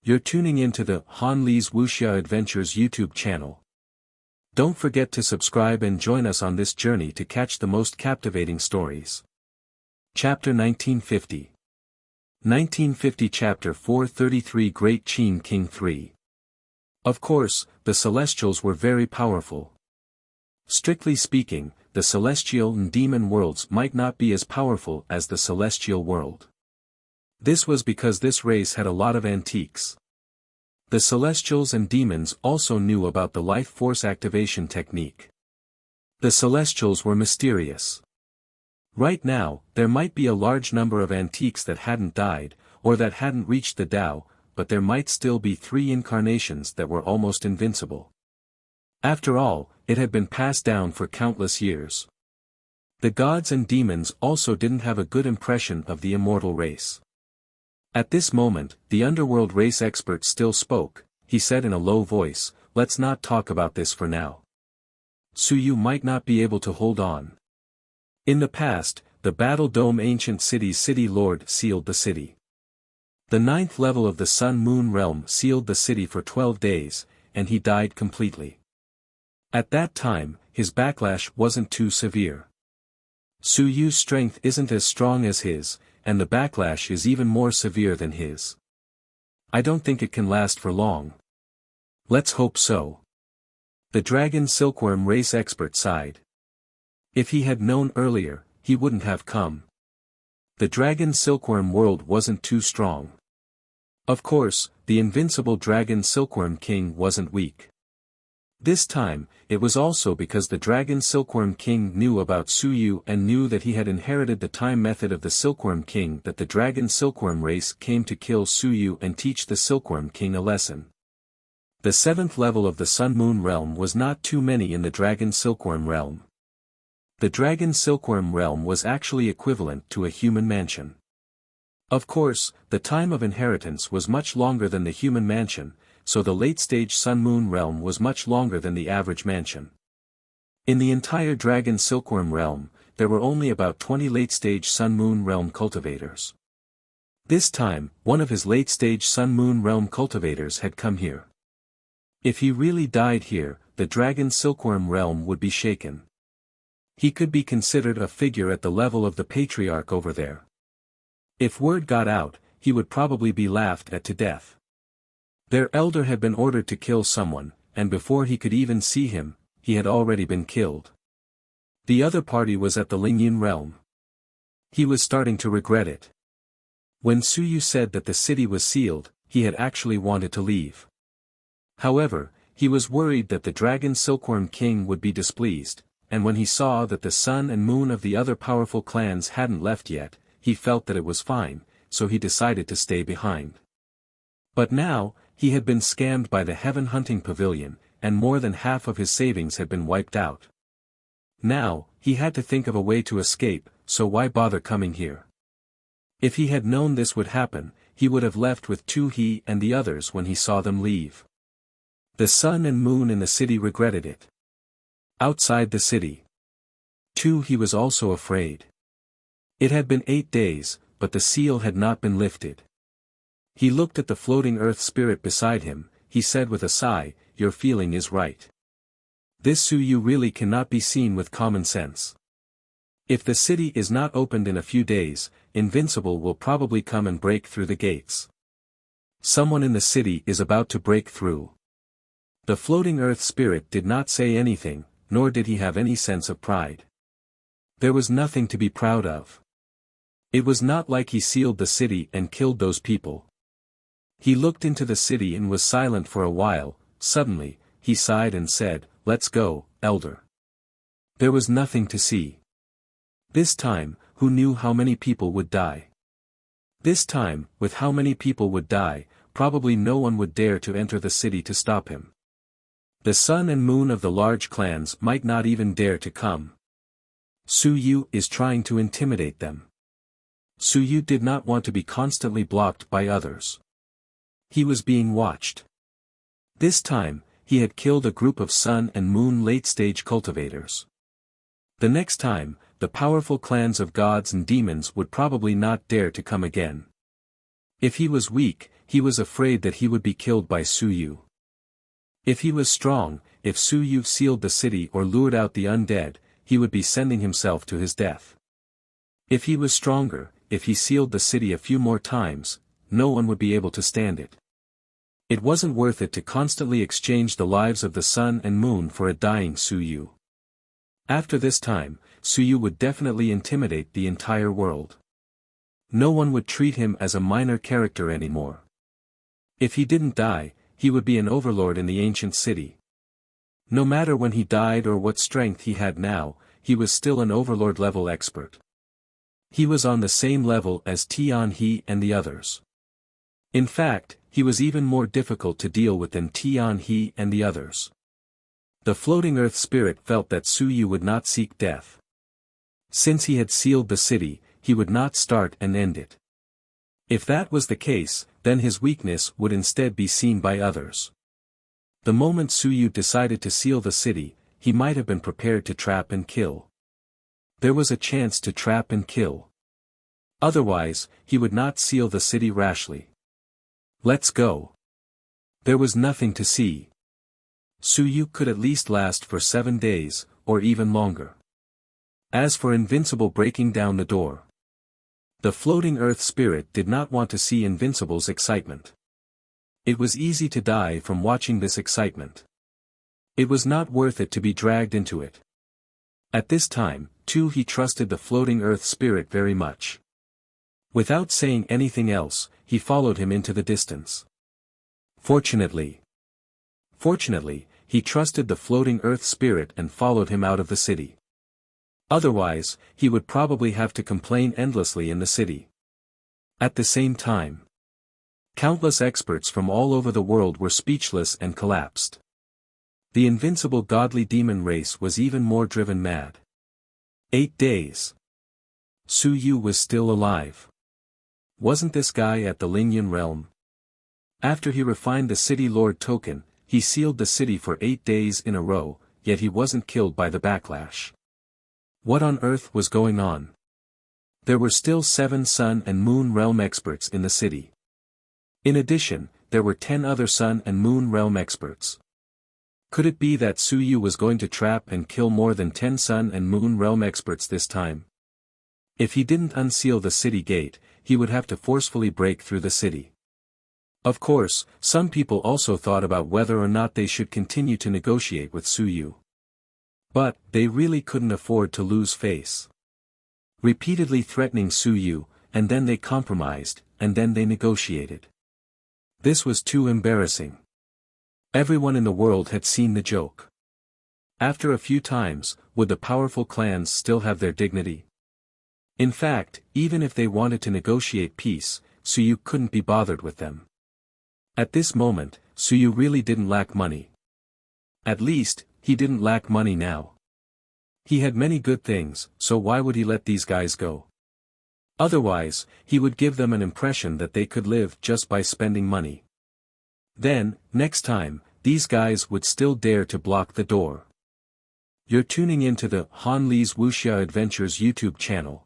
You're tuning into the Han Li's Wuxia Adventures YouTube channel. Don't forget to subscribe and join us on this journey to catch the most captivating stories. Chapter 1950 1950 Chapter 433 Great Qin King 3. Of course, the Celestials were very powerful. Strictly speaking, the celestial and demon worlds might not be as powerful as the celestial world. This was because this race had a lot of antiques. The Celestials and demons also knew about the life force activation technique. The Celestials were mysterious. Right now, there might be a large number of antiques that hadn't died, or that hadn't reached the Tao, but there might still be 3 incarnations that were almost invincible. After all, it had been passed down for countless years. The gods and demons also didn't have a good impression of the immortal race. At this moment, the underworld race expert still spoke. He said in a low voice, "Let's not talk about this for now. Suyu might not be able to hold on." In the past, the Battle Dome Ancient City's City Lord sealed the city. The 9th level of the Sun-Moon realm sealed the city for 12 days, and he died completely. At that time, his backlash wasn't too severe. Suyu's strength isn't as strong as his, and the backlash is even more severe than his. I don't think it can last for long. Let's hope so. The Dragon Silkworm race expert sighed. If he had known earlier, he wouldn't have come. The Dragon Silkworm world wasn't too strong. Of course, the invincible Dragon Silkworm King wasn't weak. This time, it was also because the Dragon Silkworm King knew about Suyu and knew that he had inherited the time method of the Silkworm King that the Dragon Silkworm race came to kill Suyu and teach the Silkworm King a lesson. The 7th level of the Sun-Moon realm was not too many in the Dragon Silkworm realm. The Dragon Silkworm realm was actually equivalent to a human mansion. Of course, the time of inheritance was much longer than the human mansion, so the late-stage Sun-Moon realm was much longer than the average mansion. In the entire Dragon Silkworm realm, there were only about 20 late-stage Sun-Moon realm cultivators. This time, one of his late-stage Sun-Moon realm cultivators had come here. If he really died here, the Dragon Silkworm realm would be shaken. He could be considered a figure at the level of the patriarch over there. If word got out, he would probably be laughed at to death. Their elder had been ordered to kill someone, and before he could even see him, he had already been killed. The other party was at the Lingyun realm. He was starting to regret it. When Suyu said that the city was sealed, he had actually wanted to leave. However, he was worried that the Dragon Silkworm King would be displeased, and when he saw that the sun and moon of the other powerful clans hadn't left yet, he felt that it was fine, so he decided to stay behind. But now, he had been scammed by the Heaven Hunting Pavilion, and more than half of his savings had been wiped out. Now, he had to think of a way to escape, so why bother coming here? If he had known this would happen, he would have left with he and the others when he saw them leave. The sun and moon in the city regretted it. Outside the city, he was also afraid. It had been 8 days, but the seal had not been lifted. He looked at the floating earth spirit beside him. He said with a sigh, "Your feeling is right. This Suyu really cannot be seen with common sense. If the city is not opened in a few days, Invincible will probably come and break through the gates. Someone in the city is about to break through." The floating earth spirit did not say anything, nor did he have any sense of pride. There was nothing to be proud of. It was not like he sealed the city and killed those people. He looked into the city and was silent for a while. Suddenly, he sighed and said, "Let's go, Elder." There was nothing to see. This time, who knew how many people would die? This time, with how many people would die, probably no one would dare to enter the city to stop him. The sun and moon of the large clans might not even dare to come. Suyu is trying to intimidate them. Suyu did not want to be constantly blocked by others. He was being watched. This time, he had killed a group of sun and moon late-stage cultivators. The next time, the powerful clans of gods and demons would probably not dare to come again. If he was weak, he was afraid that he would be killed by Su Yu. If he was strong, if Su Yu sealed the city or lured out the undead, he would be sending himself to his death. If he was stronger, if he sealed the city a few more times, no one would be able to stand it. It wasn't worth it to constantly exchange the lives of the sun and moon for a dying Su Yu. After this time, Su Yu would definitely intimidate the entire world. No one would treat him as a minor character anymore. If he didn't die, he would be an overlord in the ancient city. No matter when he died or what strength he had now, he was still an overlord-level expert. He was on the same level as Tianhe and the others. In fact, he was even more difficult to deal with than Tianhe and the others. The floating earth spirit felt that Su Yu would not seek death. Since he had sealed the city, he would not start and end it. If that was the case, then his weakness would instead be seen by others. The moment Su Yu decided to seal the city, he might have been prepared to trap and kill. There was a chance to trap and kill. Otherwise, he would not seal the city rashly. Let's go. There was nothing to see. Su Yu could at least last for 7 days, or even longer. As for Invincible breaking down the door, the floating earth spirit did not want to see Invincible's excitement. It was easy to die from watching this excitement. It was not worth it to be dragged into it. At this time, too, he trusted the floating earth spirit very much. Without saying anything else, he followed him into the distance. Fortunately, he trusted the floating earth spirit and followed him out of the city. Otherwise, he would probably have to complain endlessly in the city. At the same time, countless experts from all over the world were speechless and collapsed. The invincible godly demon race was even more driven mad. 8 days. Su Yu was still alive. Wasn't this guy at the Lingyun realm? After he refined the city lord token, he sealed the city for 8 days in a row, yet he wasn't killed by the backlash. What on earth was going on? There were still 7 sun and moon realm experts in the city. In addition, there were 10 other sun and moon realm experts. Could it be that Su Yu was going to trap and kill more than 10 sun and moon realm experts this time? If he didn't unseal the city gate, he would have to forcefully break through the city. Of course, some people also thought about whether or not they should continue to negotiate with Su Yu. But, they really couldn't afford to lose face. Repeatedly threatening Su Yu, and then they compromised, and then they negotiated. This was too embarrassing. Everyone in the world had seen the joke. After a few times, would the powerful clans still have their dignity? In fact, even if they wanted to negotiate peace, Su Yu couldn't be bothered with them. At this moment, Su Yu really didn't lack money. At least, he didn't lack money now. He had many good things, so why would he let these guys go? Otherwise, he would give them an impression that they could live just by spending money. Then, next time, these guys would still dare to block the door. You're tuning into the Han Li's Wuxia Adventures YouTube channel.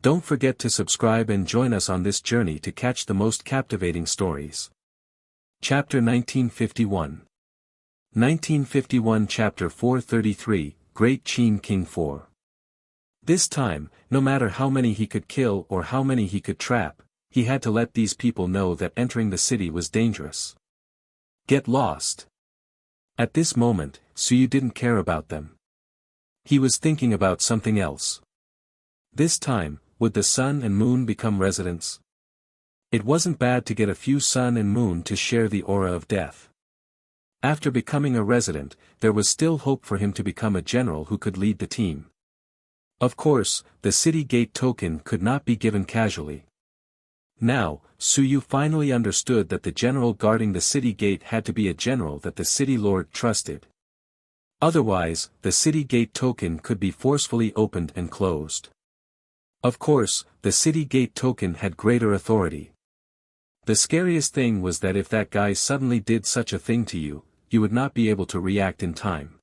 Don't forget to subscribe and join us on this journey to catch the most captivating stories. Chapter 1951. 1951 Chapter 433, Great Qin King 4. This time, no matter how many he could kill or how many he could trap, he had to let these people know that entering the city was dangerous. Get lost. At this moment, Su Yu didn't care about them. He was thinking about something else. This time, would the sun and moon become residents? It wasn't bad to get a few sun and moon to share the aura of death. After becoming a resident, there was still hope for him to become a general who could lead the team. Of course, the city gate token could not be given casually. Now, Su Yu finally understood that the general guarding the city gate had to be a general that the city lord trusted. Otherwise, the city gate token could be forcefully opened and closed. Of course, the city gate token had greater authority. The scariest thing was that if that guy suddenly did such a thing to you, you would not be able to react in time.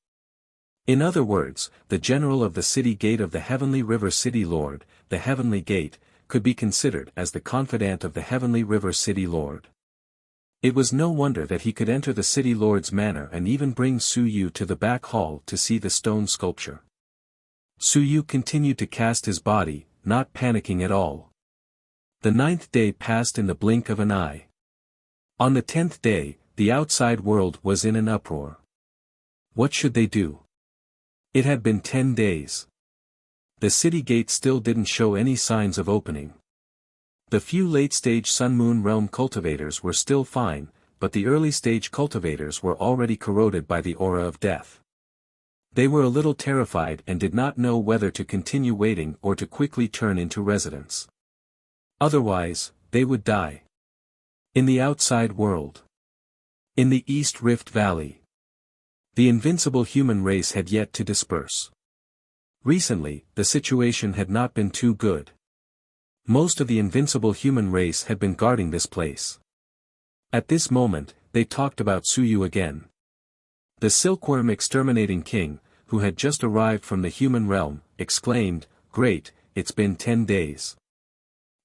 In other words, the general of the city gate of the Heavenly River City Lord, the Heavenly Gate, could be considered as the confidant of the Heavenly River City Lord. It was no wonder that he could enter the city lord's manor and even bring Su Yu to the back hall to see the stone sculpture. Su Yu continued to cast his body, not panicking at all. The 9th day passed in the blink of an eye. On the 10th day, the outside world was in an uproar. What should they do? It had been 10 days. The city gate still didn't show any signs of opening. The few late-stage Sun-Moon realm cultivators were still fine, but the early-stage cultivators were already corroded by the aura of death. They were a little terrified and did not know whether to continue waiting or to quickly turn into residents. Otherwise, they would die. In the outside world. In the East Rift Valley. The invincible human race had yet to disperse. Recently, the situation had not been too good. Most of the invincible human race had been guarding this place. At this moment, they talked about Su Yu again. The silkworm exterminating king, who had just arrived from the human realm, exclaimed, "Great, it's been 10 days.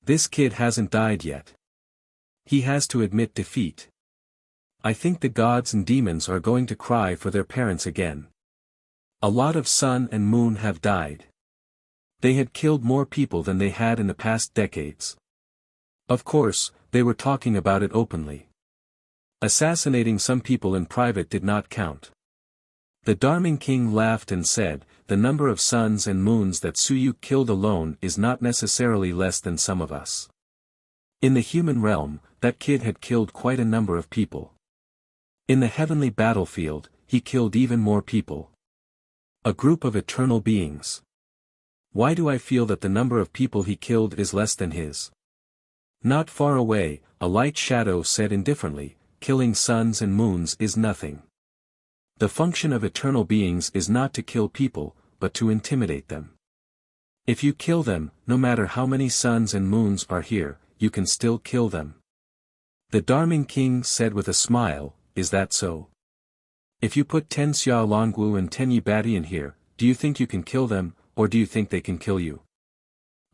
This kid hasn't died yet. He has to admit defeat. I think the gods and demons are going to cry for their parents again. A lot of sun and moon have died. They had killed more people than they had in the past decades." Of course, they were talking about it openly. Assassinating some people in private did not count. The Dharming king laughed and said, "The number of suns and moons that Su Yu killed alone is not necessarily less than some of us. In the human realm, that kid had killed quite a number of people. In the heavenly battlefield, he killed even more people. A group of eternal beings. Why do I feel that the number of people he killed is less than his?" Not far away, a light shadow said indifferently, "Killing suns and moons is nothing. The function of eternal beings is not to kill people, but to intimidate them. If you kill them, no matter how many suns and moons are here, you can still kill them." The Dharming king said with a smile, "Is that so? If you put 10 Xia Longwu and 10 Yibati in here, do you think you can kill them, or do you think they can kill you?"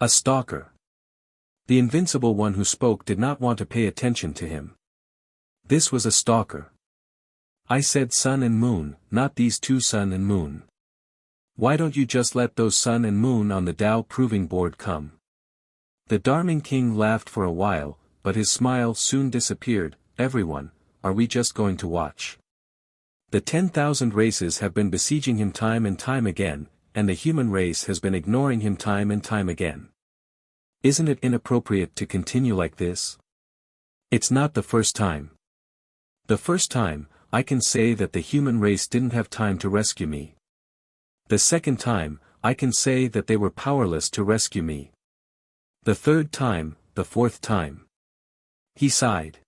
A stalker. The invincible one who spoke did not want to pay attention to him. This was a stalker. "I said sun and moon, not these two sun and moon. Why don't you just let those sun and moon on the Tao proving board come?" The Dharming king laughed for a while, but his smile soon disappeared. "Everyone, are we just going to watch? The 10,000 races have been besieging him time and time again, and the human race has been ignoring him time and time again. Isn't it inappropriate to continue like this? It's not the first time. The first time, I can say that the human race didn't have time to rescue me. The second time, I can say that they were powerless to rescue me. The third time, the fourth time." He sighed.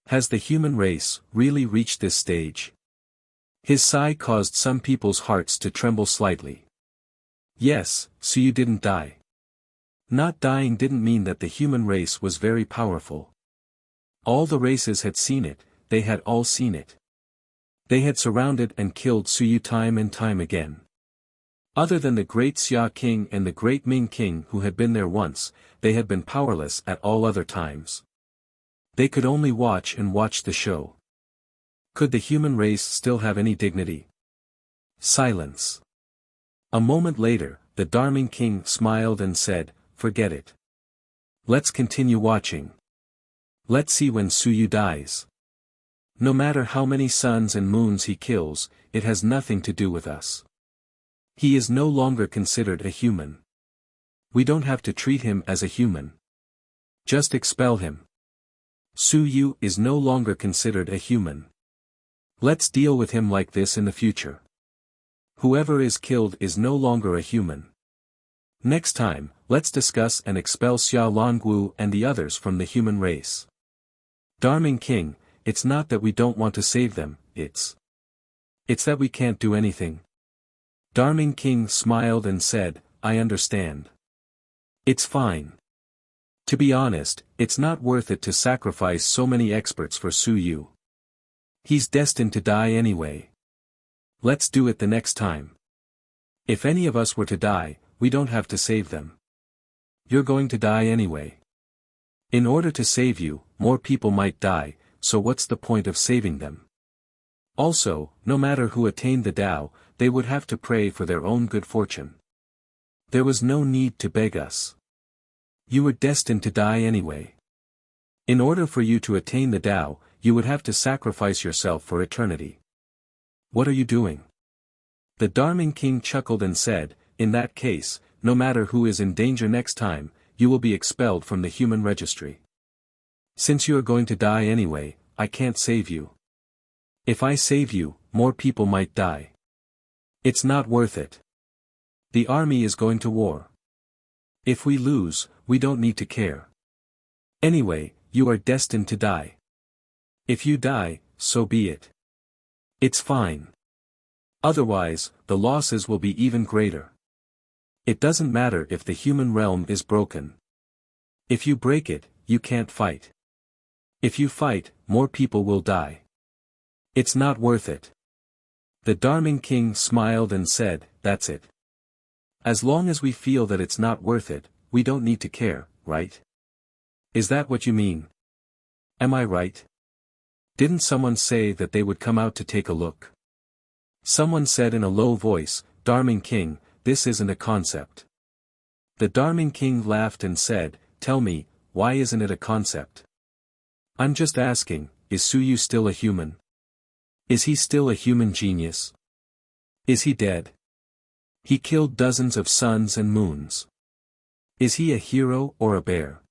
Has the human race really reached this stage? His sigh caused some people's hearts to tremble slightly. Yes, so you didn't die. Not dying didn't mean that the human race was very powerful. All the races had seen it, they had all seen it. They had surrounded and killed Su Yu time and time again. Other than the great Xia king and the great Ming king who had been there once, they had been powerless at all other times. They could only watch and watch the show. Could the human race still have any dignity? Silence. A moment later, the Dharming king smiled and said, "Forget it. Let's continue watching. Let's see when Su Yu dies. No matter how many suns and moons he kills, it has nothing to do with us. He is no longer considered a human. We don't have to treat him as a human. Just expel him. Su Yu is no longer considered a human. Let's deal with him like this in the future. Whoever is killed is no longer a human. Next time, let's discuss and expel Xia Longwu and the others from the human race." Dharming king, it's not that we don't want to save them, it's that we can't do anything. Dharming king smiled and said, "I understand. It's fine. To be honest, it's not worth it to sacrifice so many experts for Su Yu. He's destined to die anyway. Let's do it the next time. If any of us were to die, we don't have to save them. You're going to die anyway. In order to save you, more people might die, so what's the point of saving them? Also, no matter who attained the Tao, they would have to pray for their own good fortune. There was no need to beg us. You were destined to die anyway. In order for you to attain the Tao, you would have to sacrifice yourself for eternity. What are you doing? The Dharming king chuckled and said, in that case, no matter who is in danger next time, you will be expelled from the human registry. Since you are going to die anyway, I can't save you. If I save you, more people might die. It's not worth it. The army is going to war. If we lose, we don't need to care. Anyway, you are destined to die. If you die, so be it. It's fine. Otherwise, the losses will be even greater. It doesn't matter if the human realm is broken. If you break it, you can't fight. If you fight, more people will die. It's not worth it. The Dharming king smiled and said, that's it. As long as we feel that it's not worth it, we don't need to care, right? Is that what you mean? Am I right? Didn't someone say that they would come out to take a look? Someone said in a low voice, Dharming king, this isn't a concept. The Dharming king laughed and said, tell me, why isn't it a concept? I'm just asking, is Suyu still a human? Is he still a human genius? Is he dead? He killed dozens of suns and moons. Is he a hero or a bear?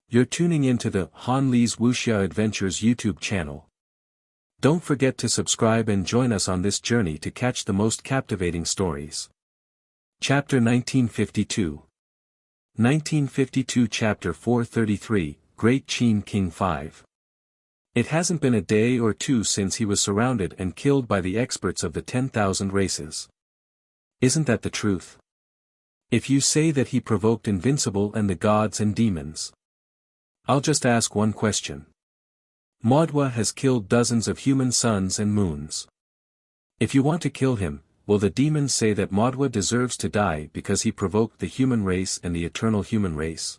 You're tuning into the Han Li's Wuxia Adventures YouTube channel. Don't forget to subscribe and join us on this journey to catch the most captivating stories. Chapter 1952 1952 Chapter 433, Great Qin King 5. It hasn't been a day or two since he was surrounded and killed by the experts of the 10,000 races. Isn't that the truth? If you say that he provoked Invincible and the gods and demons. I'll just ask one question. Modwa has killed dozens of human suns and moons. If you want to kill him, will the demons say that Modwa deserves to die because he provoked the human race and the eternal human race?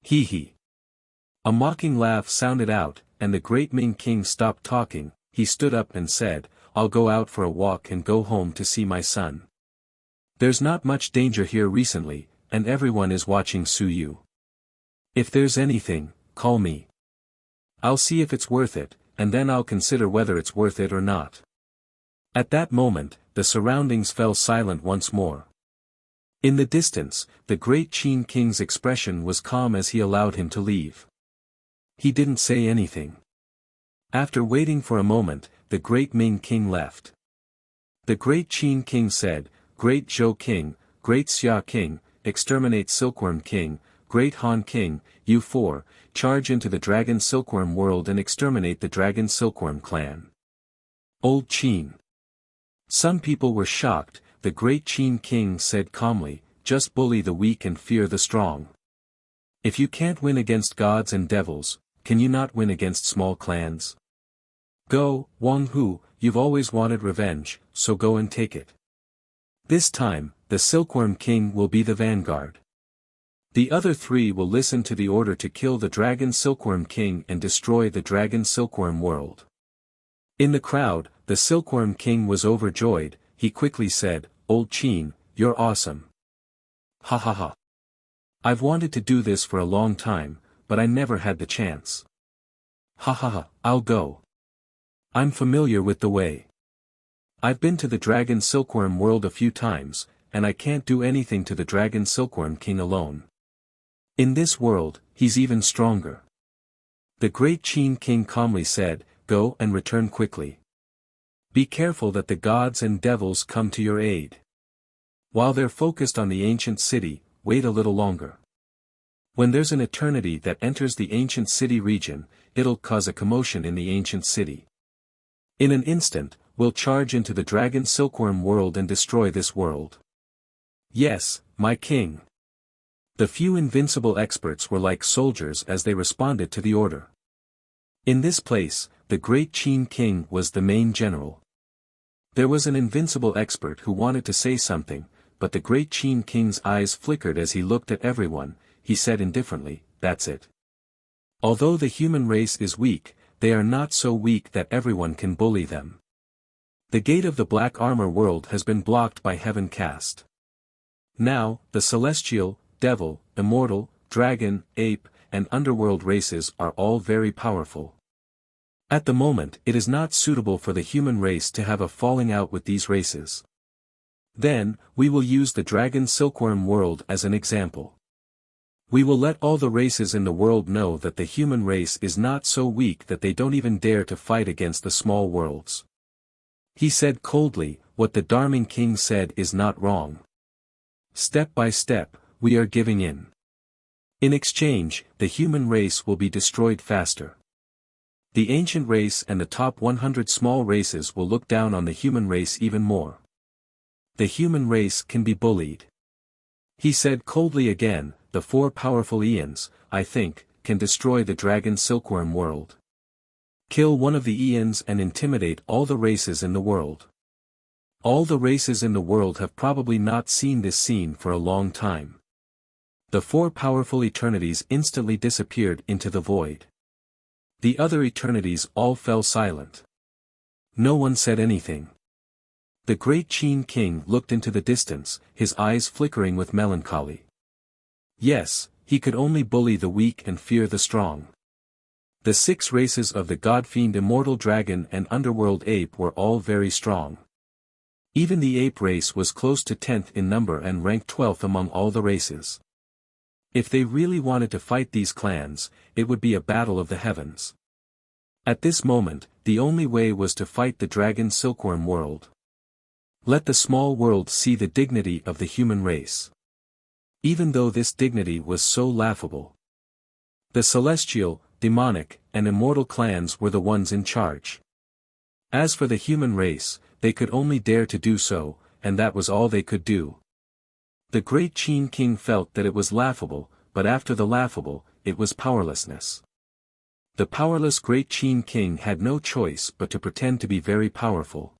Hee hee. A mocking laugh sounded out, and the great Ming king stopped talking. He stood up and said, I'll go out for a walk and go home to see my son. There's not much danger here recently, and everyone is watching Suyu. If there's anything, call me. I'll see if it's worth it, and then I'll consider whether it's worth it or not. At that moment, the surroundings fell silent once more. In the distance, the great Qin king's expression was calm as he allowed him to leave. He didn't say anything. After waiting for a moment, the great Ming king left. The great Qin king said, Great Zhou king, Great Xia king, exterminate Silkworm king, Great Han king, you four, charge into the dragon silkworm world and exterminate the dragon silkworm clan. Old Qin. Some people were shocked. The great Qin king said calmly, just bully the weak and fear the strong. If you can't win against gods and devils, can you not win against small clans? Go, Wang Hu, you've always wanted revenge, so go and take it. This time, the Silkworm King will be the vanguard. The other three will listen to the order to kill the Dragon Silkworm King and destroy the Dragon Silkworm world. In the crowd, the Silkworm King was overjoyed. He quickly said, Old Qin, you're awesome. Ha ha ha. I've wanted to do this for a long time, but I never had the chance. Ha ha ha, I'll go. I'm familiar with the way. I've been to the Dragon Silkworm world a few times, and I can't do anything to the Dragon Silkworm King alone. In this world, he's even stronger. The great Qin King calmly said, Go and return quickly. Be careful that the gods and devils come to your aid. While they're focused on the ancient city, wait a little longer. When there's an eternity that enters the ancient city region, it'll cause a commotion in the ancient city. In an instant, we'll charge into the Dragon Silkworm world and destroy this world. Yes, my king. The few invincible experts were like soldiers as they responded to the order. In this place, the great Qin King was the main general. There was an invincible expert who wanted to say something, but the great Qin King's eyes flickered as he looked at everyone. He said indifferently, That's it. Although the human race is weak, they are not so weak that everyone can bully them. The gate of the black armor world has been blocked by heaven cast. Now, the celestial, devil, immortal, dragon, ape, and underworld races are all very powerful. At the moment it is not suitable for the human race to have a falling out with these races. Then, we will use the dragon silkworm world as an example. We will let all the races in the world know that the human race is not so weak that they don't even dare to fight against the small worlds. He said coldly, what the Dharming king said is not wrong. Step by step, we are giving in. In exchange, the human race will be destroyed faster. The ancient race and the top 100 small races will look down on the human race even more. The human race can be bullied. He said coldly again, the 4 powerful Eons, I think, can destroy the dragon silkworm world. Kill one of the Eons and intimidate all the races in the world. All the races in the world have probably not seen this scene for a long time. The 4 powerful eternities instantly disappeared into the void. The other eternities all fell silent. No one said anything. The great Qin king looked into the distance, his eyes flickering with melancholy. Yes, he could only bully the weak and fear the strong. The 6 races of the god-fiend immortal dragon and underworld ape were all very strong. Even the ape race was close to 10th in number and ranked 12th among all the races. If they really wanted to fight these clans, it would be a battle of the heavens. At this moment, the only way was to fight the dragon silkworm world. Let the small world see the dignity of the human race. Even though this dignity was so laughable. The celestial, demonic, and immortal clans were the ones in charge. As for the human race, they could only dare to do so, and that was all they could do. The great Qin king felt that it was laughable, but after the laughable, it was powerlessness. The powerless great Qin king had no choice but to pretend to be very powerful.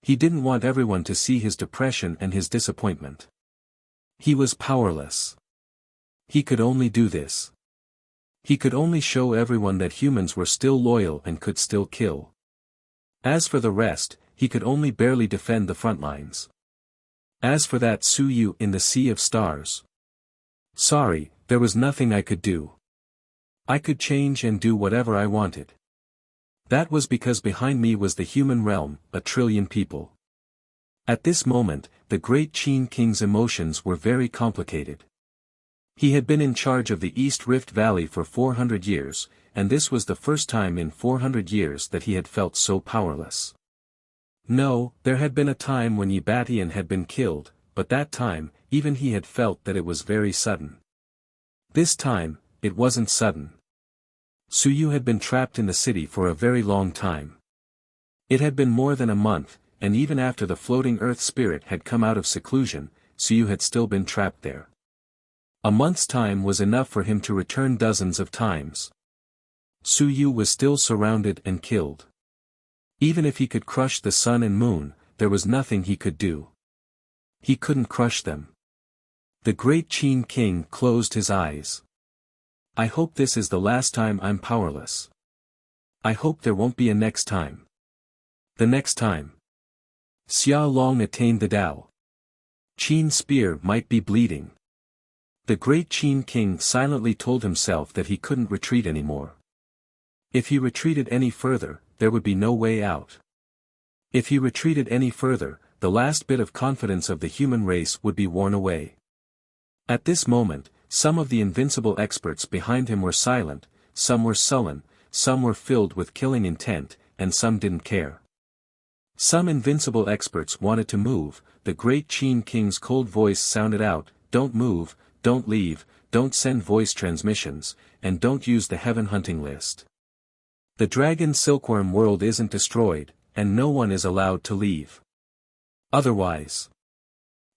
He didn't want everyone to see his depression and his disappointment. He was powerless. He could only do this. He could only show everyone that humans were still loyal and could still kill. As for the rest, he could only barely defend the front lines. As for that Suyu in the Sea of Stars. Sorry, there was nothing I could do. I could change and do whatever I wanted. That was because behind me was the human realm, 1 trillion people. At this moment, the great Qin king's emotions were very complicated. He had been in charge of the East Rift Valley for 400 years, and this was the first time in 400 years that he had felt so powerless. No, there had been a time when Yibatian had been killed, but that time, even he had felt that it was very sudden. This time, it wasn't sudden. Suyu had been trapped in the city for a very long time. It had been more than a month, and even after the floating earth spirit had come out of seclusion, Suyu had still been trapped there. A month's time was enough for him to return dozens of times. Suyu was still surrounded and killed. Even if he could crush the sun and moon, there was nothing he could do. He couldn't crush them. The great Qin king closed his eyes. I hope this is the last time I'm powerless. I hope there won't be a next time. The next time. Xia Long attained the Tao. Qin's spear might be bleeding. The great Qin king silently told himself that he couldn't retreat anymore. If he retreated any further, there would be no way out. If he retreated any further, the last bit of confidence of the human race would be worn away. At this moment, some of the invincible experts behind him were silent, some were sullen, some were filled with killing intent, and some didn't care. Some invincible experts wanted to move, the great Qin king's cold voice sounded out, don't move, don't leave, don't send voice transmissions, and don't use the heaven hunting list. The dragon silkworm world isn't destroyed, and no one is allowed to leave. Otherwise,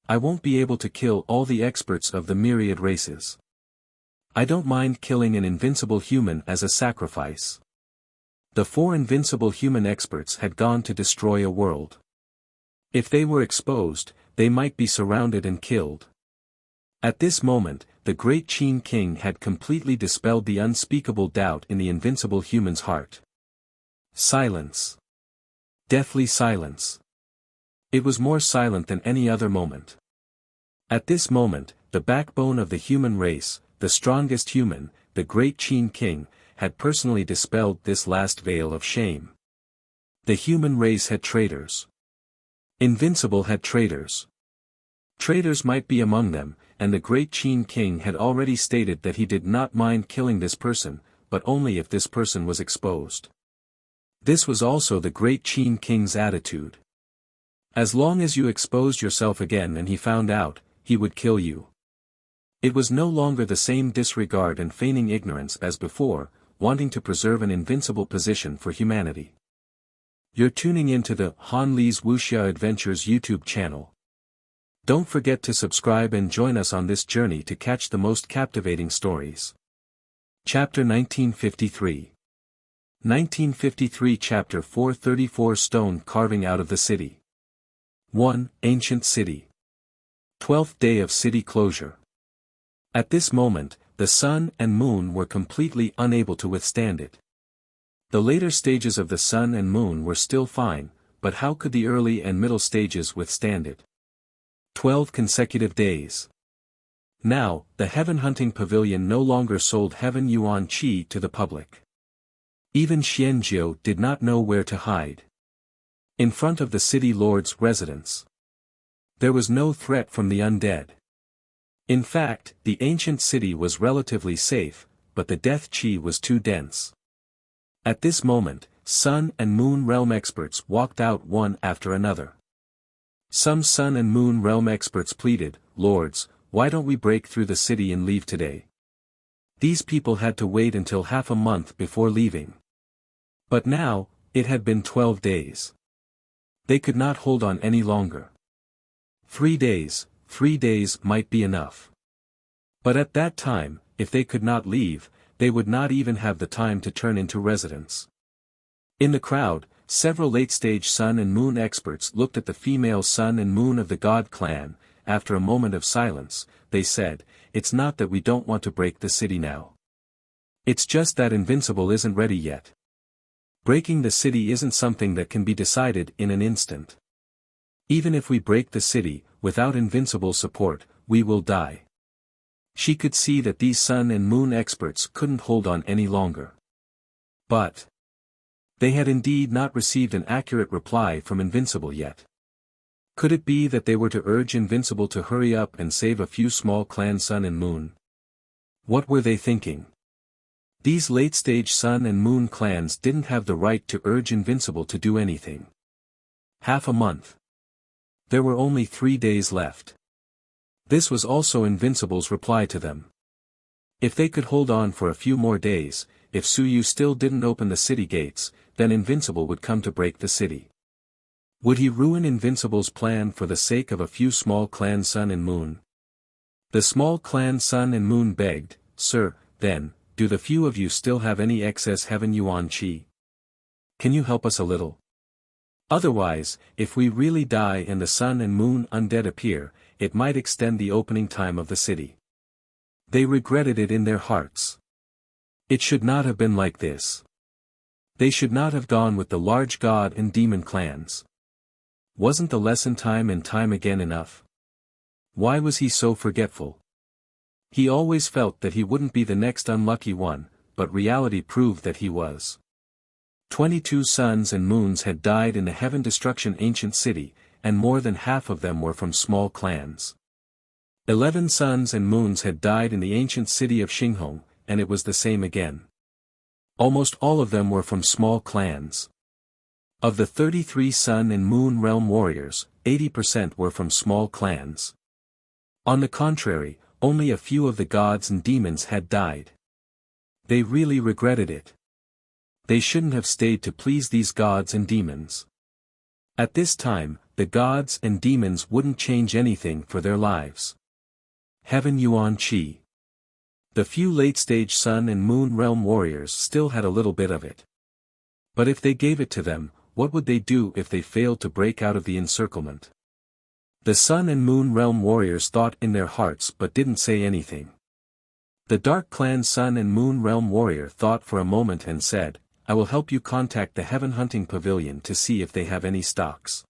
I won't be able to kill all the experts of the myriad races. I don't mind killing an invincible human as a sacrifice. The 4 invincible human experts had gone to destroy a world. If they were exposed, they might be surrounded and killed. At this moment, the great Qin king had completely dispelled the unspeakable doubt in the invincible human's heart. Silence. Deathly silence. It was more silent than any other moment. At this moment, the backbone of the human race, the strongest human, the great Qin King, had personally dispelled this last veil of shame. The human race had traitors. Invincible had traitors. Traitors might be among them, and the great Qin King had already stated that he did not mind killing this person, but only if this person was exposed. This was also the great Qin King's attitude. As long as you exposed yourself again and he found out, he would kill you. It was no longer the same disregard and feigning ignorance as before, wanting to preserve an invincible position for humanity. You're tuning into the Han Li's Wuxia Adventures YouTube channel. Don't forget to subscribe and join us on this journey to catch the most captivating stories. Chapter 1953. 1953 Chapter 434 Stone Carving Out of the City. 1. Ancient City. 12th day of city closure. At this moment, the sun and moon were completely unable to withstand it. The later stages of the sun and moon were still fine, but how could the early and middle stages withstand it? 12 consecutive days. Now, the Heaven Hunting Pavilion no longer sold Heaven Yuan Qi to the public. Even Xianjiu did not know where to hide. In front of the city lord's residence, there was no threat from the undead. In fact, the ancient city was relatively safe, but the death qi was too dense. At this moment, Sun and Moon Realm experts walked out one after another. Some Sun and Moon Realm experts pleaded, "Lords, why don't we break through the city and leave today?" These people had to wait until half a month before leaving. But now, it had been 12 days. They could not hold on any longer. 3 days might be enough. But at that time, if they could not leave, they would not even have the time to turn into residents. In the crowd, several late-stage Sun and Moon experts looked at the female Sun and Moon of the God clan. After a moment of silence, they said, "It's not that we don't want to break the city now. It's just that Invincible isn't ready yet. Breaking the city isn't something that can be decided in an instant. Even if we break the city, without Invincible support, we will die." She could see that these Sun and Moon experts couldn't hold on any longer. But they had indeed not received an accurate reply from Invincible yet. Could it be that they were to urge Invincible to hurry up and save a few small clan Sun and Moon? What were they thinking? These late-stage Sun and Moon clans didn't have the right to urge Invincible to do anything. Half a month. There were only 3 days left. This was also Invincible's reply to them. If they could hold on for a few more days, if Suyu still didn't open the city gates, then Invincible would come to break the city. Would he ruin Invincible's plan for the sake of a few small clan Sun and Moon? The small clan Sun and Moon begged, "Sir, then, do the few of you still have any excess Heaven Yuan Qi? Can you help us a little? Otherwise, if we really die and the Sun and Moon undead appear, it might extend the opening time of the city." They regretted it in their hearts. It should not have been like this. They should not have gone with the large god and demon clans. Wasn't the lesson time and time again enough? Why was he so forgetful? He always felt that he wouldn't be the next unlucky one, but reality proved that he was. 22 suns and moons had died in the Heaven Destruction ancient city, and more than half of them were from small clans. 11 suns and moons had died in the ancient city of Xinghong, and it was the same again. Almost all of them were from small clans. Of the 33 Sun and Moon Realm warriors, 80% were from small clans. On the contrary, only a few of the gods and demons had died. They really regretted it. They shouldn't have stayed to please these gods and demons. At this time, the gods and demons wouldn't change anything for their lives. Heaven Yuan Qi. The few late-stage Sun and Moon Realm warriors still had a little bit of it. But if they gave it to them, what would they do if they failed to break out of the encirclement? The Sun and Moon Realm warriors thought in their hearts but didn't say anything. The Dark Clan Sun and Moon Realm warrior thought for a moment and said, I will help you contact the Heaven Hunting Pavilion to see if they have any stocks.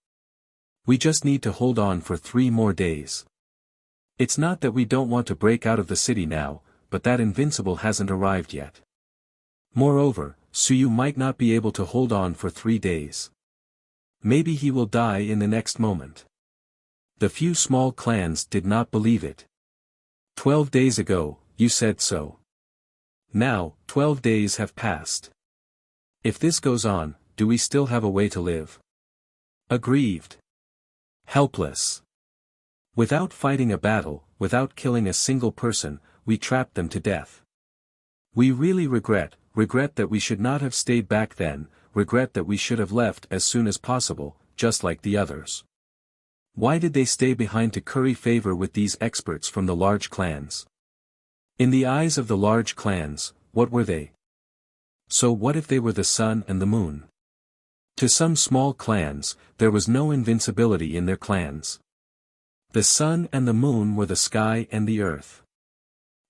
We just need to hold on for 3 more days. It's not that we don't want to break out of the city now, but that invincible hasn't arrived yet. Moreover, Suyu might not be able to hold on for 3 days. Maybe he will die in the next moment. The few small clans did not believe it. 12 days ago, you said so. Now, 12 days have passed. If this goes on, do we still have a way to live? Aggrieved. Helpless. Without fighting a battle, without killing a single person, we trapped them to death. We really regret that we should not have stayed back then, regret that we should have left as soon as possible, just like the others. Why did they stay behind to curry favor with these experts from the large clans? In the eyes of the large clans, what were they? So what if they were the sun and the moon? To some small clans, there was no invincibility in their clans. The sun and the moon were the sky and the earth.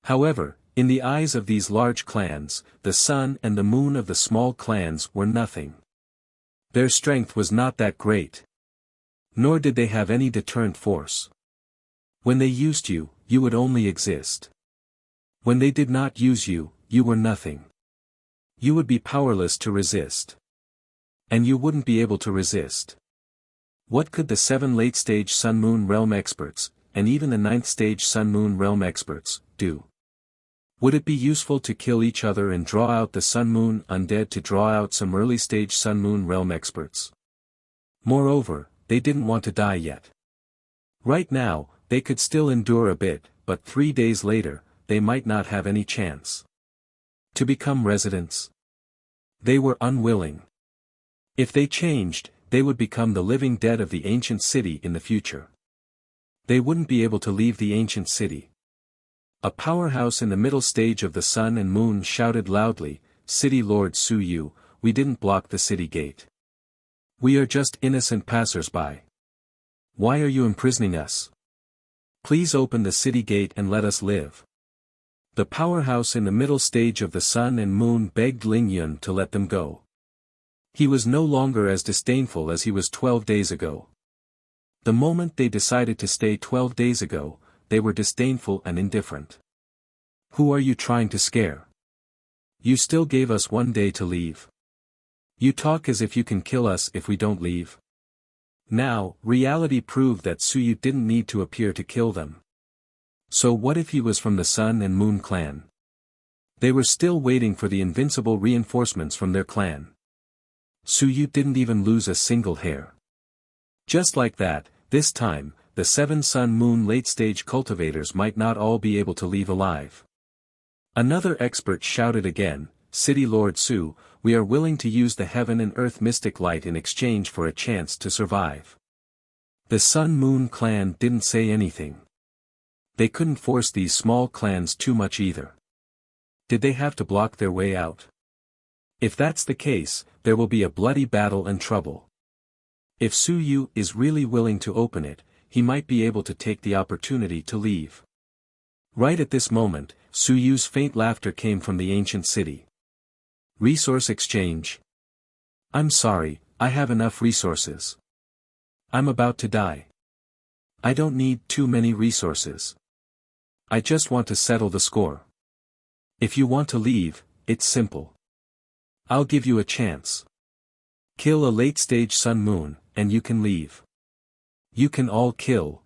However, in the eyes of these large clans, the sun and the moon of the small clans were nothing. Their strength was not that great. Nor did they have any deterrent force. When they used you, you would only exist. When they did not use you, you were nothing. You would be powerless to resist. And you wouldn't be able to resist. What could the 7 late-stage Sun-Moon Realm experts, and even the 9th-stage Sun-Moon Realm experts, do? Would it be useful to kill each other and draw out the Sun-Moon undead to draw out some early-stage Sun-Moon Realm experts? Moreover, they didn't want to die yet. Right now, they could still endure a bit, but 3 days later, they might not have any chance. To become residents? They were unwilling. If they changed, they would become the living dead of the ancient city in the future. They wouldn't be able to leave the ancient city. A powerhouse in the middle stage of the sun and moon shouted loudly, "City Lord Suyu, we didn't block the city gate. We are just innocent passers-by. Why are you imprisoning us? Please open the city gate and let us live." The powerhouse in the middle stage of the sun and moon begged Ling Yun to let them go. He was no longer as disdainful as he was 12 days ago. The moment they decided to stay 12 days ago, they were disdainful and indifferent. Who are you trying to scare? You still gave us 1 day to leave. You talk as if you can kill us if we don't leave. Now, reality proved that Suyu didn't need to appear to kill them. So what if he was from the Sun and Moon clan? They were still waiting for the invincible reinforcements from their clan. Suyu didn't even lose a single hair. Just like that, this time, the 7 Sun-Moon late-stage cultivators might not all be able to leave alive. Another expert shouted again, "City Lord Su, we are willing to use the heaven and earth mystic light in exchange for a chance to survive." The Sun-Moon clan didn't say anything. They couldn't force these small clans too much either. Did they have to block their way out? If that's the case, there will be a bloody battle and trouble. If Suyu is really willing to open it, he might be able to take the opportunity to leave. Right at this moment, Suyu's faint laughter came from the ancient city. Resource exchange. I'm sorry, I have enough resources. I'm about to die. I don't need too many resources. I just want to settle the score. If you want to leave, it's simple. I'll give you a chance. Kill a late-stage Sun-Moon, and you can leave. You can all kill.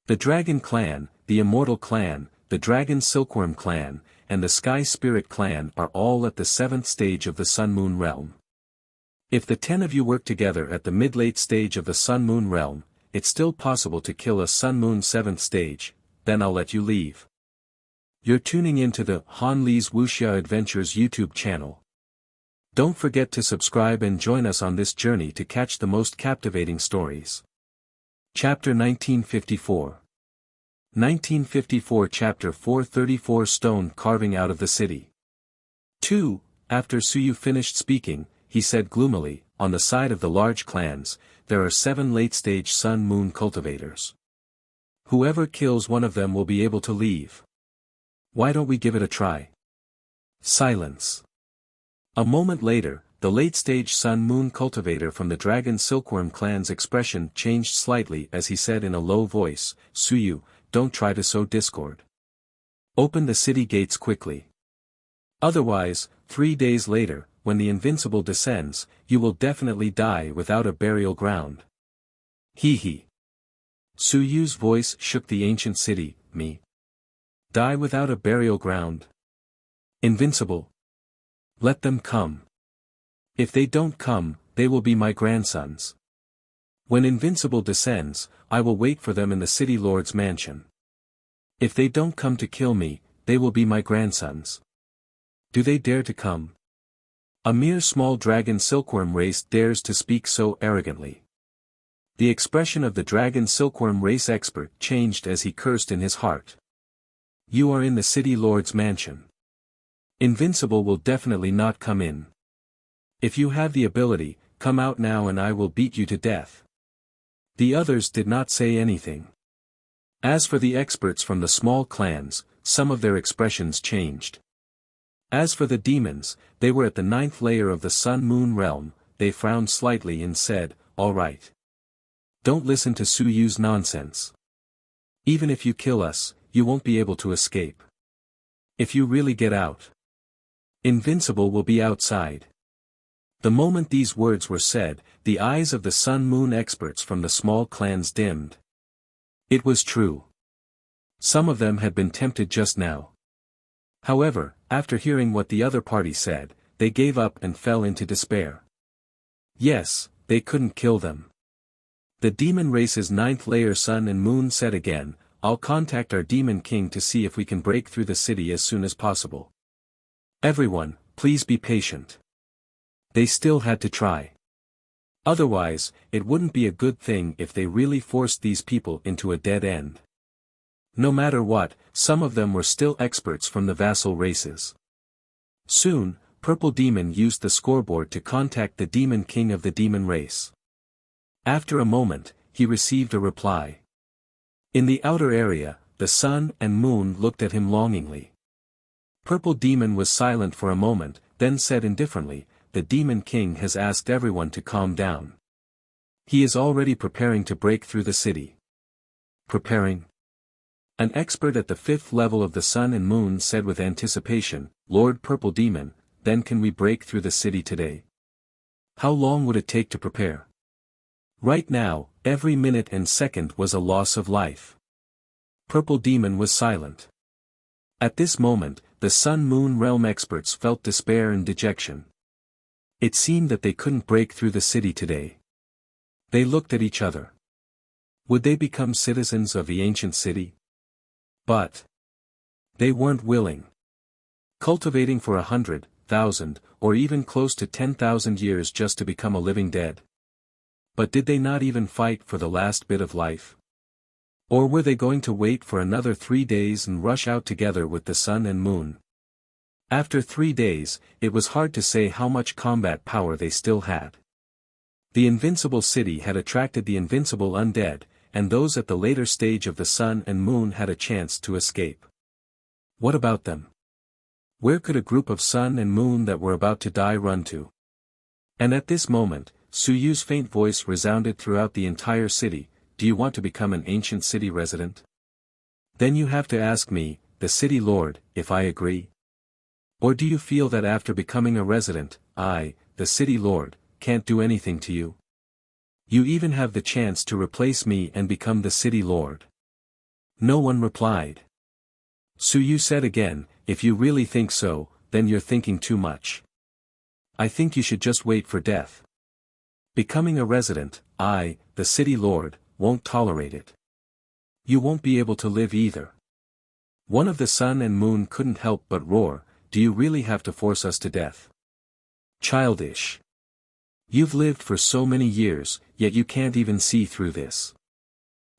The Dragon Clan, the Immortal Clan, the Dragon Silkworm Clan, and the Sky Spirit Clan are all at the 7th stage of the Sun-Moon realm. If the 10 of you work together at the mid-late stage of the Sun-Moon realm, it's still possible to kill a Sun-Moon 7th stage, then I'll let you leave. You're tuning into the Han Li's Wuxia Adventures YouTube channel. Don't forget to subscribe and join us on this journey to catch the most captivating stories. Chapter 1954. 1954 Chapter 434 Stone Carving Out of the City. 2. After Suyu finished speaking, he said gloomily, "On the side of the large clans, there are 7 late-stage Sun-Moon cultivators. Whoever kills one of them will be able to leave. Why don't we give it a try?" Silence. A moment later, the late-stage sun-moon cultivator from the Dragon Silkworm clan's expression changed slightly as he said in a low voice, Suyu, don't try to sow discord. Open the city gates quickly. Otherwise, 3 days later, when the invincible descends, you will definitely die without a burial ground. Hee hee. Suyu's voice shook the ancient city, me. Die without a burial ground. Invincible. Let them come. If they don't come, they will be my grandsons. When Invincible descends, I will wait for them in the city lord's mansion. If they don't come to kill me, they will be my grandsons. Do they dare to come? A mere small dragon silkworm race dares to speak so arrogantly. The expression of the dragon silkworm race expert changed as he cursed in his heart. You are in the city lord's mansion. Invincible will definitely not come in. If you have the ability, come out now and I will beat you to death. The others did not say anything. As for the experts from the small clans, some of their expressions changed. As for the demons, they were at the 9th layer of the sun-moon realm, they frowned slightly and said, all right. Don't listen to Suyu's nonsense. Even if you kill us, you won't be able to escape. If you really get out, Invincible will be outside. The moment these words were said, the eyes of the sun-moon experts from the small clans dimmed. It was true. Some of them had been tempted just now. However, after hearing what the other party said, they gave up and fell into despair. Yes, they couldn't kill them. The demon race's 9th layer sun and moon said again, I'll contact our demon king to see if we can break through the city as soon as possible. Everyone, please be patient. They still had to try. Otherwise, it wouldn't be a good thing if they really forced these people into a dead end. No matter what, some of them were still experts from the vassal races. Soon, Purple Demon used the scoreboard to contact the demon king of the demon race. After a moment, he received a reply. In the outer area, the sun and moon looked at him longingly. Purple Demon was silent for a moment, then said indifferently, the Demon King has asked everyone to calm down. He is already preparing to break through the city. Preparing? An expert at the 5th level of the sun and moon said with anticipation, Lord Purple Demon, then can we break through the city today? How long would it take to prepare? Right now, every minute and second was a loss of life. Purple Demon was silent. At this moment, the sun-moon realm experts felt despair and dejection. It seemed that they couldn't break through the city today. They looked at each other. Would they become citizens of the ancient city? But they weren't willing. Cultivating for 100,000, or even close to 10,000 years just to become a living dead. But did they not even fight for the last bit of life? Or were they going to wait for another 3 days and rush out together with the sun and moon? After 3 days, it was hard to say how much combat power they still had. The invincible city had attracted the invincible undead, and those at the later stage of the sun and moon had a chance to escape. What about them? Where could a group of sun and moon that were about to die run to? And at this moment, Suyu's faint voice resounded throughout the entire city, do you want to become an ancient city resident? Then you have to ask me, the city lord, if I agree. Or do you feel that after becoming a resident, I, the city lord, can't do anything to you? You even have the chance to replace me and become the city lord. No one replied. Suyu said again, if you really think so, then you're thinking too much. I think you should just wait for death. Becoming a resident, I, the city lord, won't tolerate it. You won't be able to live either. One of the sun and moon couldn't help but roar, do you really have to force us to death? Childish. You've lived for so many years, yet you can't even see through this.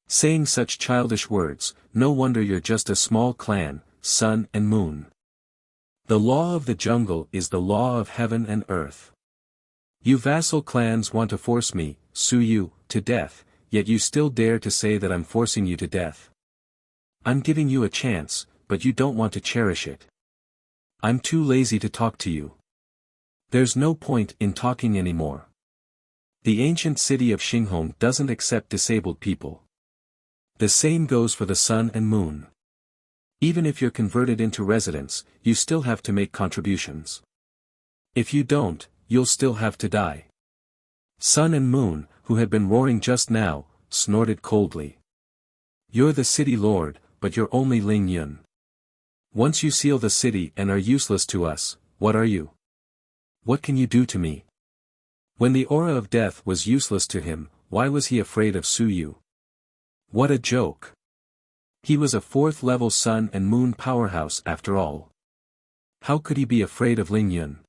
Saying such childish words, no wonder you're just a small clan, sun and moon. The law of the jungle is the law of heaven and earth. You vassal clans want to force me, Suyu, to death, yet you still dare to say that I'm forcing you to death. I'm giving you a chance, but you don't want to cherish it. I'm too lazy to talk to you. There's no point in talking anymore. The ancient city of Xinghong doesn't accept disabled people. The same goes for the sun and moon. Even if you're converted into residents, you still have to make contributions. If you don't, you'll still have to die. Sun and Moon, who had been roaring just now, snorted coldly. You're the city lord, but you're only Ling Yun. Once you seal the city and are useless to us, what are you? What can you do to me? When the aura of death was useless to him, why was he afraid of Su Yu? What a joke. He was a 4th level sun and moon powerhouse after all. How could he be afraid of Ling Yun?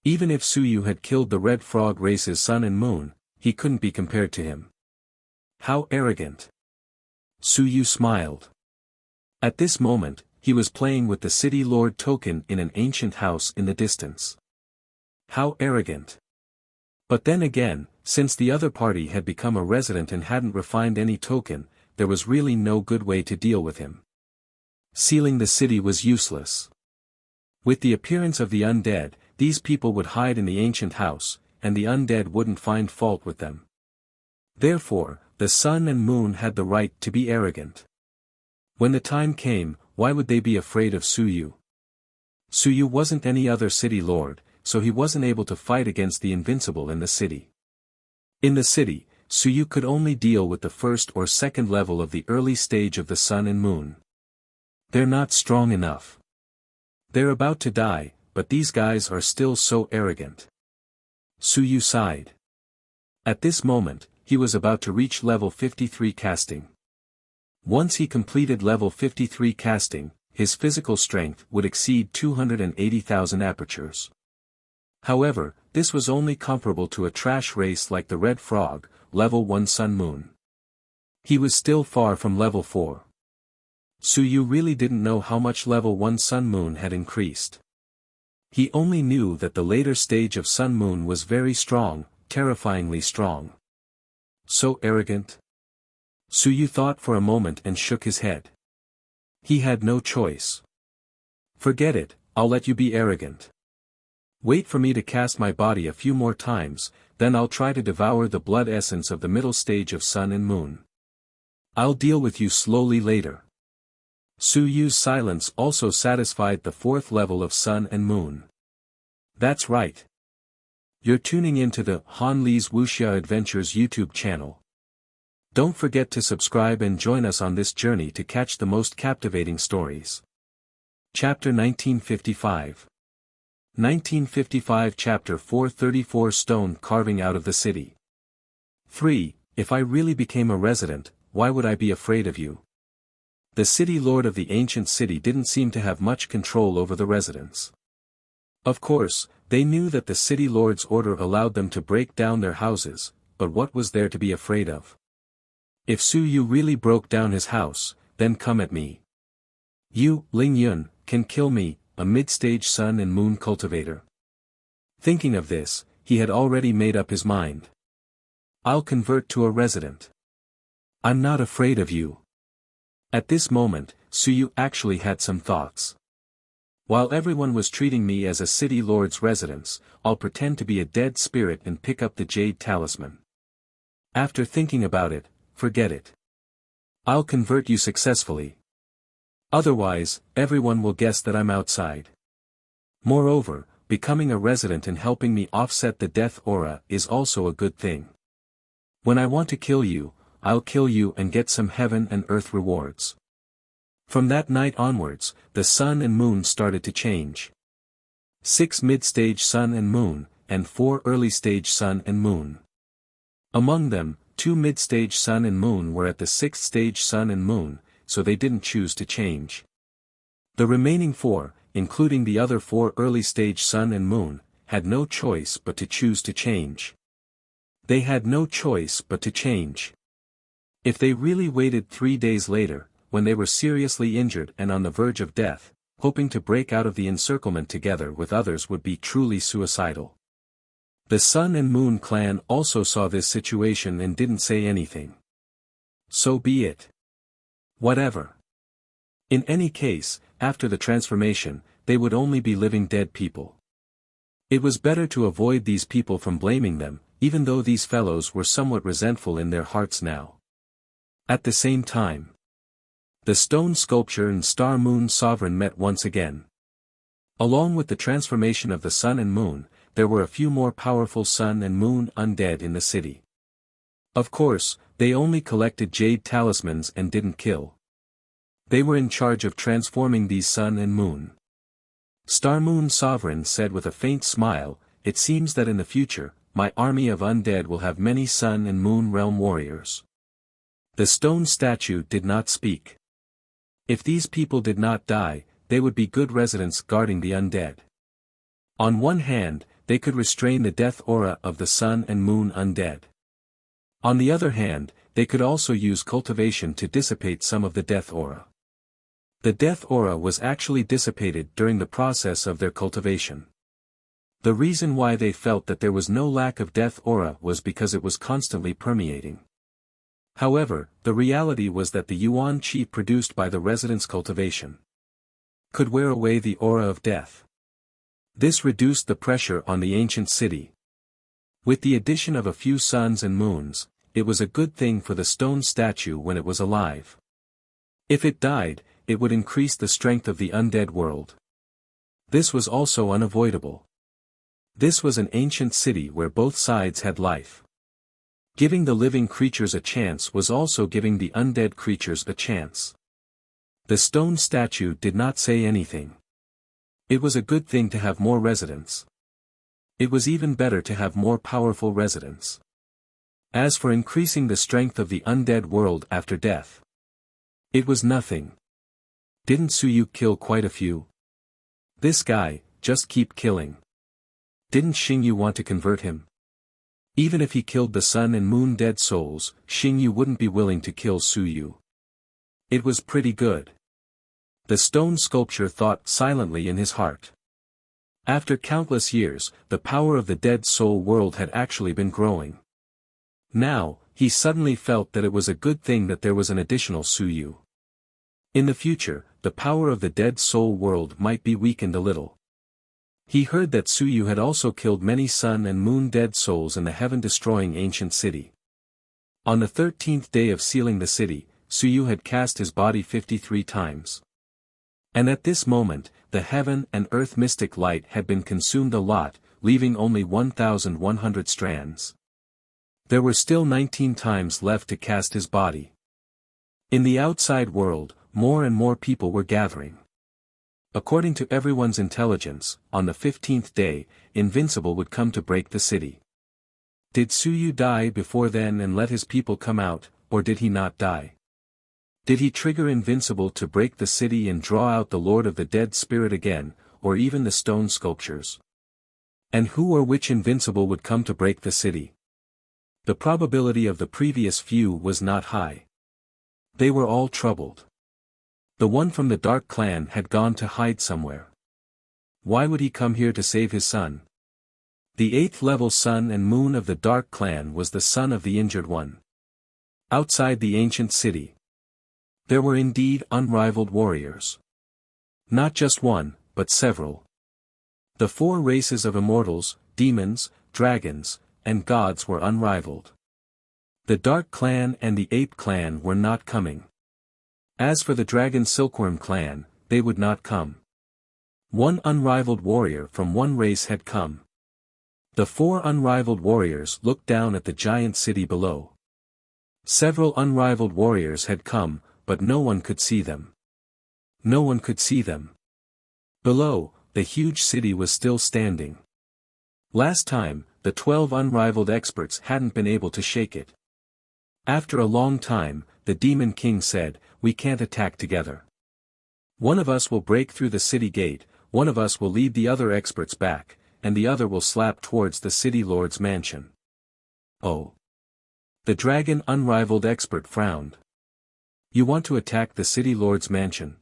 Even if Su Yu had killed the Red Frog race's sun and moon, he couldn't be compared to him. How arrogant. Su Yu smiled. At this moment, he was playing with the city lord token in an ancient house in the distance. How arrogant. But then again, since the other party had become a resident and hadn't refined any token, there was really no good way to deal with him. Sealing the city was useless. With the appearance of the undead, these people would hide in the ancient house, and the undead wouldn't find fault with them. Therefore, the sun and moon had the right to be arrogant. When the time came, why would they be afraid of Su Yu? Su Yu wasn't any other city lord, so he wasn't able to fight against the invincible in the city. In the city, Su Yu could only deal with the 1st or 2nd level of the early stage of the sun and moon. They're not strong enough. They're about to die, but these guys are still so arrogant. Su Yu sighed. At this moment, he was about to reach level 53 casting. Once he completed level 53 casting, his physical strength would exceed 280,000 apertures. However, this was only comparable to a trash race like the Red Frog, level 1 Sun Moon. He was still far from level 4. Su Yu really didn't know how much level 1 Sun Moon had increased. He only knew that the later stage of Sun Moon was very strong, terrifyingly strong. So arrogant? Su Yu thought for a moment and shook his head. He had no choice. Forget it, I'll let you be arrogant. Wait for me to cast my body a few more times, then I'll try to devour the blood essence of the middle stage of Sun and Moon. I'll deal with you slowly later. Su Yu's silence also satisfied the 4th level of Sun and Moon. That's right. You're tuning into the Han Li's Wuxia Adventures YouTube channel. Don't forget to subscribe and join us on this journey to catch the most captivating stories. Chapter 1955. 1955 Chapter 434 Stone Carving Out of the City. 3. If I really became a resident, why would I be afraid of you? The city lord of the ancient city didn't seem to have much control over the residents. Of course, they knew that the city lord's order allowed them to break down their houses, but what was there to be afraid of? If Su Yu really broke down his house, then come at me. You, Ling Yun, can kill me, a mid-stage sun and moon cultivator. Thinking of this, he had already made up his mind. I'll convert to a resident. I'm not afraid of you. At this moment, Su Yu actually had some thoughts. While everyone was treating me as a city lord's residence, I'll pretend to be a dead spirit and pick up the jade talisman. After thinking about it, forget it. I'll convert you successfully. Otherwise, everyone will guess that I'm outside. Moreover, becoming a resident and helping me offset the death aura is also a good thing. When I want to kill you, I'll kill you and get some heaven and earth rewards. From that night onwards, the sun and moon started to change. 6 mid-stage sun and moon, and 4 early-stage sun and moon. Among them, 2 mid-stage sun and moon were at the 6th stage sun and moon, so they didn't choose to change. The remaining 4, including the other 4 early-stage sun and moon, had no choice but to choose to change. They had no choice but to change. If they really waited 3 days later, when they were seriously injured and on the verge of death, hoping to break out of the encirclement together with others would be truly suicidal. The Sun and Moon clan also saw this situation and didn't say anything. So be it. Whatever. In any case, after the transformation, they would only be living dead people. It was better to avoid these people from blaming them, even though these fellows were somewhat resentful in their hearts now. At the same time, the stone sculpture and star moon sovereign met once again. Along with the transformation of the sun and moon, there were a few more powerful sun and moon undead in the city. Of course, they only collected jade talismans and didn't kill. They were in charge of transforming these sun and moon. Star Moon Sovereign said with a faint smile, "It seems that in the future, my army of undead will have many sun and moon realm warriors." The stone statue did not speak. If these people did not die, they would be good residents guarding the undead. On one hand, they could restrain the death aura of the sun and moon undead. On the other hand, they could also use cultivation to dissipate some of the death aura. The death aura was actually dissipated during the process of their cultivation. The reason why they felt that there was no lack of death aura was because it was constantly permeating. However, the reality was that the yuan qi produced by the residents' cultivation could wear away the aura of death. This reduced the pressure on the ancient city. With the addition of a few suns and moons, it was a good thing for the stone statue when it was alive. If it died, it would increase the strength of the undead world. This was also unavoidable. This was an ancient city where both sides had life. Giving the living creatures a chance was also giving the undead creatures a chance. The stone statue did not say anything. It was a good thing to have more residents. It was even better to have more powerful residents. As for increasing the strength of the undead world after death, it was nothing. Didn't Suyu kill quite a few? This guy, just keep killing. Didn't Xingyu want to convert him? Even if he killed the sun and moon dead souls, Xingyu wouldn't be willing to kill Suyu. It was pretty good. The stone sculpture thought silently in his heart. After countless years, the power of the dead soul world had actually been growing. Now, he suddenly felt that it was a good thing that there was an additional Suyu. In the future, the power of the dead soul world might be weakened a little. He heard that Suyu had also killed many sun and moon dead souls in the heaven-destroying ancient city. On the 13th day of sealing the city, Suyu had cast his body 53 times. And at this moment, the heaven and earth mystic light had been consumed a lot, leaving only 1,100 strands. There were still 19 times left to cast his body. In the outside world, more and more people were gathering. According to everyone's intelligence, on the 15th day, Invincible would come to break the city. Did Suyu die before then and let his people come out, or did he not die? Did he trigger Invincible to break the city and draw out the Lord of the Dead Spirit again, or even the stone sculptures? And who or which Invincible would come to break the city? The probability of the previous few was not high. They were all troubled. The one from the Dark Clan had gone to hide somewhere. Why would he come here to save his son? The 8th level sun and moon of the Dark Clan was the son of the injured one. Outside the ancient city, there were indeed unrivaled warriors. Not just one, but several. The 4 races of immortals, demons, dragons, and gods were unrivaled. The Dark Clan and the Ape Clan were not coming. As for the Dragon Silkworm Clan, they would not come. One unrivaled warrior from one race had come. The 4 unrivaled warriors looked down at the giant city below. Several unrivaled warriors had come, but no one could see them. No one could see them. Below, the huge city was still standing. Last time, the 12 unrivaled experts hadn't been able to shake it. After a long time, the Demon King said, "We can't attack together. One of us will break through the city gate, one of us will lead the other experts back, and the other will slap towards the city lord's mansion." Oh. The dragon unrivaled expert frowned. You want to attack the city lord's mansion?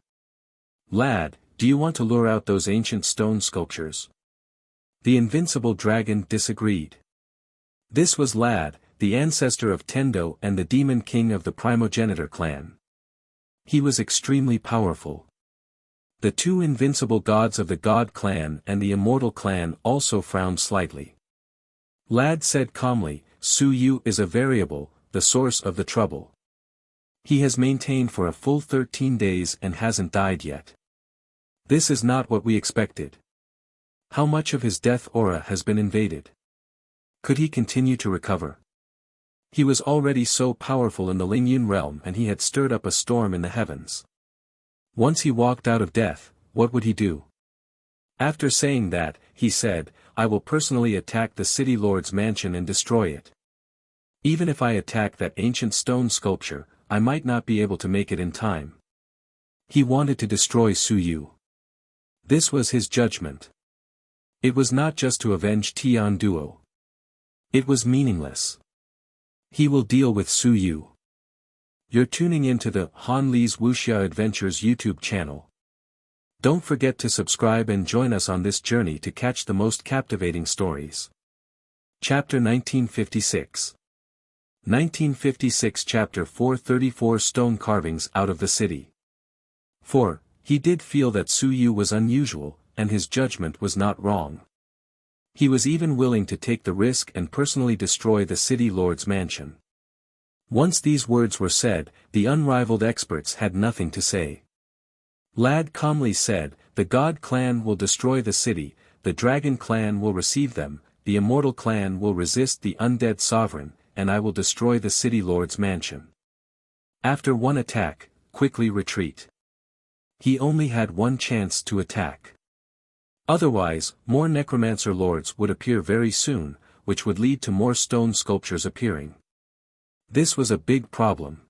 Lad, do you want to lure out those ancient stone sculptures? The invincible dragon disagreed. This was Lad, the ancestor of Tendo and the demon king of the primogenitor clan. He was extremely powerful. The two invincible gods of the God clan and the immortal clan also frowned slightly. Lad said calmly, Su Yu is a variable, the source of the trouble. He has maintained for a full 13 days and hasn't died yet. This is not what we expected. How much of his death aura has been invaded? Could he continue to recover? He was already so powerful in the Lingyun realm and he had stirred up a storm in the heavens. Once he walked out of death, what would he do? After saying that, he said, I will personally attack the city lord's mansion and destroy it. Even if I attack that ancient stone sculpture, I might not be able to make it in time. He wanted to destroy Su Yu. This was his judgment. It was not just to avenge Tian Duo. It was meaningless. He will deal with Su Yu. You're tuning into the Han Li's Wuxia Adventures YouTube channel. Don't forget to subscribe and join us on this journey to catch the most captivating stories. Chapter 1956. 1956 Chapter 434 Stone Carvings Out of the City. 4. He did feel that Su Yu was unusual, and his judgment was not wrong. He was even willing to take the risk and personally destroy the city lord's mansion. Once these words were said, the unrivaled experts had nothing to say. Lad calmly said, the God clan will destroy the city, the Dragon clan will receive them, the Immortal clan will resist the undead sovereign, and I will destroy the city lord's mansion. After one attack, quickly retreat. He only had one chance to attack. Otherwise, more necromancer lords would appear very soon, which would lead to more stone sculptures appearing. This was a big problem.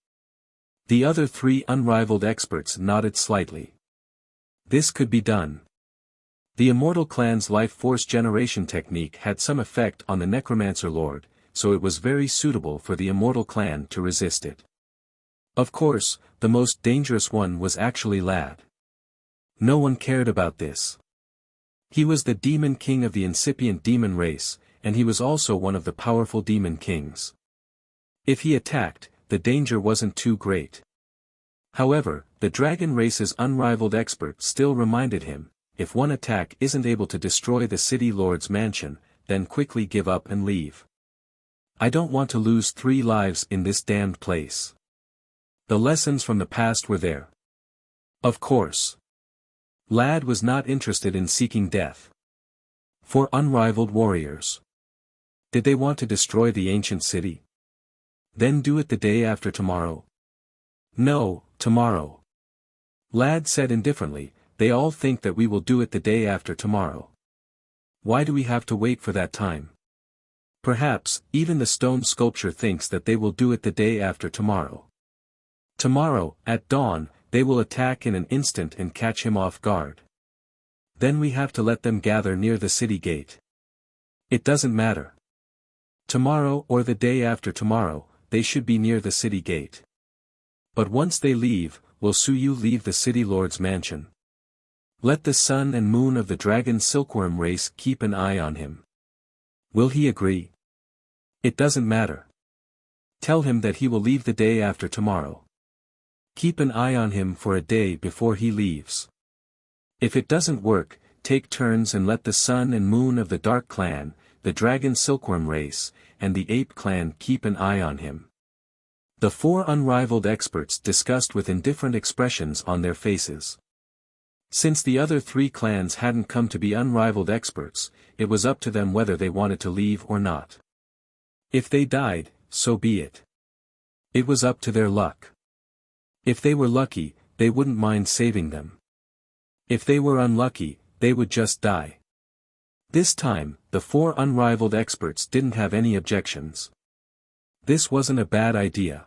The other three unrivaled experts nodded slightly. This could be done. The Immortal clan's life force generation technique had some effect on the necromancer lord, so it was very suitable for the Immortal clan to resist it. Of course, the most dangerous one was actually Lad. No one cared about this. He was the demon king of the incipient demon race, and he was also one of the powerful demon kings. If he attacked, the danger wasn't too great. However, the dragon race's unrivaled expert still reminded him, if one attack isn't able to destroy the city lord's mansion, then quickly give up and leave. I don't want to lose 3 lives in this damned place. The lessons from the past were there. Of course. Lad was not interested in seeking death. 4 unrivaled warriors. Did they want to destroy the ancient city? Then do it the day after tomorrow. No, tomorrow. Lad said indifferently, they all think that we will do it the day after tomorrow. Why do we have to wait for that time? Perhaps, even the stone sculpture thinks that they will do it the day after tomorrow. Tomorrow, at dawn, they will attack in an instant and catch him off guard. Then we have to let them gather near the city gate. It doesn't matter. Tomorrow or the day after tomorrow, they should be near the city gate. But once they leave, will Su Yu leave the city lord's mansion? Let the sun and moon of the dragon silkworm race keep an eye on him. Will he agree? It doesn't matter. Tell him that he will leave the day after tomorrow. Keep an eye on him for a day before he leaves. If it doesn't work, take turns and let the sun and moon of the dark clan, the dragon silkworm race, and the ape clan keep an eye on him. The 4 unrivaled experts discussed with indifferent expressions on their faces. Since the other 3 clans hadn't come to be unrivaled experts, it was up to them whether they wanted to leave or not. If they died, so be it. It was up to their luck. If they were lucky, they wouldn't mind saving them. If they were unlucky, they would just die. This time, the 4 unrivaled experts didn't have any objections. This wasn't a bad idea.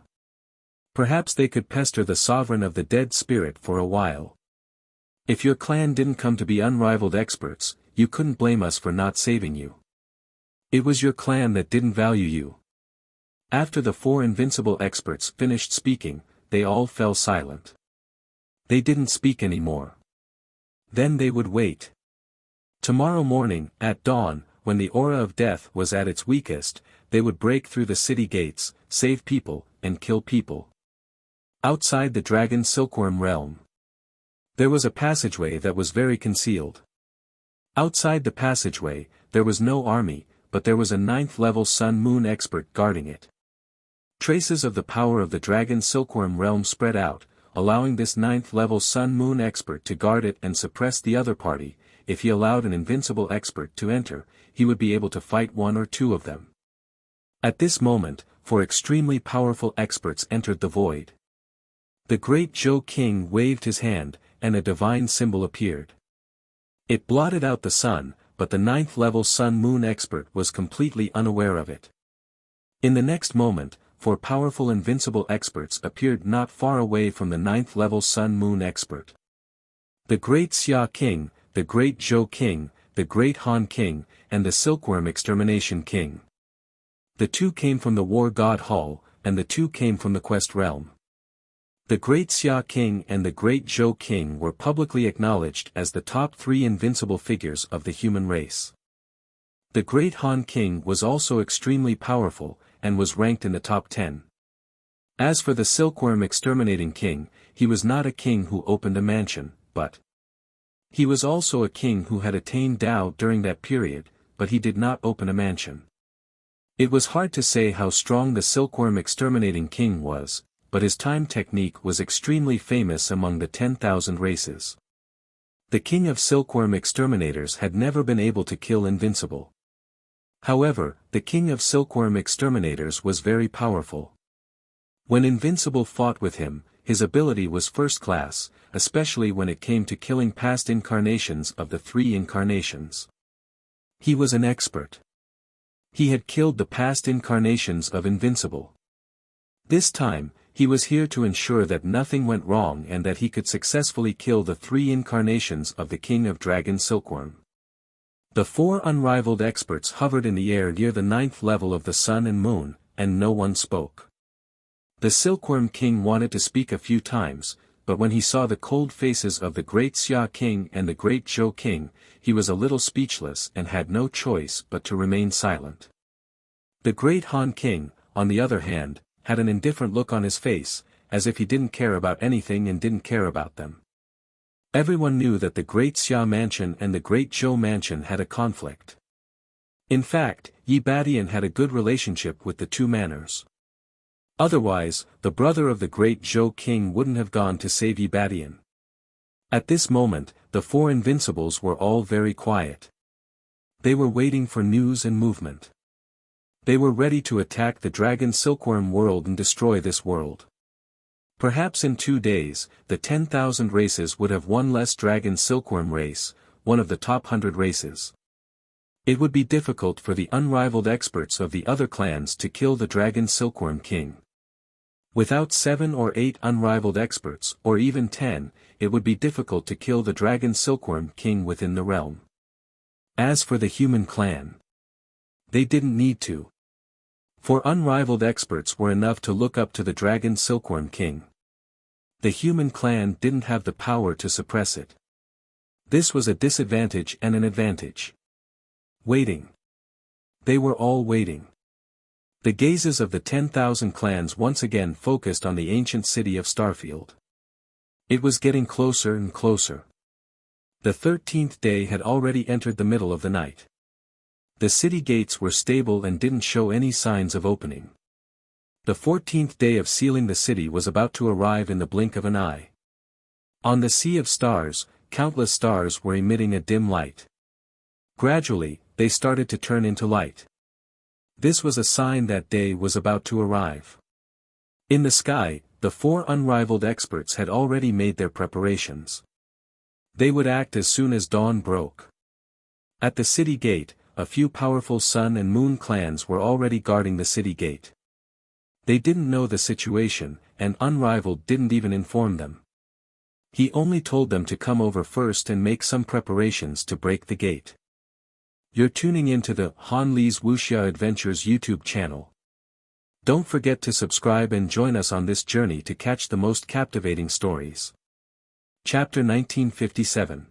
Perhaps they could pester the sovereign of the dead spirit for a while. If your clan didn't come to be unrivaled experts, you couldn't blame us for not saving you. It was your clan that didn't value you. After the 4 invincible experts finished speaking, they all fell silent. They didn't speak anymore. Then they would wait. Tomorrow morning, at dawn, when the aura of death was at its weakest, they would break through the city gates, save people, and kill people. Outside the dragon silkworm realm. There was a passageway that was very concealed. Outside the passageway, there was no army, but there was a 9th-level Sun-Moon expert guarding it. Traces of the power of the Dragon Silkworm realm spread out, allowing this 9th-level Sun-Moon expert to guard it and suppress the other party. If he allowed an invincible expert to enter, he would be able to fight one or two of them. At this moment, 4 extremely powerful experts entered the void. The great Zhou King waved his hand, and a divine symbol appeared. It blotted out the sun, but the 9th-level Sun-Moon expert was completely unaware of it. In the next moment, 4 powerful invincible experts appeared not far away from the 9th-level Sun-Moon expert. The great Xia King, the great Zhou King, the great Han King, and the Silkworm Extermination King. The 2 came from the War God Hall, and the 2 came from the Quest Realm. The great Xia King and the great Zhou King were publicly acknowledged as the top 3 invincible figures of the human race. The great Han King was also extremely powerful, and was ranked in the top 10. As for the Silkworm Exterminating King, he was not a king who opened a mansion, but he was also a king who had attained Tao during that period, but he did not open a mansion. It was hard to say how strong the Silkworm Exterminating King was, but his time technique was extremely famous among the 10,000 races. The king of Silkworm Exterminators had never been able to kill Invincible. However, the king of Silkworm Exterminators was very powerful. When Invincible fought with him, his ability was first class, especially when it came to killing past incarnations of the 3 incarnations. He was an expert. He had killed the past incarnations of Invincible. This time, he was here to ensure that nothing went wrong and that he could successfully kill the 3 incarnations of the King of Dragon Silkworm. The 4 unrivaled experts hovered in the air near the 9th level of the Sun and Moon, and no one spoke. The Silkworm King wanted to speak a few times, but when he saw the cold faces of the great Xia King and the great Zhou King, he was a little speechless and had no choice but to remain silent. The great Han King, on the other hand, had an indifferent look on his face, as if he didn't care about anything and didn't care about them. Everyone knew that the great Xia Mansion and the great Zhou Mansion had a conflict. In fact, Yi Badian had a good relationship with the 2 manors. Otherwise, the brother of the great Zhou King wouldn't have gone to save Yi Badian. At this moment, the 4 Invincibles were all very quiet. They were waiting for news and movement. They were ready to attack the Dragon Silkworm world and destroy this world. Perhaps in 2 days, the 10,000 races would have one less Dragon Silkworm race, one of the top 100 races. It would be difficult for the unrivaled experts of the other clans to kill the Dragon Silkworm King. Without 7 or 8 unrivaled experts, or even 10, it would be difficult to kill the Dragon Silkworm King within the realm. As for the human clan, they didn't need to. For unrivaled experts were enough to look up to the Dragon Silkworm King. The human clan didn't have the power to suppress it. This was a disadvantage and an advantage. Waiting. They were all waiting. The gazes of the 10,000 clans once again focused on the ancient city of Starfield. It was getting closer and closer. The 13th day had already entered the middle of the night. The city gates were stable and didn't show any signs of opening. The 14th day of sealing the city was about to arrive in the blink of an eye. On the sea of stars, countless stars were emitting a dim light. Gradually, they started to turn into light. This was a sign that day was about to arrive. In the sky, the 4 unrivaled experts had already made their preparations. They would act as soon as dawn broke. At the city gate, a few powerful Sun and Moon clans were already guarding the city gate. They didn't know the situation, and Unrivaled didn't even inform them. He only told them to come over first and make some preparations to break the gate. You're tuning into the Han Li's Wuxia Adventures YouTube channel. Don't forget to subscribe and join us on this journey to catch the most captivating stories. Chapter 1957.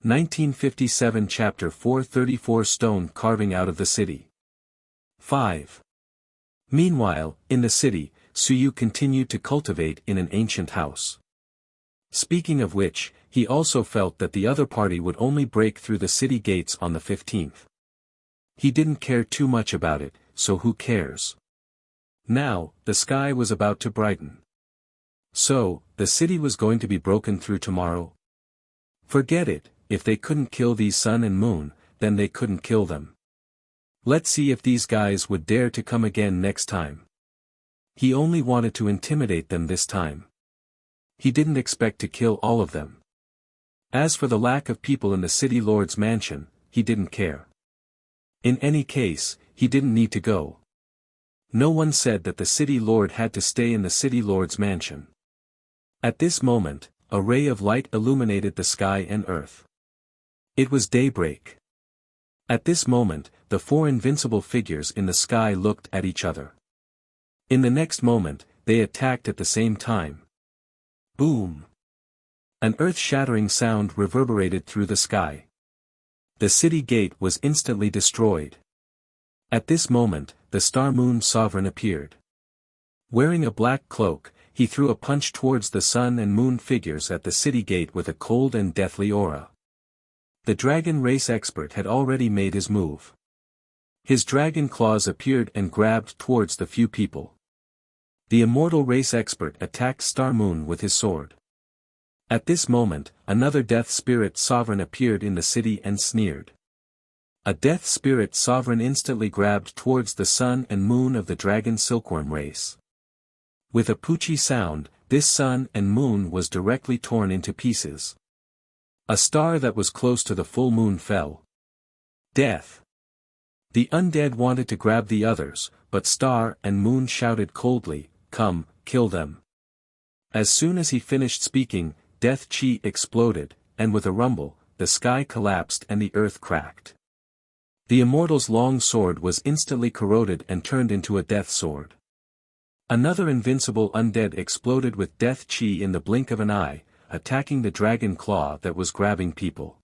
1957 Chapter 434 Stone Carving Out of the City. 5. Meanwhile, in the city, Suyu continued to cultivate in an ancient house. Speaking of which, he also felt that the other party would only break through the city gates on the 15th. He didn't care too much about it, so who cares? Now, the sky was about to brighten. So, the city was going to be broken through tomorrow? Forget it, if they couldn't kill these sun and moon, then they couldn't kill them. Let's see if these guys would dare to come again next time. He only wanted to intimidate them this time. He didn't expect to kill all of them. As for the lack of people in the city lord's mansion, he didn't care. In any case, he didn't need to go. No one said that the city lord had to stay in the city lord's mansion. At this moment, a ray of light illuminated the sky and earth. It was daybreak. At this moment, the four invincible figures in the sky looked at each other. In the next moment, they attacked at the same time. Boom! An earth-shattering sound reverberated through the sky. The city gate was instantly destroyed. At this moment, the Star Moon Sovereign appeared. Wearing a black cloak, he threw a punch towards the sun and moon figures at the city gate with a cold and deathly aura. The dragon race expert had already made his move. His dragon claws appeared and grabbed towards the few people. The immortal race expert attacked Star Moon with his sword. At this moment, another death spirit sovereign appeared in the city and sneered. A death spirit sovereign instantly grabbed towards the sun and moon of the dragon silkworm race. With a poochie sound, this sun and moon was directly torn into pieces. A star that was close to the full moon fell. Death! The undead wanted to grab the others, but Star and Moon shouted coldly, "Come, kill them." As soon as he finished speaking, Death Chi exploded, and with a rumble, the sky collapsed and the earth cracked. The immortal's long sword was instantly corroded and turned into a death sword. Another invincible undead exploded with Death Chi in the blink of an eye, attacking the dragon claw that was grabbing people.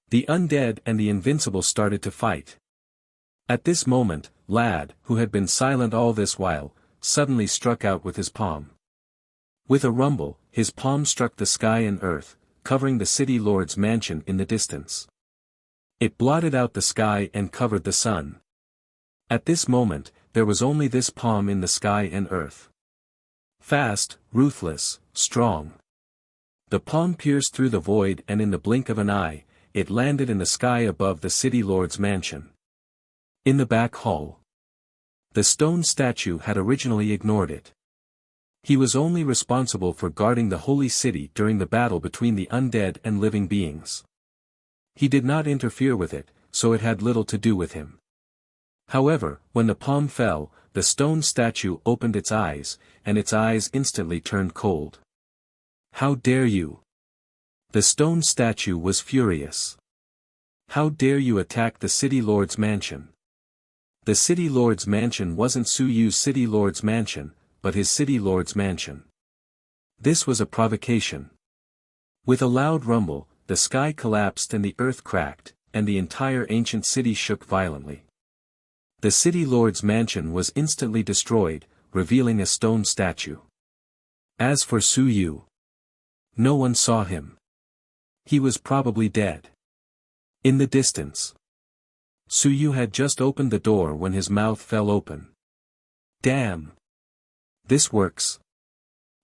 The undead and the invincible started to fight. At this moment, Lad, who had been silent all this while, suddenly struck out with his palm. With a rumble, his palm struck the sky and earth, covering the city lord's mansion in the distance. It blotted out the sky and covered the sun. At this moment, there was only this palm in the sky and earth. Fast, ruthless, strong. The palm pierced through the void and in the blink of an eye, it landed in the sky above the city lord's mansion. In the back hall. The stone statue had originally ignored it. He was only responsible for guarding the holy city during the battle between the undead and living beings. He did not interfere with it, so it had little to do with him. However, when the palm fell, the stone statue opened its eyes, and its eyes instantly turned cold. "How dare you?" The stone statue was furious. "How dare you attack the city lord's mansion?" The city lord's mansion wasn't Su Yu's city lord's mansion, but his city lord's mansion. This was a provocation. With a loud rumble, the sky collapsed and the earth cracked, and the entire ancient city shook violently. The city lord's mansion was instantly destroyed, revealing a stone statue. As for Su Yu, no one saw him. He was probably dead. In the distance, Su Yu had just opened the door when his mouth fell open. Damn! This works.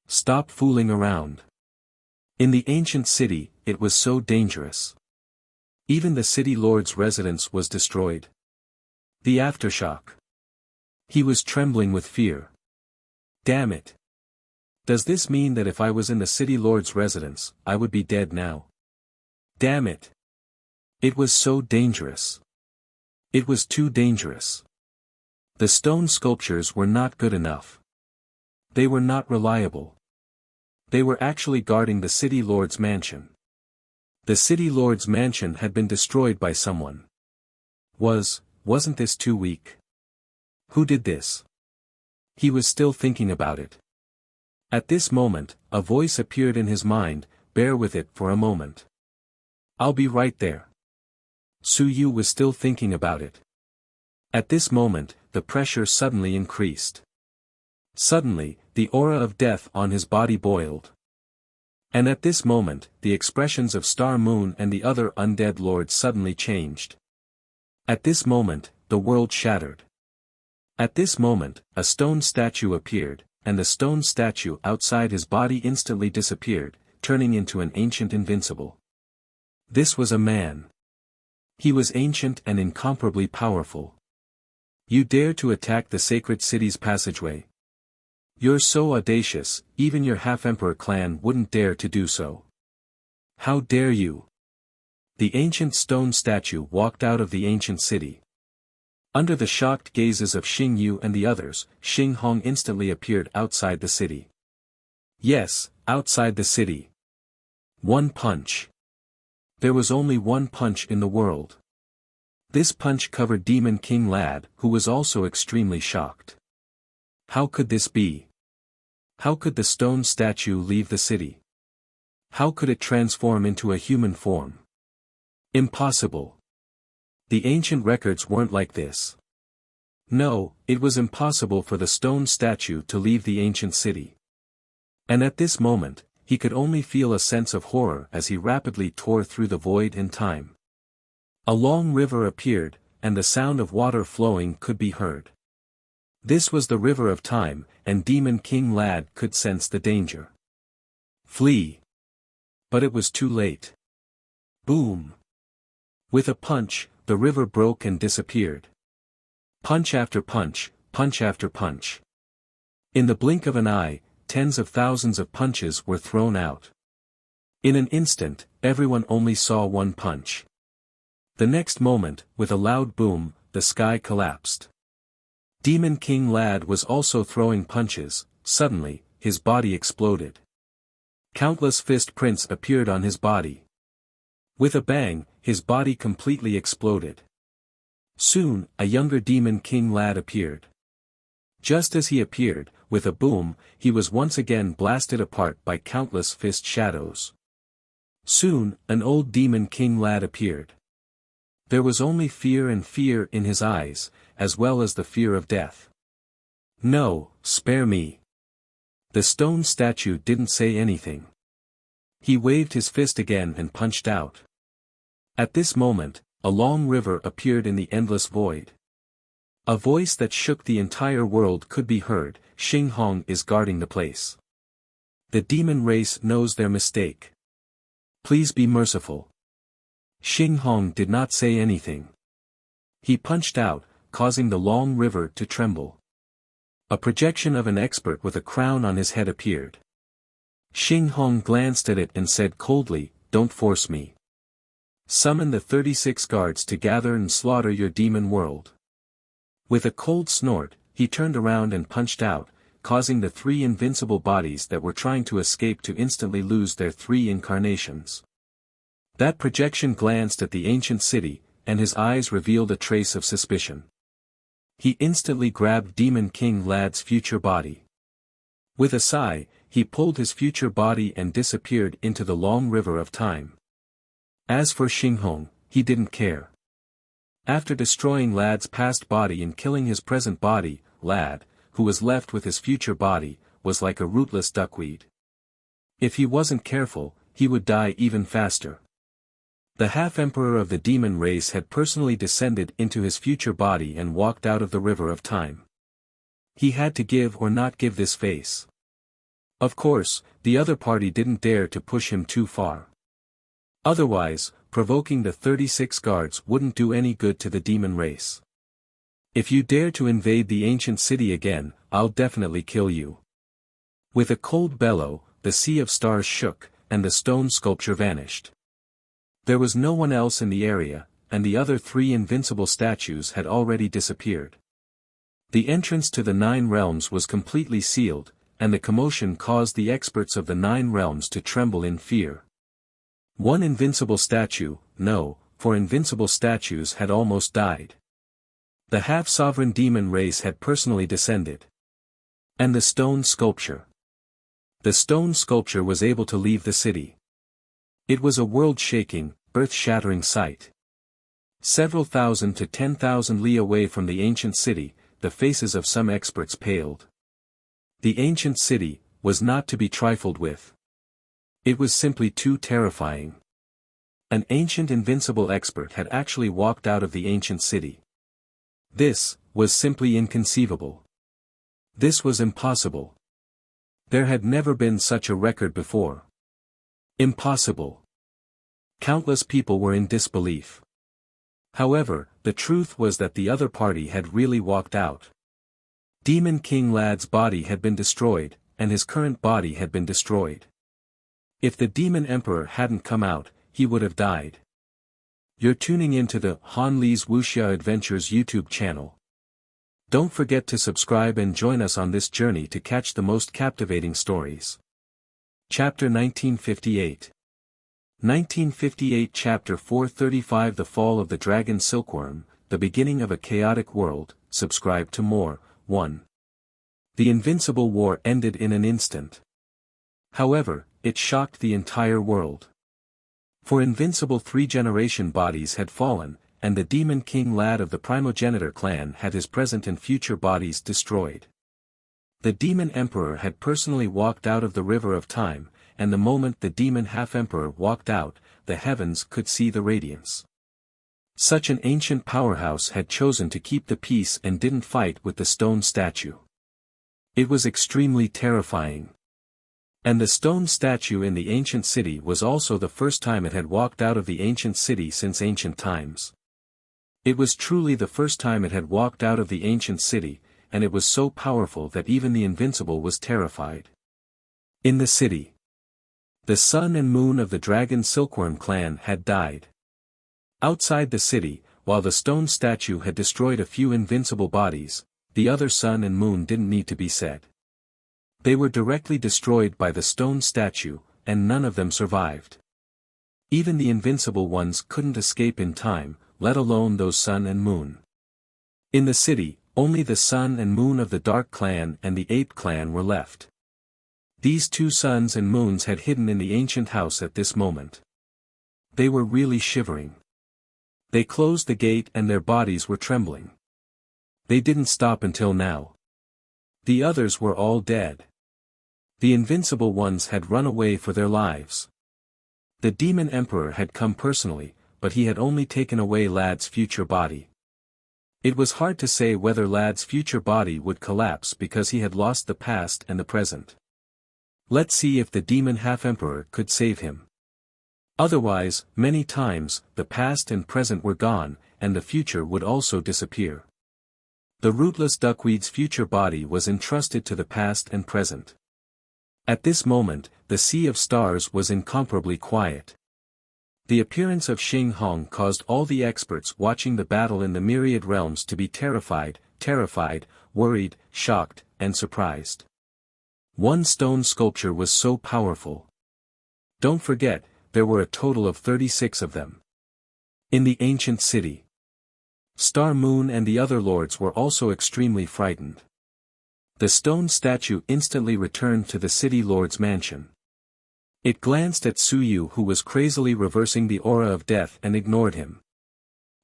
Stop fooling around. In the ancient city, it was so dangerous. Even the city lord's residence was destroyed. The aftershock. He was trembling with fear. Damn it. Does this mean that if I was in the city lord's residence, I would be dead now? Damn it. It was so dangerous. It was too dangerous. The stone sculptures were not good enough. They were not reliable. They were actually guarding the city lord's mansion. The city lord's mansion had been destroyed by someone. Wasn't this too weak? Who did this? He was still thinking about it. At this moment, a voice appeared in his mind, bear with it for a moment. I'll be right there. Su Yu was still thinking about it. At this moment, the pressure suddenly increased. Suddenly, the aura of death on his body boiled. And at this moment, the expressions of Star Moon and the other undead lords suddenly changed. At this moment, the world shattered. At this moment, a stone statue appeared, and the stone statue outside his body instantly disappeared, turning into an ancient invincible. This was a man. He was ancient and incomparably powerful. You dare to attack the sacred city's passageway? You're so audacious, even your half-emperor clan wouldn't dare to do so. How dare you? The ancient stone statue walked out of the ancient city. Under the shocked gazes of Xing Yu and the others, Xing Hong instantly appeared outside the city. Yes, outside the city. One punch. There was only one punch in the world. This punch covered Demon King Lad, who was also extremely shocked. How could this be? How could the stone statue leave the city? How could it transform into a human form? Impossible. The ancient records weren't like this. No, it was impossible for the stone statue to leave the ancient city. And at this moment, he could only feel a sense of horror as he rapidly tore through the void and time. A long river appeared, and the sound of water flowing could be heard. This was the river of time, and Demon King Lad could sense the danger. Flee! But it was too late. Boom! With a punch, the river broke and disappeared. Punch after punch, punch after punch. In the blink of an eye, tens of thousands of punches were thrown out. In an instant, everyone only saw one punch. The next moment, with a loud boom, the sky collapsed. Demon King Lad was also throwing punches. Suddenly, his body exploded. Countless fist prints appeared on his body. With a bang, his body completely exploded. Soon, a younger Demon King Lad appeared. Just as he appeared, with a boom, he was once again blasted apart by countless fist shadows. Soon, an old Demon King Lad appeared. There was only fear and fear in his eyes, as well as the fear of death. No, spare me. The stone statue didn't say anything. He waved his fist again and punched out. At this moment, a long river appeared in the endless void. A voice that shook the entire world could be heard. Xing Hong is guarding the place. The demon race knows their mistake. Please be merciful. Xing Hong did not say anything. He punched out, causing the long river to tremble. A projection of an expert with a crown on his head appeared. Xing Hong glanced at it and said coldly, "Don't force me. Summon the 36 guards to gather and slaughter your demon world." With a cold snort, he turned around and punched out, causing the 3 invincible bodies that were trying to escape to instantly lose their 3 incarnations. That projection glanced at the ancient city, and his eyes revealed a trace of suspicion. He instantly grabbed Demon King Lad's future body. With a sigh, he pulled his future body and disappeared into the long river of time. As for Xing Hong, he didn't care. After destroying Lad's past body and killing his present body, Lad, who was left with his future body, was like a rootless duckweed. If he wasn't careful, he would die even faster. The half-emperor of the demon race had personally descended into his future body and walked out of the river of time. He had to give or not give this face. Of course, the other party didn't dare to push him too far. Otherwise, provoking the 36 guards wouldn't do any good to the demon race. If you dare to invade the ancient city again, I'll definitely kill you. With a cold bellow, the sea of stars shook, and the stone sculpture vanished. There was no one else in the area, and the other 3 invincible statues had already disappeared. The entrance to the 9 realms was completely sealed, and the commotion caused the experts of the 9 realms to tremble in fear. One invincible statue, no, for invincible statues had almost died. The half-sovereign demon race had personally descended. And the stone sculpture. The stone sculpture was able to leave the city. It was a world-shaking, earth-shattering sight. Several thousand to 10,000 li away from the ancient city, the faces of some experts paled. The ancient city was not to be trifled with. It was simply too terrifying. An ancient invincible expert had actually walked out of the ancient city. This was simply inconceivable. This was impossible. There had never been such a record before. Impossible. Countless people were in disbelief. However, the truth was that the other party had really walked out. Demon King Lad's body had been destroyed, and his current body had been destroyed. If the Demon Emperor hadn't come out, he would have died. You're tuning into the Han Lee's Wuxia Adventures YouTube channel. Don't forget to subscribe and join us on this journey to catch the most captivating stories. Chapter 1958. 1958 Chapter 435 The Fall of the Dragon Silkworm, The Beginning of a Chaotic World. Subscribe to more. 1. The Invincible War ended in an instant. However, it shocked the entire world. For invincible three-generation bodies had fallen, and the Demon King Lad of the Primogenitor clan had his present and future bodies destroyed. The Demon Emperor had personally walked out of the River of Time, and the moment the Demon Half-Emperor walked out, the heavens could see the radiance. Such an ancient powerhouse had chosen to keep the peace and didn't fight with the stone statue. It was extremely terrifying. And the stone statue in the ancient city was also the first time it had walked out of the ancient city since ancient times. It was truly the first time it had walked out of the ancient city, and it was so powerful that even the invincible was terrified. In the city, the sun and moon of the Dragon Silkworm clan had died. Outside the city, while the stone statue had destroyed a few invincible bodies, the other sun and moon didn't need to be said. They were directly destroyed by the stone statue, and none of them survived. Even the invincible ones couldn't escape in time, let alone those sun and moon. In the city, only the sun and moon of the Dark Clan and the Ape Clan were left. These two suns and moons had hidden in the ancient house at this moment. They were really shivering. They closed the gate and their bodies were trembling. They didn't stop until now. The others were all dead. The invincible ones had run away for their lives. The Demon Emperor had come personally, but he had only taken away Lad's future body. It was hard to say whether Lad's future body would collapse because he had lost the past and the present. Let's see if the Demon Half-Emperor could save him. Otherwise, many times, the past and present were gone, and the future would also disappear. The rootless duckweed's future body was entrusted to the past and present. At this moment, the Sea of Stars was incomparably quiet. The appearance of Xing Hong caused all the experts watching the battle in the myriad realms to be terrified, worried, shocked, and surprised. One stone sculpture was so powerful. Don't forget, there were a total of 36 of them. In the ancient city, Star Moon and the other lords were also extremely frightened. The stone statue instantly returned to the city lord's mansion. It glanced at Suyu, who was crazily reversing the aura of death, and ignored him.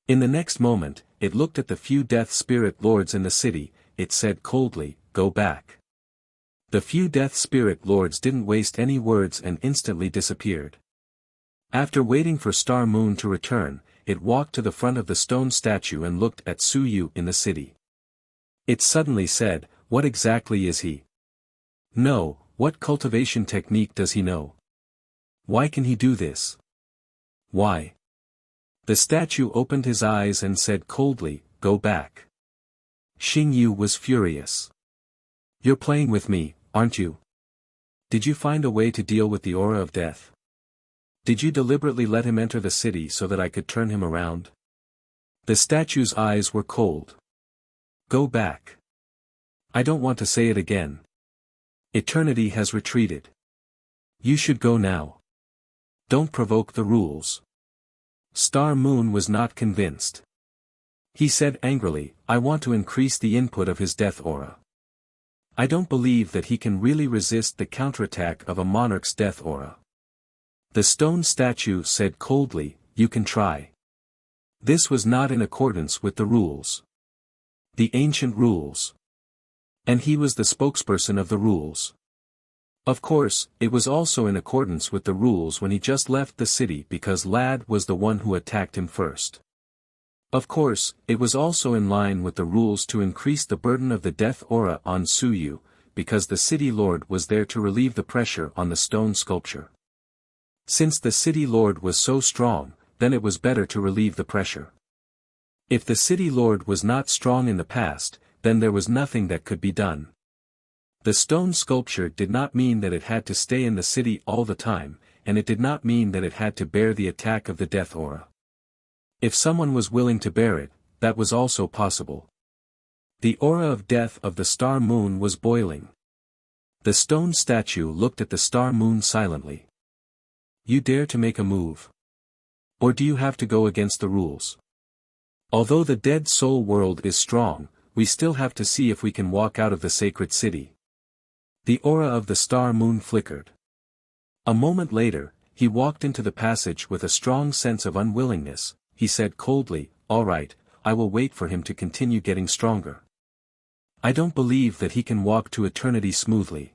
In the next moment, it looked at the few death spirit lords in the city. It said coldly, "Go back." The few death spirit lords didn't waste any words and instantly disappeared. After waiting for Star Moon to return, it walked to the front of the stone statue and looked at Suyu in the city. It suddenly said, "What exactly is he? No, what cultivation technique does he know? Why can he do this? Why?" The statue opened his eyes and said coldly, "Go back." Xing Yu was furious. "You're playing with me, aren't you? Did you find a way to deal with the aura of death? Did you deliberately let him enter the city so that I could turn him around?" The statue's eyes were cold. "Go back. I don't want to say it again. Eternity has retreated. You should go now. Don't provoke the rules." Star Moon was not convinced. He said angrily, "I want to increase the input of his death aura. I don't believe that he can really resist the counterattack of a monarch's death aura." The stone statue said coldly, "You can try." This was not in accordance with the rules. The ancient rules. And he was the spokesperson of the rules. Of course, it was also in accordance with the rules when he just left the city because Lad was the one who attacked him first. Of course, it was also in line with the rules to increase the burden of the death aura on Suyu, because the city lord was there to relieve the pressure on the stone sculpture. Since the city lord was so strong, then it was better to relieve the pressure. If the city lord was not strong in the past, then there was nothing that could be done. The stone sculpture did not mean that it had to stay in the city all the time, and it did not mean that it had to bear the attack of the death aura. If someone was willing to bear it, that was also possible. The aura of death of the star moon was boiling. The stone statue looked at the star moon silently. You dare to make a move? Or do you have to go against the rules? Although the dead soul world is strong, we still have to see if we can walk out of the sacred city. The aura of the star moon flickered. A moment later, he walked into the passage with a strong sense of unwillingness. He said coldly, "All right, I will wait for him to continue getting stronger. I don't believe that he can walk to eternity smoothly.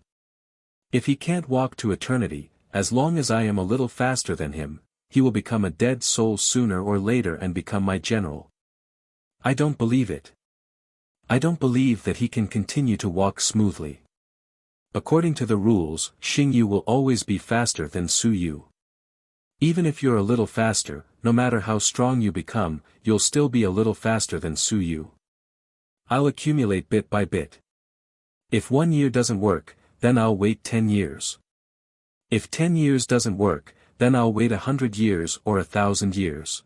If he can't walk to eternity, as long as I am a little faster than him, he will become a dead soul sooner or later and become my general. I don't believe it. I don't believe that he can continue to walk smoothly. According to the rules, Xingyu will always be faster than Suyu. Even if you're a little faster, no matter how strong you become, you'll still be a little faster than Suyu. I'll accumulate bit by bit. If 1 year doesn't work, then I'll wait 10 years. If 10 years doesn't work, then I'll wait 100 years or 1,000 years.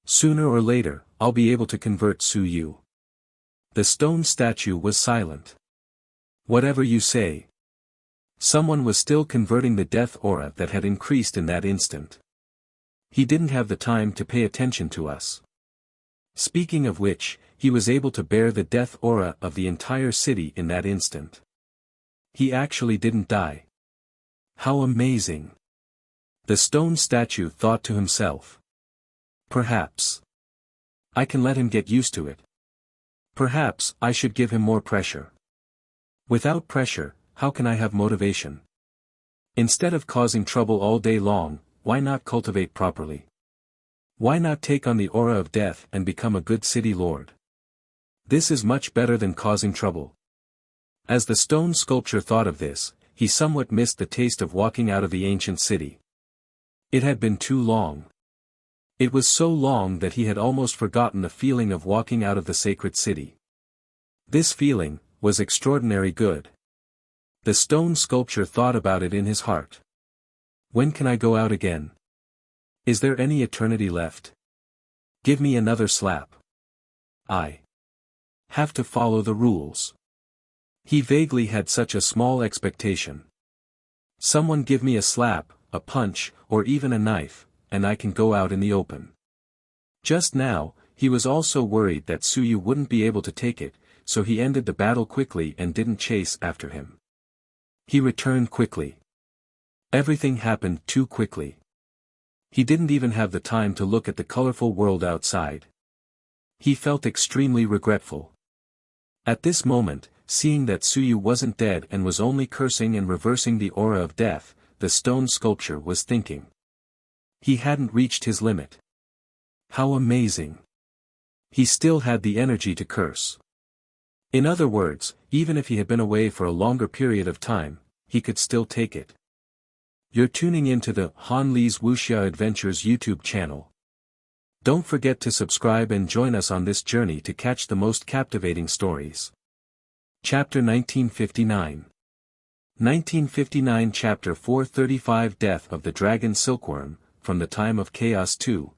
Sooner or later, I'll be able to convert Suyu." The stone statue was silent. "Whatever you say." Someone was still converting the death aura that had increased in that instant. He didn't have the time to pay attention to us. Speaking of which, he was able to bear the death aura of the entire city in that instant. He actually didn't die. How amazing! The stone statue thought to himself. Perhaps I can let him get used to it. Perhaps I should give him more pressure. Without pressure, how can I have motivation? Instead of causing trouble all day long, why not cultivate properly? Why not take on the aura of death and become a good city lord? This is much better than causing trouble. As the stone sculpture thought of this, he somewhat missed the taste of walking out of the ancient city. It had been too long. It was so long that he had almost forgotten the feeling of walking out of the sacred city. This feeling was extraordinarily good. The stone sculpture thought about it in his heart. When can I go out again? Is there any eternity left? Give me another slap. I have to follow the rules. He vaguely had such a small expectation. Someone give me a slap, a punch, or even a knife, and I can go out in the open. Just now, he was also worried that Suyu wouldn't be able to take it, so he ended the battle quickly and didn't chase after him. He returned quickly. Everything happened too quickly. He didn't even have the time to look at the colorful world outside. He felt extremely regretful. At this moment, seeing that Suyu wasn't dead and was only cursing and reversing the aura of death, the stone sculpture was thinking. He hadn't reached his limit. How amazing! He still had the energy to curse. In other words, even if he had been away for a longer period of time, he could still take it. You're tuning into the Han Li's Wuxia Adventures YouTube channel. Don't forget to subscribe and join us on this journey to catch the most captivating stories. Chapter 1959. 1959 Chapter 435 Death of the Dragon Silkworm, from the Time of Chaos 2.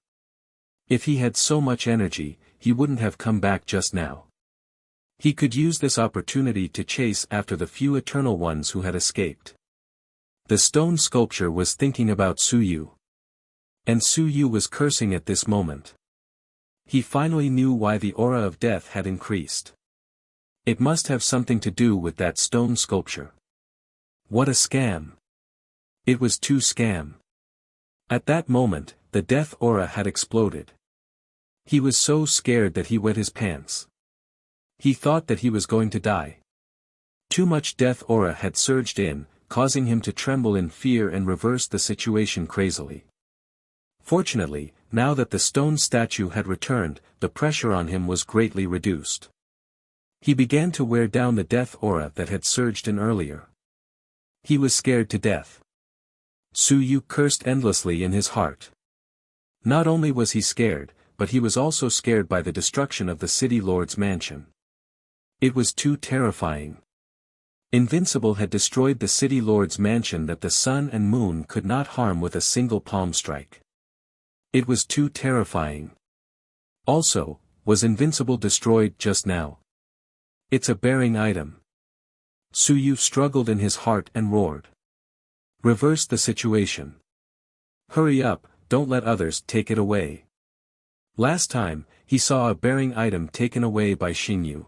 If he had so much energy, he wouldn't have come back just now. He could use this opportunity to chase after the few eternal ones who had escaped. The stone sculpture was thinking about Suyu. And Suyu was cursing at this moment. He finally knew why the aura of death had increased. It must have something to do with that stone sculpture. What a scam! It was too scam. At that moment, the death aura had exploded. He was so scared that he wet his pants. He thought that he was going to die. Too much death aura had surged in, causing him to tremble in fear and reverse the situation crazily. Fortunately, now that the stone statue had returned, the pressure on him was greatly reduced. He began to wear down the death aura that had surged in earlier. He was scared to death. Su Yu cursed endlessly in his heart. Not only was he scared, but he was also scared by the destruction of the city lord's mansion. It was too terrifying. Invincible had destroyed the city lord's mansion that the sun and moon could not harm with a single palm strike. It was too terrifying. Also, was Invincible destroyed just now? It's a bearing item. Su Yu struggled in his heart and roared. Reverse the situation. Hurry up, don't let others take it away. Last time, he saw a bearing item taken away by Xingyu.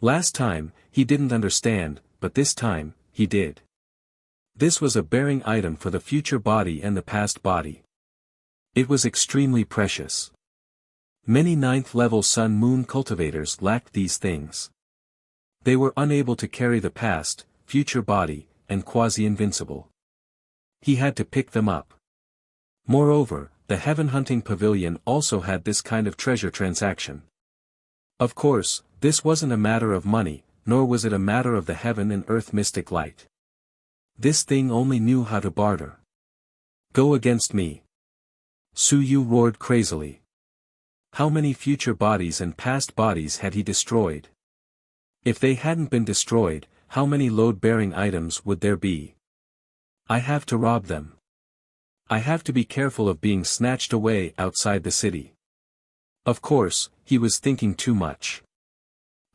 Last time, he didn't understand, but this time, he did. This was a bearing item for the future body and the past body. It was extremely precious. Many 9th-level Sun-Moon cultivators lacked these things. They were unable to carry the past, future body, and quasi-invincible. He had to pick them up. Moreover, the Heaven Hunting Pavilion also had this kind of treasure transaction. Of course, this wasn't a matter of money, nor was it a matter of the heaven and earth mystic light. This thing only knew how to barter. Go against me. Su Yu roared crazily. How many future bodies and past bodies had he destroyed? If they hadn't been destroyed, how many load-bearing items would there be? I have to rob them. I have to be careful of being snatched away outside the city. Of course, he was thinking too much.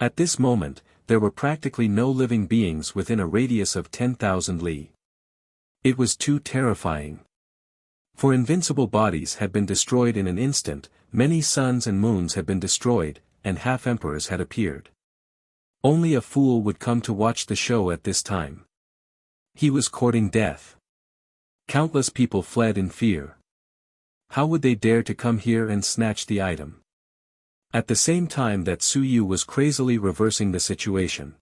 At this moment, there were practically no living beings within a radius of 10,000 li. It was too terrifying. For invincible bodies had been destroyed in an instant, many suns and moons had been destroyed, and half-emperors had appeared. Only a fool would come to watch the show at this time. He was courting death. Countless people fled in fear. How would they dare to come here and snatch the item? At the same time that Su Yu was crazily reversing the situation.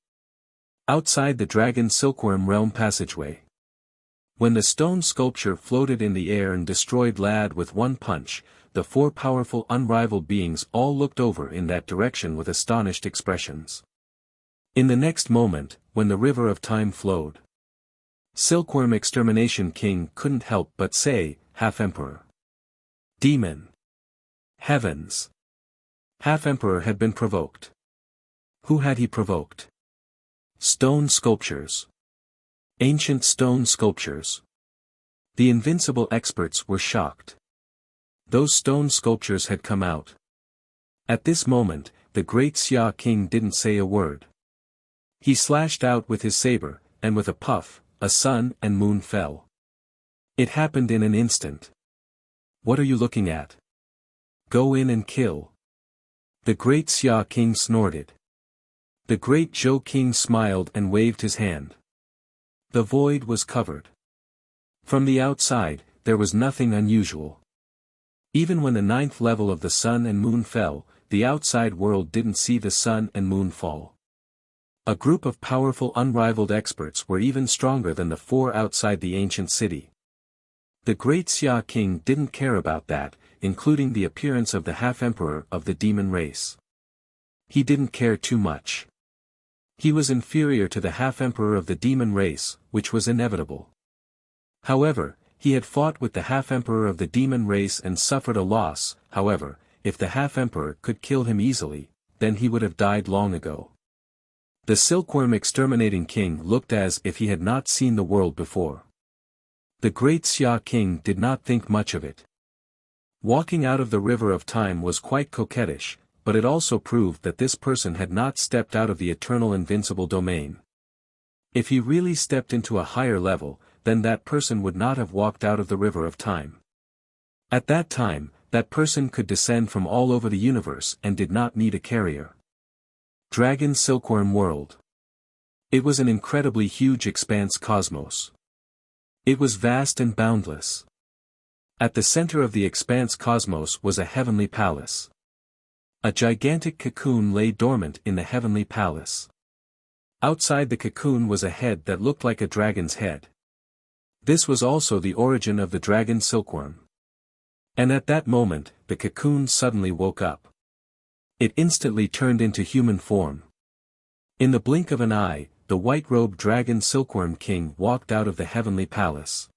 Outside the Dragon Silkworm Realm passageway. When the stone sculpture floated in the air and destroyed Lad with one punch, the 4 powerful unrivaled beings all looked over in that direction with astonished expressions. In the next moment, when the river of time flowed, Silkworm Extermination King couldn't help but say, Half-Emperor. Demon. Heavens. Half-Emperor had been provoked. Who had he provoked? Stone sculptures. Ancient stone sculptures. The invincible experts were shocked. Those stone sculptures had come out. At this moment, the great Xia King didn't say a word. He slashed out with his saber, and with a puff, a sun and moon fell. It happened in an instant. What are you looking at? Go in and kill. The great Xia King snorted. The great Zhou King smiled and waved his hand. The void was covered. From the outside, there was nothing unusual. Even when the 9th level of the sun and moon fell, the outside world didn't see the sun and moon fall. A group of powerful unrivaled experts were even stronger than the 4 outside the ancient city. The great Xia King didn't care about that, including the appearance of the half-emperor of the demon race. He didn't care too much. He was inferior to the half-emperor of the demon race, which was inevitable. However, he had fought with the half-emperor of the demon race and suffered a loss. However, if the half-emperor could kill him easily, then he would have died long ago. The Silkworm Exterminating King looked as if he had not seen the world before. The great Xia King did not think much of it. Walking out of the river of time was quite coquettish, but it also proved that this person had not stepped out of the eternal invincible domain. If he really stepped into a higher level, then that person would not have walked out of the river of time. At that time, that person could descend from all over the universe and did not need a carrier. Dragon Silkworm World. It was an incredibly huge expanse cosmos. It was vast and boundless. At the center of the expanse cosmos was a heavenly palace. A gigantic cocoon lay dormant in the heavenly palace. Outside the cocoon was a head that looked like a dragon's head. This was also the origin of the dragon silkworm. And at that moment, the cocoon suddenly woke up. It instantly turned into human form. In the blink of an eye, the white-robed dragon silkworm king walked out of the heavenly palace.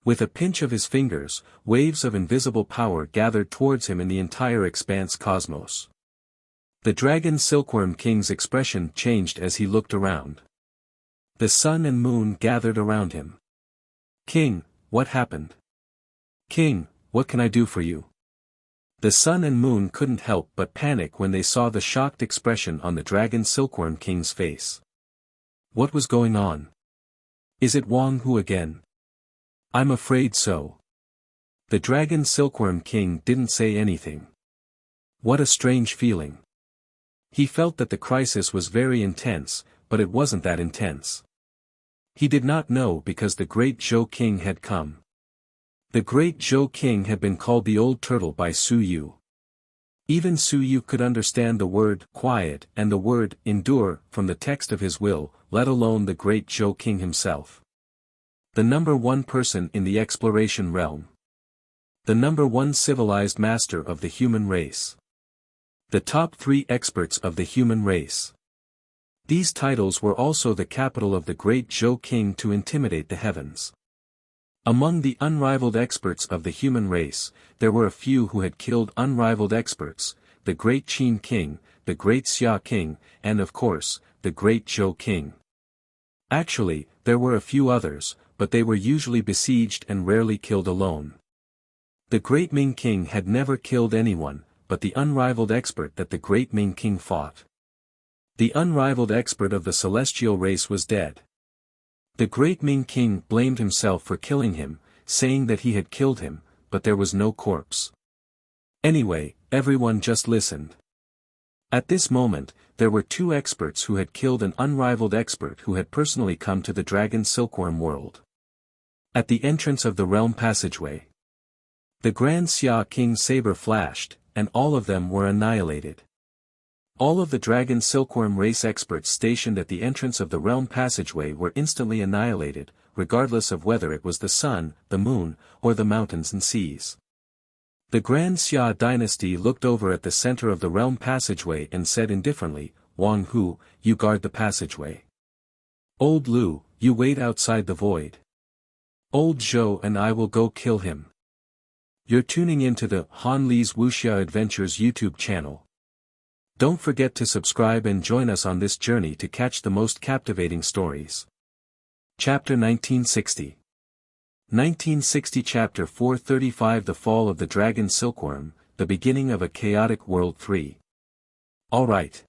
With a pinch of his fingers, waves of invisible power gathered towards him in the entire expanse cosmos. The dragon silkworm king's expression changed as he looked around. The sun and moon gathered around him. "King, what happened? King, what can I do for you?" The sun and moon couldn't help but panic when they saw the shocked expression on the dragon silkworm king's face. What was going on? Is it Wang Hu again? I'm afraid so. The dragon silkworm king didn't say anything. What a strange feeling. He felt that the crisis was very intense, but it wasn't that intense. He did not know because the great Zhou king had come. The great Zhou king had been called the Old Turtle by Su Yu. Even Su Yu could understand the word quiet and the word endure from the text of his will, let alone the great Zhou king himself. The number one person in the exploration realm. The number one civilized master of the human race. The top 3 experts of the human race. These titles were also the capital of the great Zhou king to intimidate the heavens. Among the unrivaled experts of the human race, there were a few who had killed unrivaled experts, the great Qin king, the great Xia king, and of course, the great Zhou king. Actually, there were a few others, but they were usually besieged and rarely killed alone. The great Ming king had never killed anyone, but the unrivaled expert that the great Ming king fought. The unrivaled expert of the celestial race was dead. The great Ming king blamed himself for killing him, saying that he had killed him, but there was no corpse. Anyway, everyone just listened. At this moment, there were 2 experts who had killed an unrivaled expert who had personally come to the dragon silkworm world. At the entrance of the realm passageway, the Grand Xia King's saber flashed, and all of them were annihilated. All of the dragon silkworm race experts stationed at the entrance of the realm passageway were instantly annihilated, regardless of whether it was the sun, the moon, or the mountains and seas. The Grand Xia dynasty looked over at the center of the realm passageway and said indifferently, "Wang Hu, you guard the passageway. Old Lu, you wait outside the void. Old Zhou and I will go kill him." You're tuning into the Han Li's Wuxia Adventures YouTube channel. Don't forget to subscribe and join us on this journey to catch the most captivating stories. Chapter 1960. 1960 Chapter 435 The Fall of the Dragon Silkworm, the Beginning of a Chaotic World 3. Alright.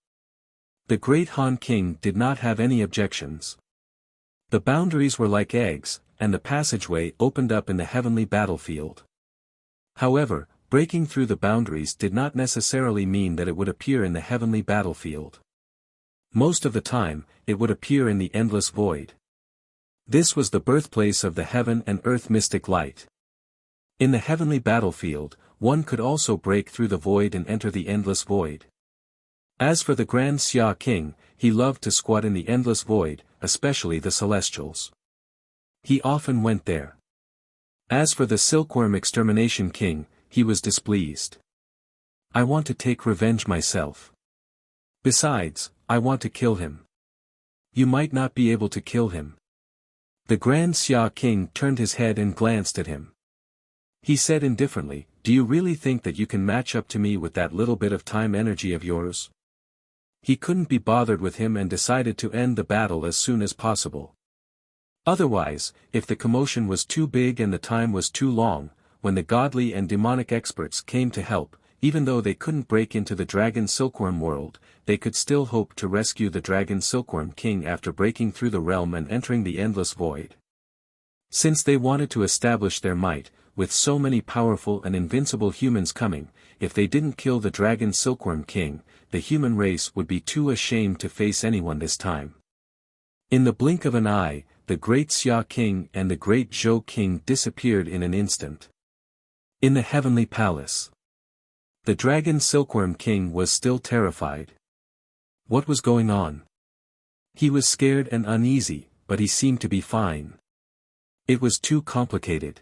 The great Han King did not have any objections. The boundaries were like eggs, and the passageway opened up in the heavenly battlefield. However, breaking through the boundaries did not necessarily mean that it would appear in the heavenly battlefield. Most of the time, it would appear in the endless void. This was the birthplace of the heaven and earth mystic light. In the heavenly battlefield, one could also break through the void and enter the endless void. As for the Grand Xia King, he loved to squat in the endless void, especially the celestials. He often went there. As for the Silkworm Extermination King, he was displeased. "I want to take revenge myself. Besides, I want to kill him." "You might not be able to kill him." The Grand Xia King turned his head and glanced at him. He said indifferently, "Do you really think that you can match up to me with that little bit of time energy of yours?" He couldn't be bothered with him and decided to end the battle as soon as possible. Otherwise, if the commotion was too big and the time was too long, when the godly and demonic experts came to help, even though they couldn't break into the dragon silkworm world, they could still hope to rescue the dragon silkworm king after breaking through the realm and entering the endless void. Since they wanted to establish their might, with so many powerful and invincible humans coming, if they didn't kill the dragon silkworm king, the human race would be too ashamed to face anyone this time. In the blink of an eye, the great Xia King and the great Zhou King disappeared in an instant. In the heavenly palace, the dragon silkworm king was still terrified. What was going on? He was scared and uneasy, but he seemed to be fine. It was too complicated.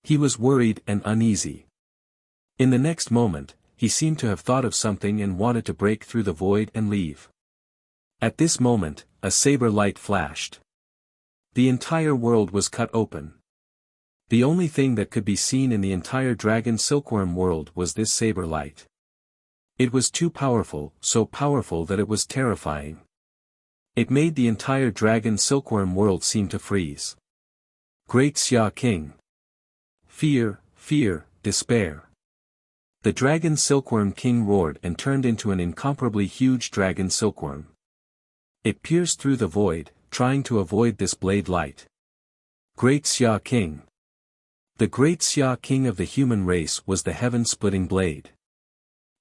He was worried and uneasy. In the next moment, he seemed to have thought of something and wanted to break through the void and leave. At this moment, a saber light flashed. The entire world was cut open. The only thing that could be seen in the entire dragon silkworm world was this saber light. It was too powerful, so powerful that it was terrifying. It made the entire dragon silkworm world seem to freeze. Great Xia King. Fear, fear, despair. The dragon silkworm king roared and turned into an incomparably huge dragon silkworm. It pierced through the void, trying to avoid this blade light. Great Xia King. The great Xia King of the human race was the heaven-splitting blade.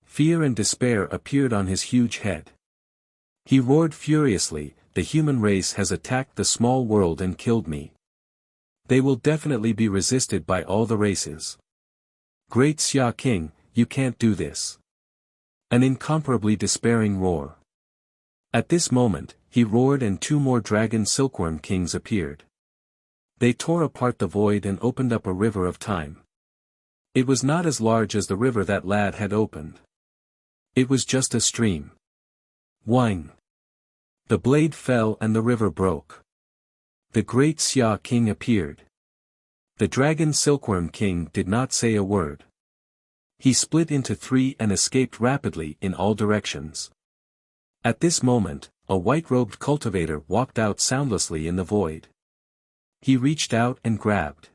Fear and despair appeared on his huge head. He roared furiously, "The human race has attacked the small world and killed me. They will definitely be resisted by all the races. Great Xia King, you can't do this." An incomparably despairing roar. At this moment, he roared and two more dragon silkworm kings appeared. They tore apart the void and opened up a river of time. It was not as large as the river that lad had opened. It was just a stream. Whing. The blade fell and the river broke. The great Xia King appeared. The dragon silkworm king did not say a word. He split into three and escaped rapidly in all directions. At this moment, a white-robed cultivator walked out soundlessly in the void. He reached out and grabbed.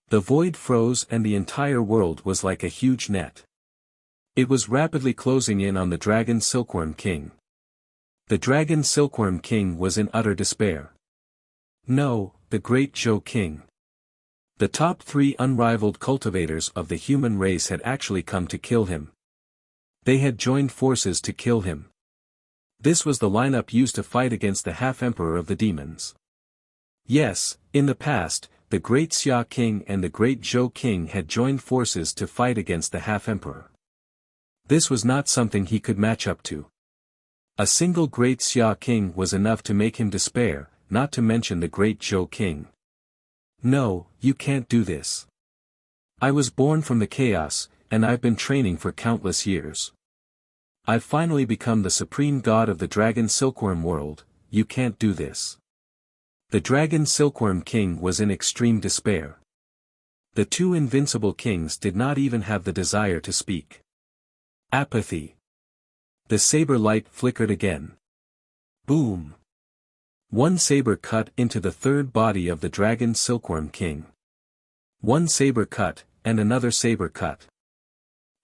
The void froze and the entire world was like a huge net. It was rapidly closing in on the dragon silkworm king. The dragon silkworm king was in utter despair. No, the great Zhou King. The top three unrivaled cultivators of the human race had actually come to kill him. They had joined forces to kill him. This was the lineup used to fight against the half-emperor of the demons. Yes, in the past, the great Xia King and the great Zhou King had joined forces to fight against the half-emperor. This was not something he could match up to. A single great Xia King was enough to make him despair, not to mention the great Zhou King. No, you can't do this. I was born from the chaos, and I've been training for countless years. I've finally become the supreme god of the dragon silkworm world. You can't do this. The dragon silkworm king was in extreme despair. The two invincible kings did not even have the desire to speak. Apathy. The saber light flickered again. Boom. One saber cut into the third body of the dragon silkworm king. One saber cut, and another saber cut.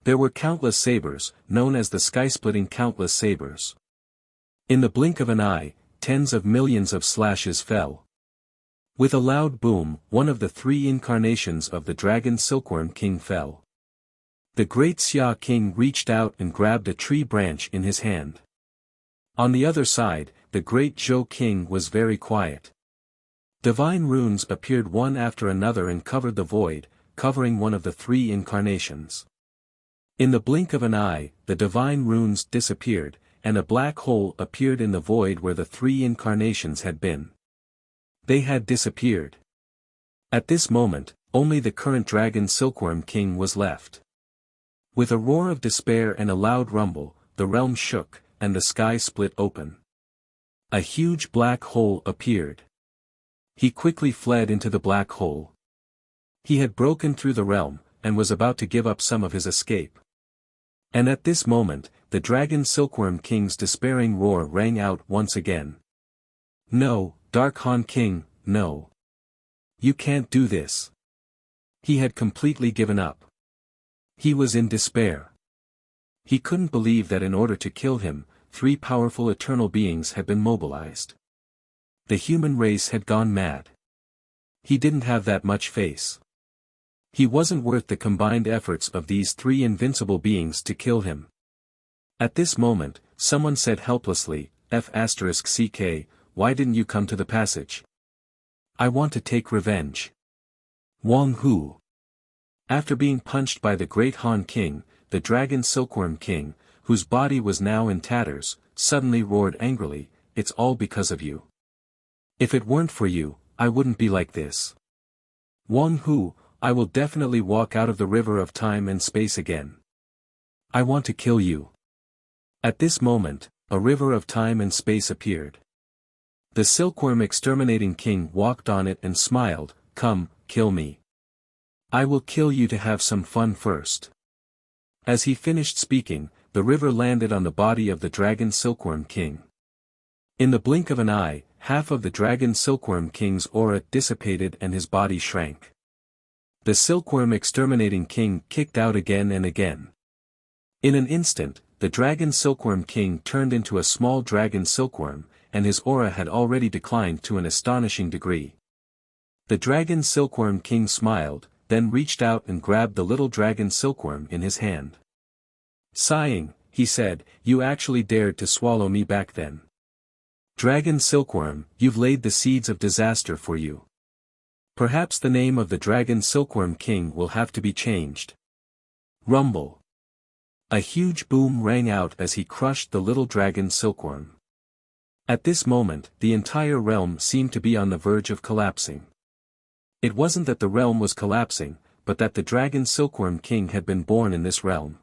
There were countless sabers, known as the sky-splitting countless sabers. In the blink of an eye, tens of millions of slashes fell. With a loud boom, one of the three incarnations of the dragon silkworm king fell. The great Xia King reached out and grabbed a tree branch in his hand. On the other side, the great Zhou King was very quiet. Divine runes appeared one after another and covered the void, covering one of the three incarnations. In the blink of an eye, the divine runes disappeared, and a black hole appeared in the void where the three incarnations had been. They had disappeared. At this moment, only the current dragon silkworm king was left. With a roar of despair and a loud rumble, the realm shook, and the sky split open. A huge black hole appeared. He quickly fled into the black hole. He had broken through the realm, and was about to give up some of his escape. And at this moment, the dragon silkworm king's despairing roar rang out once again. No, Dark Han King, no. You can't do this. He had completely given up. He was in despair. He couldn't believe that in order to kill him, three powerful eternal beings had been mobilized. The human race had gone mad. He didn't have that much face. He wasn't worth the combined efforts of these three invincible beings to kill him. At this moment, someone said helplessly, F***CK, why didn't you come to the passage? I want to take revenge. Wang Hu. After being punched by the great Han King, the dragon silkworm king, whose body was now in tatters, suddenly roared angrily, it's all because of you. If it weren't for you, I wouldn't be like this. Wang Hu, I will definitely walk out of the river of time and space again. I want to kill you. At this moment, a river of time and space appeared. The silkworm exterminating king walked on it and smiled, "Come, kill me. I will kill you to have some fun first." As he finished speaking, the river landed on the body of the dragon silkworm king. In the blink of an eye, half of the dragon silkworm king's aura dissipated and his body shrank. The silkworm exterminating king kicked out again and again. In an instant, the dragon silkworm king turned into a small dragon silkworm, and his aura had already declined to an astonishing degree. The dragon silkworm king smiled, then reached out and grabbed the little dragon silkworm in his hand. Sighing, he said, "You actually dared to swallow me back then. Dragon silkworm, you've laid the seeds of disaster for you. Perhaps the name of the dragon silkworm king will have to be changed." Rumble. A huge boom rang out as he crushed the little dragon silkworm. At this moment, the entire realm seemed to be on the verge of collapsing. It wasn't that the realm was collapsing, but that the dragon silkworm king had been born in this realm.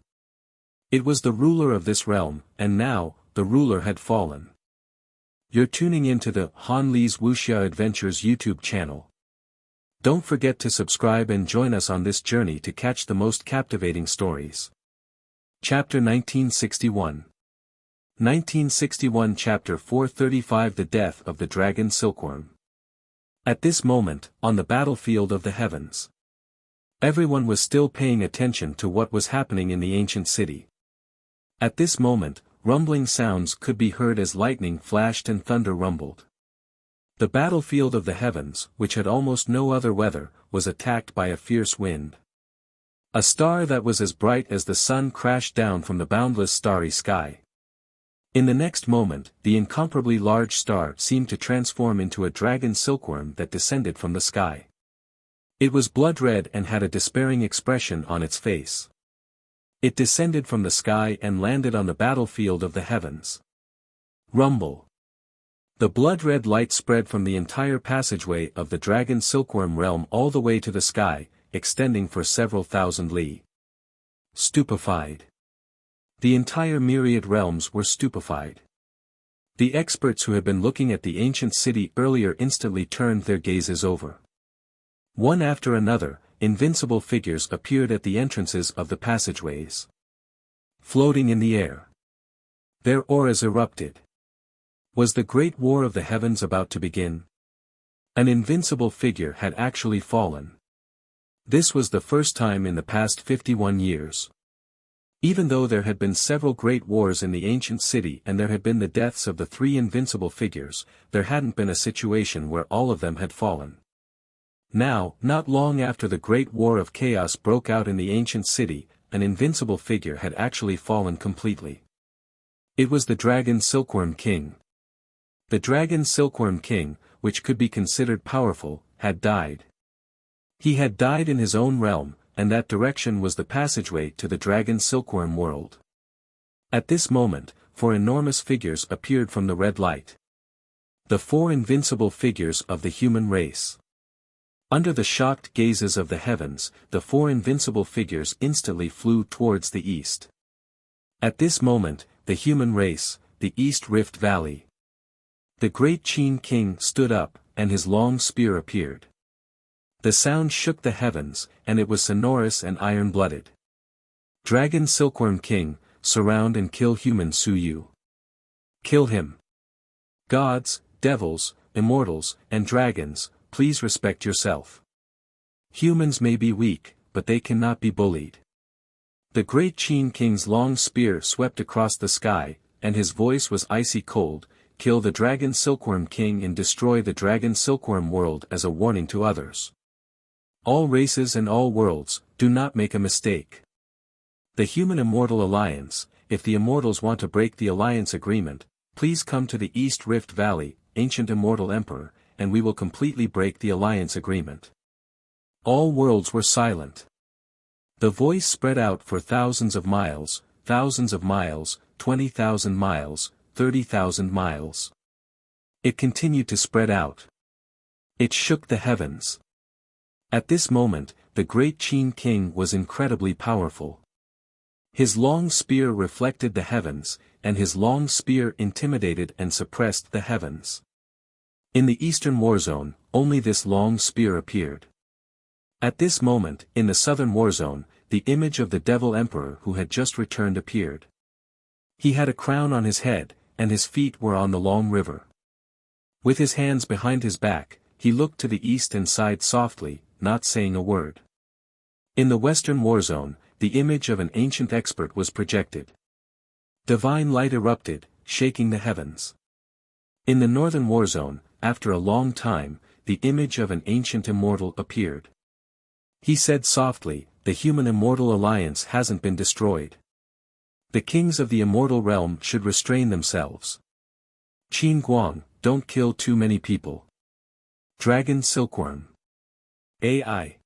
It was the ruler of this realm, and now, the ruler had fallen. You're tuning into the Han Li's Wuxia Adventures YouTube channel. Don't forget to subscribe and join us on this journey to catch the most captivating stories. Chapter 1961. 1961 Chapter 435 The Death of the Dragon Silkworm. At this moment, on the battlefield of the heavens, everyone was still paying attention to what was happening in the ancient city. At this moment, rumbling sounds could be heard as lightning flashed and thunder rumbled. The battlefield of the heavens, which had almost no other weather, was attacked by a fierce wind. A star that was as bright as the sun crashed down from the boundless starry sky. In the next moment, the incomparably large star seemed to transform into a dragon silkworm that descended from the sky. It was blood-red and had a despairing expression on its face. It descended from the sky and landed on the battlefield of the heavens. Rumble. The blood-red light spread from the entire passageway of the dragon silkworm realm all the way to the sky, extending for several thousand li. Stupefied. The entire myriad realms were stupefied. The experts who had been looking at the ancient city earlier instantly turned their gazes over. One after another, invincible figures appeared at the entrances of the passageways. Floating in the air. Their auras erupted. Was the great war of the heavens about to begin? An invincible figure had actually fallen. This was the first time in the past 51 years. Even though there had been several great wars in the ancient city and there had been the deaths of the three invincible figures, there hadn't been a situation where all of them had fallen. Now, not long after the great war of chaos broke out in the ancient city, an invincible figure had actually fallen completely. It was the dragon silkworm king. The dragon silkworm king, which could be considered powerful, had died. He had died in his own realm, and that direction was the passageway to the dragon silkworm world. At this moment, four enormous figures appeared from the red light. The four invincible figures of the human race. Under the shocked gazes of the heavens, the four invincible figures instantly flew towards the east. At this moment, the human race, the East Rift Valley. The great Qin king stood up, and his long spear appeared. The sound shook the heavens, and it was sonorous and iron-blooded. Dragon Silkworm King, surround and kill human Su Yu. Kill him. Gods, devils, immortals, and dragons, please respect yourself. Humans may be weak, but they cannot be bullied. The great Qin King's long spear swept across the sky, and his voice was icy cold, kill the Dragon Silkworm King and destroy the Dragon Silkworm world as a warning to others. All races and all worlds, do not make a mistake. The Human Immortal Alliance, if the Immortals want to break the alliance agreement, please come to the East Rift Valley, Ancient Immortal Emperor, and we will completely break the alliance agreement. All worlds were silent. The voice spread out for thousands of miles, 20,000 miles, 30,000 miles. It continued to spread out. It shook the heavens. At this moment, the great Qin king was incredibly powerful. His long spear reflected the heavens, and his long spear intimidated and suppressed the heavens. In the eastern war zone, only this long spear appeared. At this moment, in the southern war zone, the image of the devil emperor who had just returned appeared. He had a crown on his head, and his feet were on the long river. With his hands behind his back, he looked to the east and sighed softly, not saying a word. In the western war zone, the image of an ancient expert was projected. Divine light erupted, shaking the heavens. In the northern war zone, after a long time, the image of an ancient immortal appeared. He said softly, "The human immortal alliance hasn't been destroyed. The kings of the immortal realm should restrain themselves. Qin Guang, don't kill too many people." Dragon Silkworm. AI.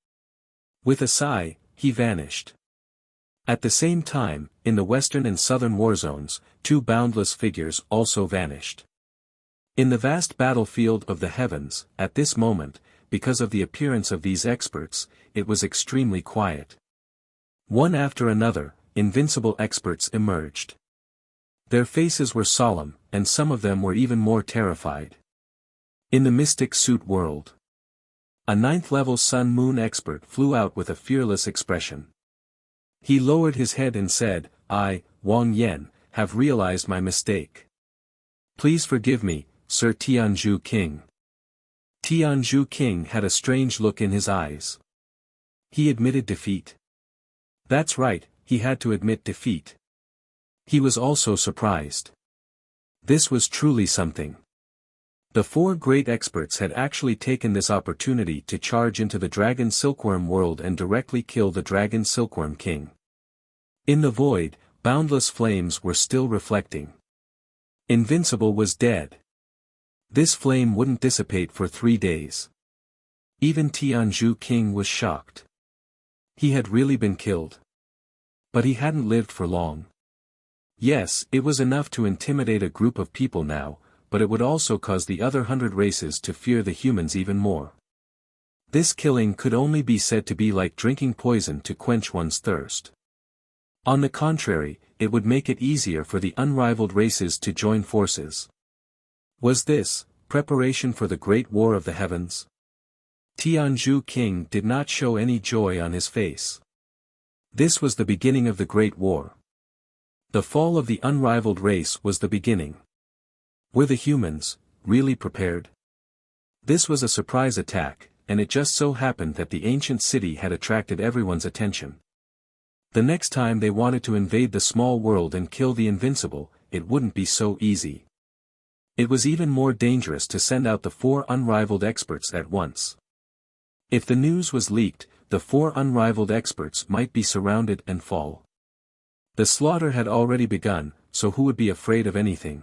With a sigh, he vanished. At the same time, in the western and southern war zones, two boundless figures also vanished. In the vast battlefield of the heavens, at this moment, because of the appearance of these experts, it was extremely quiet. One after another, invincible experts emerged. Their faces were solemn, and some of them were even more terrified. In the mystic suit world, a 9th-level sun-moon expert flew out with a fearless expression. He lowered his head and said, "I, Wang Yan, have realized my mistake. Please forgive me, Sir Tianzhu King." Tianzhu King had a strange look in his eyes. He admitted defeat. That's right, he had to admit defeat. He was also surprised. This was truly something. The four great experts had actually taken this opportunity to charge into the Dragon Silkworm world and directly kill the Dragon Silkworm King. In the void, boundless flames were still reflecting. Invincible was dead. This flame wouldn't dissipate for 3 days. Even Tianzhu King was shocked. He had really been killed. But he hadn't lived for long. Yes, it was enough to intimidate a group of people now, but it would also cause the other 100 races to fear the humans even more. This killing could only be said to be like drinking poison to quench one's thirst. On the contrary, it would make it easier for the unrivaled races to join forces. Was this preparation for the Great War of the Heavens? Tianzhu King did not show any joy on his face. This was the beginning of the Great War. The fall of the unrivaled race was the beginning. Were the humans really prepared? This was a surprise attack, and it just so happened that the ancient city had attracted everyone's attention. The next time they wanted to invade the small world and kill the invincible, it wouldn't be so easy. It was even more dangerous to send out the 4 unrivaled experts at once. If the news was leaked, the 4 unrivaled experts might be surrounded and fall. The slaughter had already begun, so who would be afraid of anything?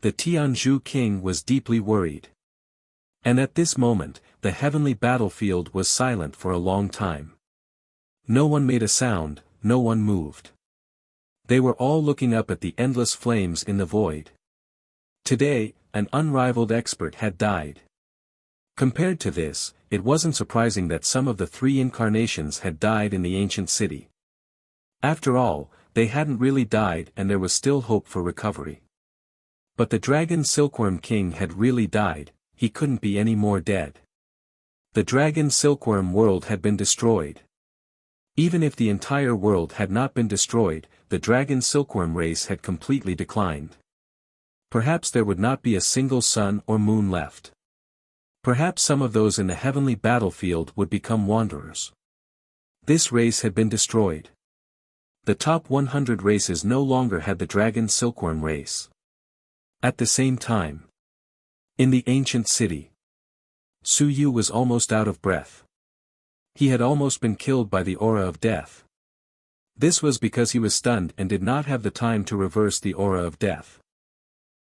The Tianzhu King was deeply worried. And at this moment, the heavenly battlefield was silent for a long time. No one made a sound, no one moved. They were all looking up at the endless flames in the void. Today, an unrivaled expert had died. Compared to this, it wasn't surprising that some of the 3 incarnations had died in the ancient city. After all, they hadn't really died and there was still hope for recovery. But the Dragon Silkworm King had really died, he couldn't be any more dead. The Dragon Silkworm world had been destroyed. Even if the entire world had not been destroyed, the Dragon Silkworm race had completely declined. Perhaps there would not be a single sun or moon left. Perhaps some of those in the heavenly battlefield would become wanderers. This race had been destroyed. The top 100 races no longer had the Dragon Silkworm race. At the same time, in the ancient city, Su Yu was almost out of breath. He had almost been killed by the aura of death. This was because he was stunned and did not have the time to reverse the aura of death.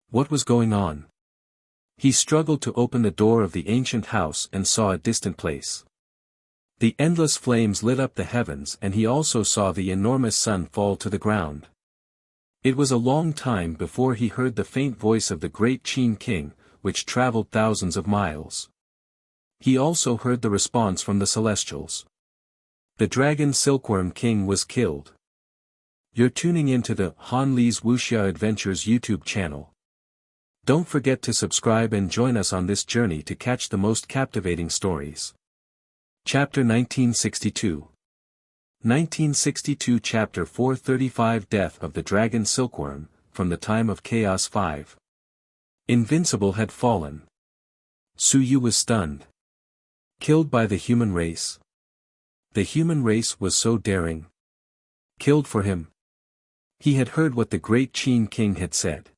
What was going on? He struggled to open the door of the ancient house and saw a distant place. The endless flames lit up the heavens and he also saw the enormous sun fall to the ground. It was a long time before he heard the faint voice of the great Qin King, which traveled thousands of miles. He also heard the response from the Celestials. The Dragon Silkworm King was killed. You're tuning into the Han Lee's Wuxia Adventures YouTube channel. Don't forget to subscribe and join us on this journey to catch the most captivating stories. Chapter 1962. 1962 Chapter 435 Death of the Dragon Silkworm, from the time of Chaos 5. Invincible had fallen. Su Yu was stunned. Killed by the human race. The human race was so daring. Killed for him. He had heard what the great Qin King had said.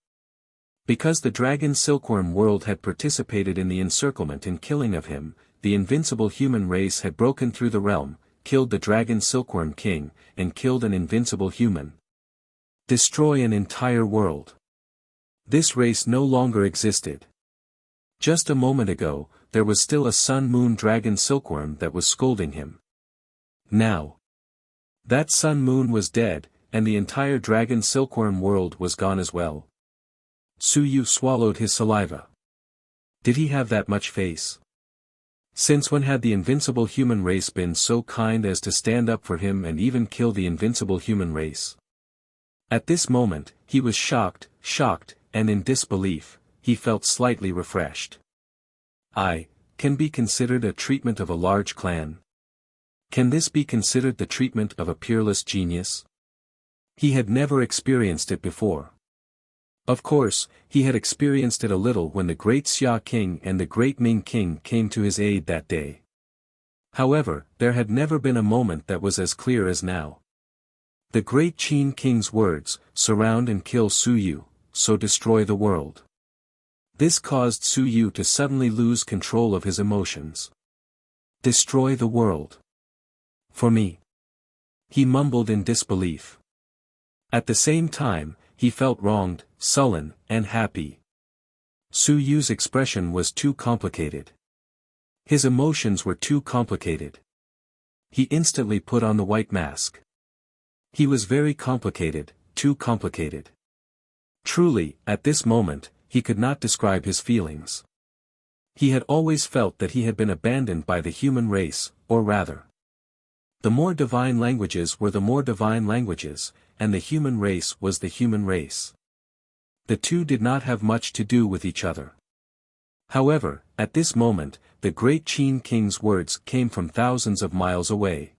Because the Dragon Silkworm world had participated in the encirclement and killing of him, the invincible human race had broken through the realm, killed the Dragon Silkworm King, and killed an invincible human. Destroy an entire world. This race no longer existed. Just a moment ago, there was still a sun-moon dragon silkworm that was scolding him. Now, that sun-moon was dead, and the entire dragon silkworm world was gone as well. Su Yu swallowed his saliva. Did he have that much face? Since when had the invincible human race been so kind as to stand up for him and even kill the invincible human race? At this moment, he was shocked, and in disbelief, he felt slightly refreshed. Can be considered a treatment of a large clan? Can this be considered the treatment of a peerless genius? He had never experienced it before. Of course, he had experienced it a little when the great Xia King and the great Ming King came to his aid that day. However, there had never been a moment that was as clear as now. The great Qin King's words, surround and kill Su Yu, so destroy the world. This caused Su Yu to suddenly lose control of his emotions. Destroy the world. For me. He mumbled in disbelief. At the same time, he felt wronged, sullen, and happy. Su Yu's expression was too complicated. His emotions were too complicated. He instantly put on the white mask. He was very complicated, too complicated. Truly, at this moment, he could not describe his feelings. He had always felt that he had been abandoned by the human race, or rather. The more divine languages were the more divine languages, and the human race was the human race. The two did not have much to do with each other. However, at this moment, the great Qin King's words came from thousands of miles away.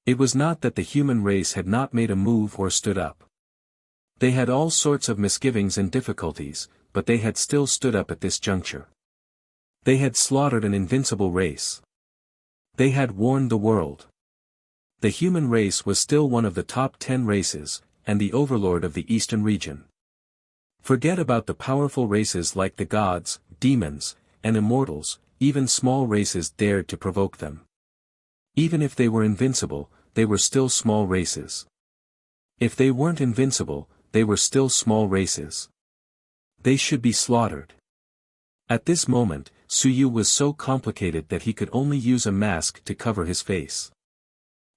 It was not that the human race had not made a move or stood up. They had all sorts of misgivings and difficulties, but they had still stood up at this juncture. They had slaughtered an invincible race. They had warned the world. The human race was still one of the top 10 races, and the overlord of the eastern region. Forget about the powerful races like the gods, demons, and immortals, even small races dared to provoke them. Even if they were invincible, they were still small races. If they weren't invincible, they were still small races. They should be slaughtered. At this moment, Su Yu was so complicated that he could only use a mask to cover his face.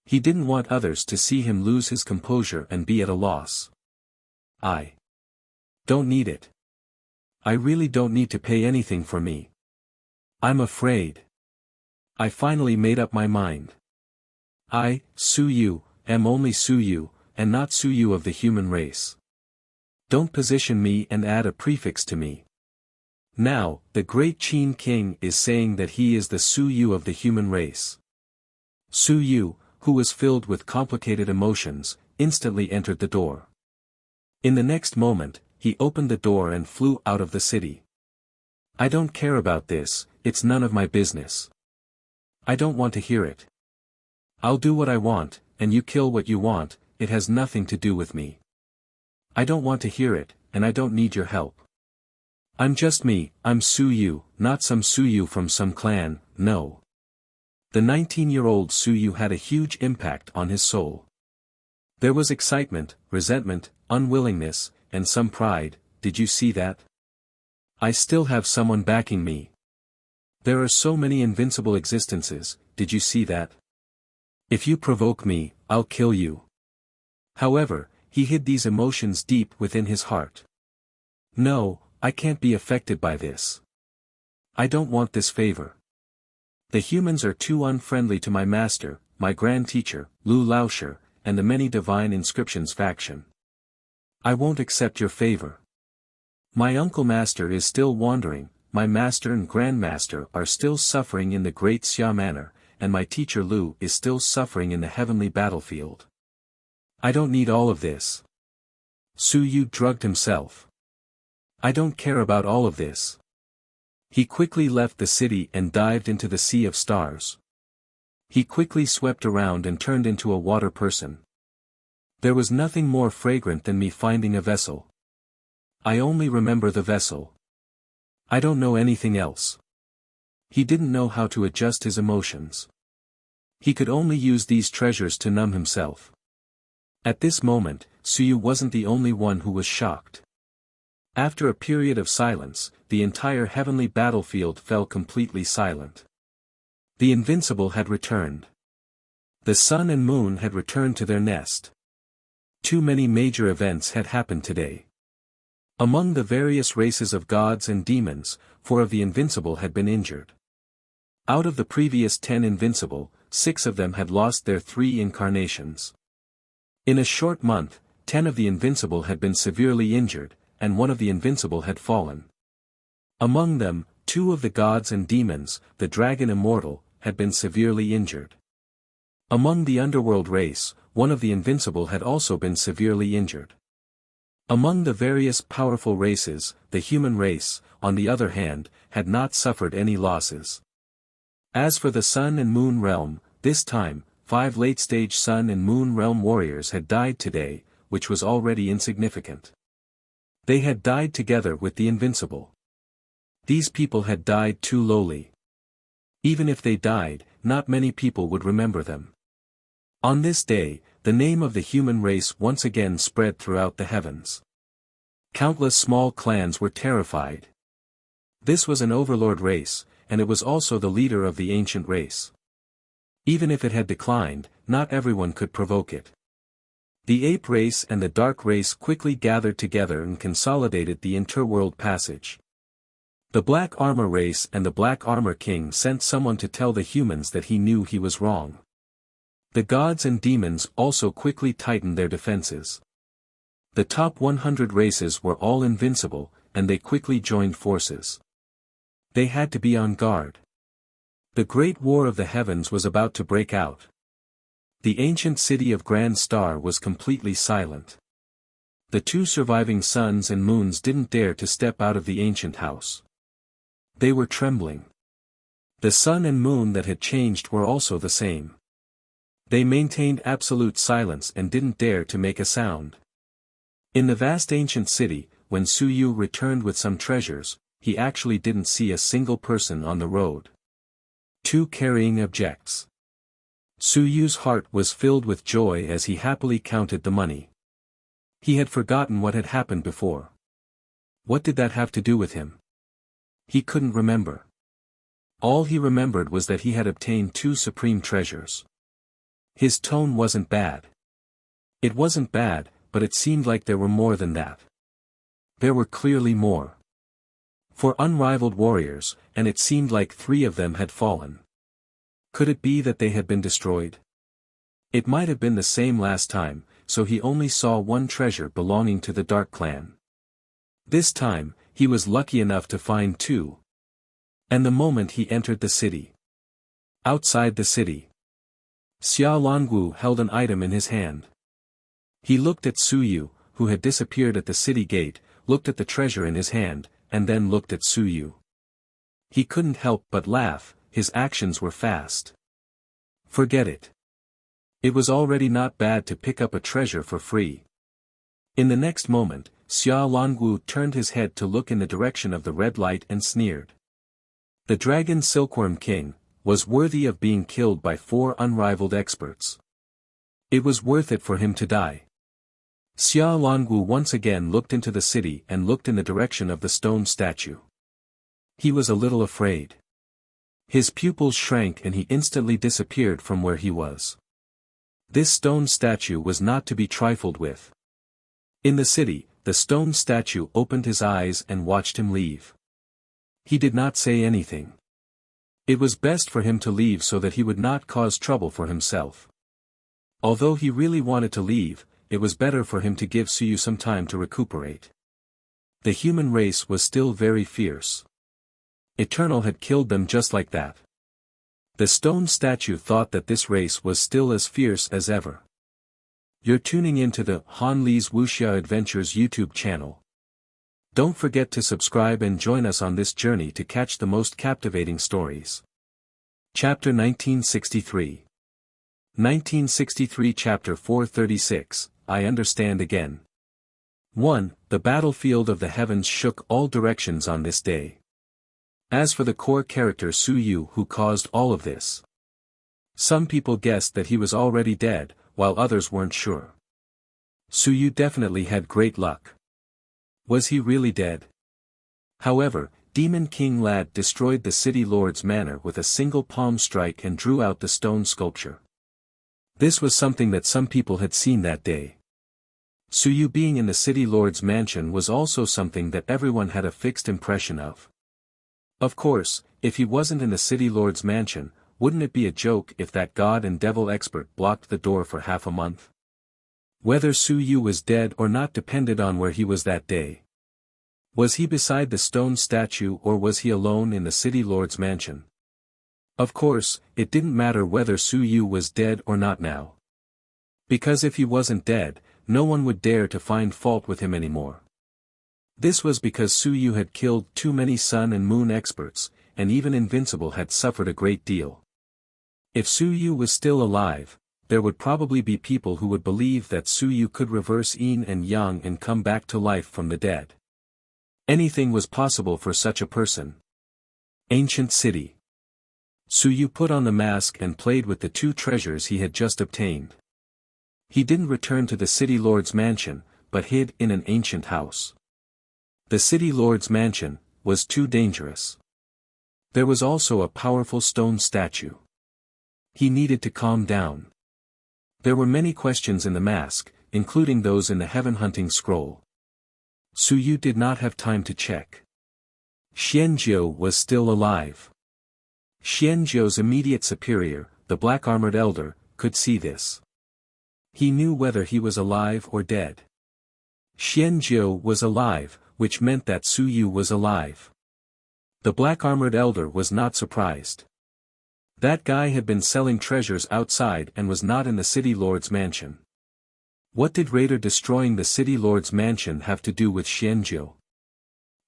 He didn't want others to see him lose his composure and be at a loss. I don't need it. I really don't need to pay anything for me. I'm afraid. I finally made up my mind. I, Su Yu, am only Su Yu, and not Su Yu of the human race. Don't position me and add a prefix to me. Now, the great Qin King is saying that he is the Su Yu of the human race. Su Yu, who was filled with complicated emotions, instantly entered the door. In the next moment, he opened the door and flew out of the city. I don't care about this, it's none of my business. I don't want to hear it. I'll do what I want, and you kill what you want, it has nothing to do with me. I don't want to hear it, and I don't need your help. I'm just me, I'm Su Yu, not some Su Yu from some clan, no. The 19-year-old Su Yu had a huge impact on his soul. There was excitement, resentment, unwillingness, and some pride. Did you see that? I still have someone backing me. There are so many invincible existences, did you see that? If you provoke me, I'll kill you. However, he hid these emotions deep within his heart. No, I can't be affected by this. I don't want this favor. The humans are too unfriendly to my master, my grand teacher, Lu Laoshi, and the many divine inscriptions faction. I won't accept your favor. My uncle master is still wandering, my master and grandmaster are still suffering in the great Xia manor, and my teacher Lu is still suffering in the heavenly battlefield. I don't need all of this. Su Yu drugged himself. I don't care about all of this. He quickly left the city and dived into the sea of stars. He quickly swept around and turned into a water person. There was nothing more fragrant than me finding a vessel. I only remember the vessel. I don't know anything else. He didn't know how to adjust his emotions. He could only use these treasures to numb himself. At this moment, Su Yu wasn't the only one who was shocked. After a period of silence, the entire heavenly battlefield fell completely silent. The invincible had returned. The sun and moon had returned to their nest. Too many major events had happened today. Among the various races of gods and demons, 4 of the invincible had been injured. Out of the previous 10 invincible, 6 of them had lost their 3 incarnations. In a short month, 10 of the invincible had been severely injured, and 1 of the invincible had fallen. Among them, 2 of the gods and demons, the dragon immortal, had been severely injured. Among the underworld race, 1 of the invincible had also been severely injured. Among the various powerful races, the human race, on the other hand, had not suffered any losses. As for the Sun and Moon realm, this time, 5 late-stage Sun and Moon realm warriors had died today, which was already insignificant. They had died together with the invincible. These people had died too lowly. Even if they died, not many people would remember them. On this day, the name of the human race once again spread throughout the heavens. Countless small clans were terrified. This was an overlord race, and it was also the leader of the ancient race. Even if it had declined, not everyone could provoke it. The ape race and the dark race quickly gathered together and consolidated the interworld passage. The black armor race and the black armor king sent someone to tell the humans that he knew he was wrong. The gods and demons also quickly tightened their defenses. The top 100 races were all invincible, and they quickly joined forces. They had to be on guard. The great war of the heavens was about to break out. The ancient city of Grand Star was completely silent. The 2 surviving suns and moons didn't dare to step out of the ancient house. They were trembling. The sun and moon that had changed were also the same. They maintained absolute silence and didn't dare to make a sound. In the vast ancient city, when Su Yu returned with some treasures, he actually didn't see a single person on the road. 2 carrying objects. Su Yu's heart was filled with joy as he happily counted the money. He had forgotten what had happened before. What did that have to do with him? He couldn't remember. All he remembered was that he had obtained 2 supreme treasures. His tone wasn't bad. It wasn't bad, but it seemed like there were more than that. There were clearly more. 4 unrivaled warriors, and it seemed like 3 of them had fallen. Could it be that they had been destroyed? It might have been the same last time, so he only saw 1 treasure belonging to the Dark Clan. This time, he was lucky enough to find 2. And the moment he entered the city. Outside the city, Xia Longwu held an item in his hand. He looked at Su Yu, who had disappeared at the city gate, looked at the treasure in his hand, and then looked at Su Yu. He couldn't help but laugh, his actions were fast. Forget it. It was already not bad to pick up a treasure for free. In the next moment, Xia Longwu turned his head to look in the direction of the red light and sneered. The dragon Silkworm King was worthy of being killed by 4 unrivaled experts. It was worth it for him to die. Xia Longwu once again looked into the city and looked in the direction of the stone statue. He was a little afraid. His pupils shrank and he instantly disappeared from where he was. This stone statue was not to be trifled with. In the city, the stone statue opened his eyes and watched him leave. He did not say anything. It was best for him to leave so that he would not cause trouble for himself. Although he really wanted to leave, it was better for him to give Suyu some time to recuperate. The human race was still very fierce. Eternal had killed them just like that. The stone statue thought that this race was still as fierce as ever. You're tuning into the Han Li's Wuxia Adventures YouTube channel. Don't forget to subscribe and join us on this journey to catch the most captivating stories. Chapter 1963. 1963 Chapter 436, I Understand Again. 1. The battlefield of the heavens shook all directions on this day. As for the core character Suyu who caused all of this, some people guessed that he was already dead, while others weren't sure. Suyu definitely had great luck. Was he really dead? However, Demon King Lad destroyed the city lord's manor with a single palm strike and drew out the stone sculpture. This was something that some people had seen that day. Suyu being in the city lord's mansion was also something that everyone had a fixed impression of. Of course, if he wasn't in the city lord's mansion, wouldn't it be a joke if that god and devil expert blocked the door for half a month? Whether Suyu was dead or not depended on where he was that day. Was he beside the stone statue or was he alone in the city lord's mansion? Of course, it didn't matter whether Suyu was dead or not now. Because if he wasn't dead, no one would dare to find fault with him anymore. This was because Suyu had killed too many sun and moon experts, and even Invincible had suffered a great deal. If Suyu was still alive, there would probably be people who would believe that Suyu could reverse yin and yang and come back to life from the dead. Anything was possible for such a person. Ancient City. Suyu put on the mask and played with the two treasures he had just obtained. He didn't return to the city lord's mansion, but hid in an ancient house. The city lord's mansion was too dangerous. There was also a powerful stone statue. He needed to calm down. There were many questions in the mask, including those in the heaven hunting scroll. Suyu did not have time to check. Xianjiu was still alive. Xianjiu's immediate superior, the black-armored elder, could see this. He knew whether he was alive or dead. Xianjiu was alive, which meant that Suyu was alive. The black-armored elder was not surprised. That guy had been selling treasures outside and was not in the city lord's mansion. What did Raider destroying the city lord's mansion have to do with Xianjiu?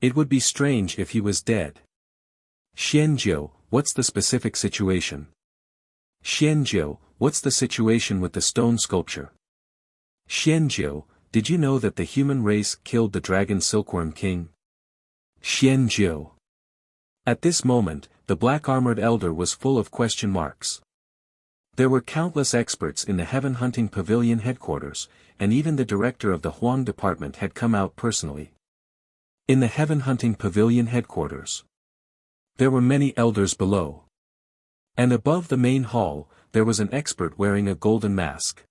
It would be strange if he was dead. Xianjiu, what's the specific situation? Xianjiu, what's the situation with the stone sculpture? Xianjiu, did you know that the human race killed the dragon Silkworm King? Xianjiu. At this moment, the black-armored elder was full of question marks. There were countless experts in the heaven hunting pavilion headquarters, and even the director of the Huang department had come out personally. In the heaven hunting pavilion headquarters, there were many elders below. And above the main hall, there was an expert wearing a golden mask.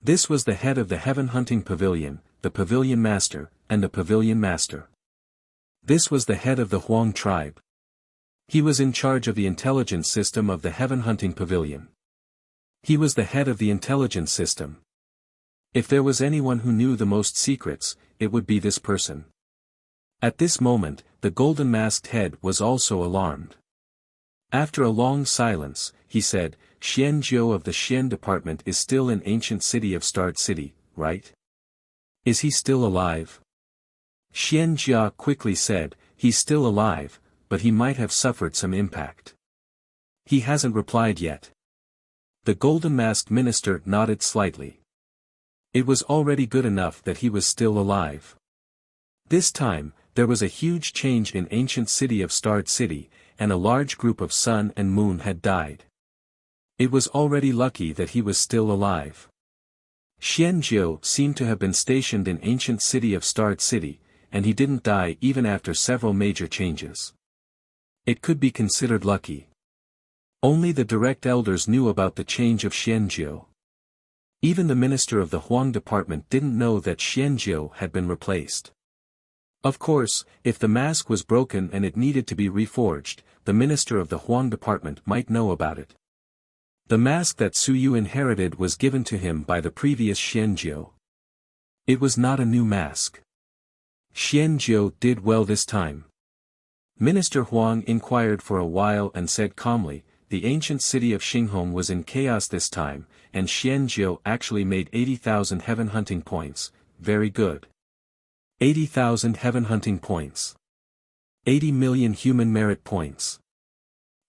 This was the head of the heaven hunting pavilion, the pavilion master, and the pavilion master. This was the head of the Huang tribe. He was in charge of the intelligence system of the heaven hunting pavilion. He was the head of the intelligence system. If there was anyone who knew the most secrets, it would be this person. At this moment, the golden masked head was also alarmed. After a long silence, he said, Xianjiu of the Xian department is still in ancient city of Starred City, right? Is he still alive? Xianjia quickly said, he's still alive, but he might have suffered some impact. He hasn't replied yet. The golden masked minister nodded slightly. It was already good enough that he was still alive. This time, there was a huge change in ancient city of Starred City, and a large group of sun and moon had died. It was already lucky that he was still alive. Xianjiu seemed to have been stationed in ancient city of Starred City, and he didn't die even after several major changes. It could be considered lucky. Only the direct elders knew about the change of Xianjiu. Even the minister of the Huang department didn't know that Xianjiu had been replaced. Of course, if the mask was broken and it needed to be reforged, the minister of the Huang department might know about it. The mask that Su Yu inherited was given to him by the previous Xianjiu. It was not a new mask. Xianjiu did well this time. Minister Huang inquired for a while and said calmly, the ancient city of Xinghong was in chaos this time, and Xianjiu actually made 80,000 heaven hunting points. Very good. 80,000 heaven hunting points. 80 million human merit points.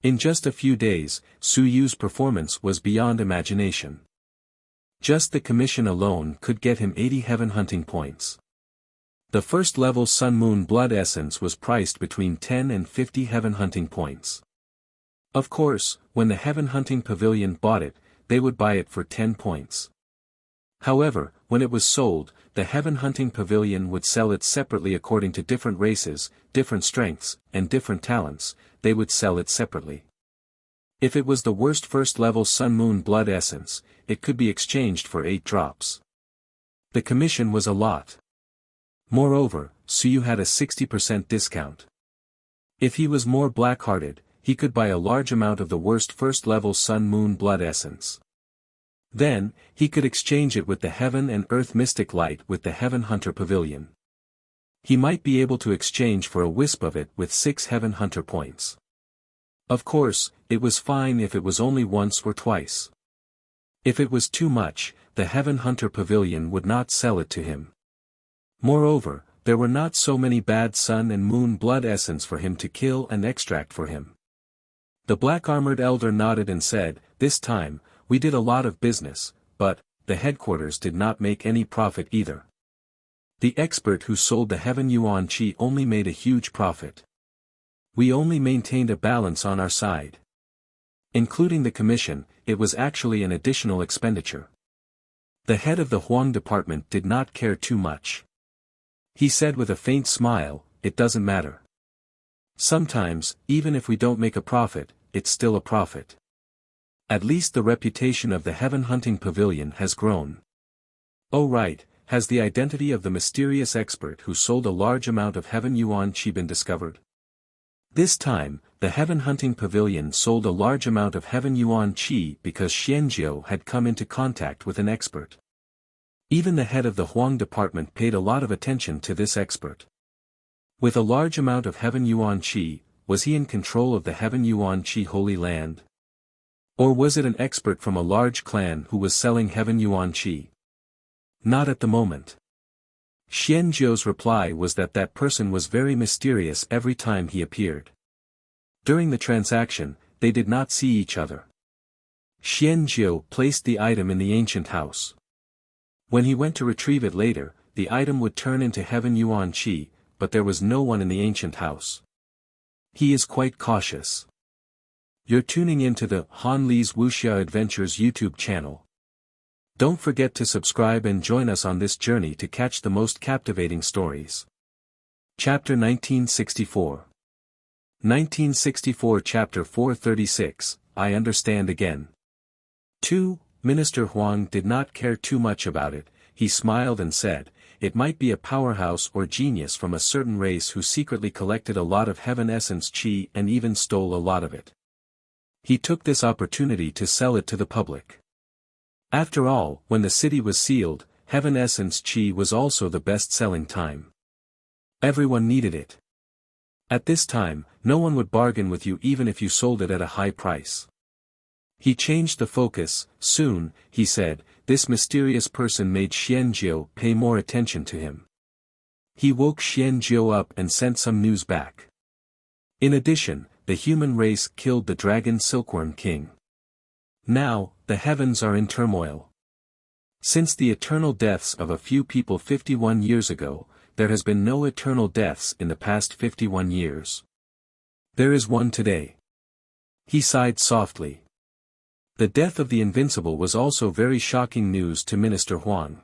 In just a few days, Su Yu's performance was beyond imagination. Just the commission alone could get him 80 heaven hunting points. The first level Sun Moon Blood Essence was priced between 10 and 50 heaven hunting points. Of course, when the Heaven Hunting Pavilion bought it, they would buy it for 10 points. However, when it was sold, the Heaven Hunting Pavilion would sell it separately according to different races, different strengths, and different talents. They would sell it separately. If it was the worst first-level Sun Moon Blood Essence, it could be exchanged for 8 drops. The commission was a lot. Moreover, Su Yu had a 60% discount. If he was more black-hearted, he could buy a large amount of the worst first-level Sun Moon Blood Essence. Then, he could exchange it with the Heaven and Earth Mystic Light with the Heaven Hunter Pavilion. He might be able to exchange for a wisp of it with 6 Heaven Hunter points. Of course, it was fine if it was only once or twice. If it was too much, the Heaven Hunter Pavilion would not sell it to him. Moreover, there were not so many bad Sun and Moon Blood Essence for him to kill and extract for him. The black-armored elder nodded and said, this time, we did a lot of business, but, the headquarters did not make any profit either. The expert who sold the Heaven Yuan Qi only made a huge profit. We only maintained a balance on our side. Including the commission, it was actually an additional expenditure. The head of the Huang department did not care too much. He said with a faint smile, it doesn't matter. Sometimes, even if we don't make a profit, it's still a profit. At least the reputation of the Heaven Hunting Pavilion has grown. Oh right, has the identity of the mysterious expert who sold a large amount of Heaven Yuan Qi been discovered? This time, the Heaven Hunting Pavilion sold a large amount of Heaven Yuan Qi because Xianjiu had come into contact with an expert. Even the head of the Huang department paid a lot of attention to this expert. With a large amount of Heaven Yuan Qi, was he in control of the Heaven Yuan Qi Holy Land? Or was it an expert from a large clan who was selling Heaven Yuan Qi? Not at the moment. Xianjiu's reply was that that person was very mysterious every time he appeared. During the transaction, they did not see each other. Xianjiu placed the item in the ancient house. When he went to retrieve it later, the item would turn into Heaven Yuan Qi, but there was no one in the ancient house. He is quite cautious. You're tuning into the Han Li's Wuxia Adventures YouTube channel. Don't forget to subscribe and join us on this journey to catch the most captivating stories. Chapter 1964. 1964 Chapter 436, I Understand Again. 2. Minister Huang did not care too much about it. He smiled and said, it might be a powerhouse or genius from a certain race who secretly collected a lot of Heaven Essence Qi and even stole a lot of it. He took this opportunity to sell it to the public. After all, when the city was sealed, Heaven Essence Qi was also the best-selling time. Everyone needed it. At this time, no one would bargain with you even if you sold it at a high price. He changed the focus. Soon, he said, this mysterious person made Xianjiu pay more attention to him. He woke Xianjiu up and sent some news back. In addition, the human race killed the dragon Silkworm King. Now, the heavens are in turmoil. Since the eternal deaths of a few people 51 years ago, there has been no eternal deaths in the past 51 years. There is one today. He sighed softly. The death of the Invincible was also very shocking news to Minister Huang.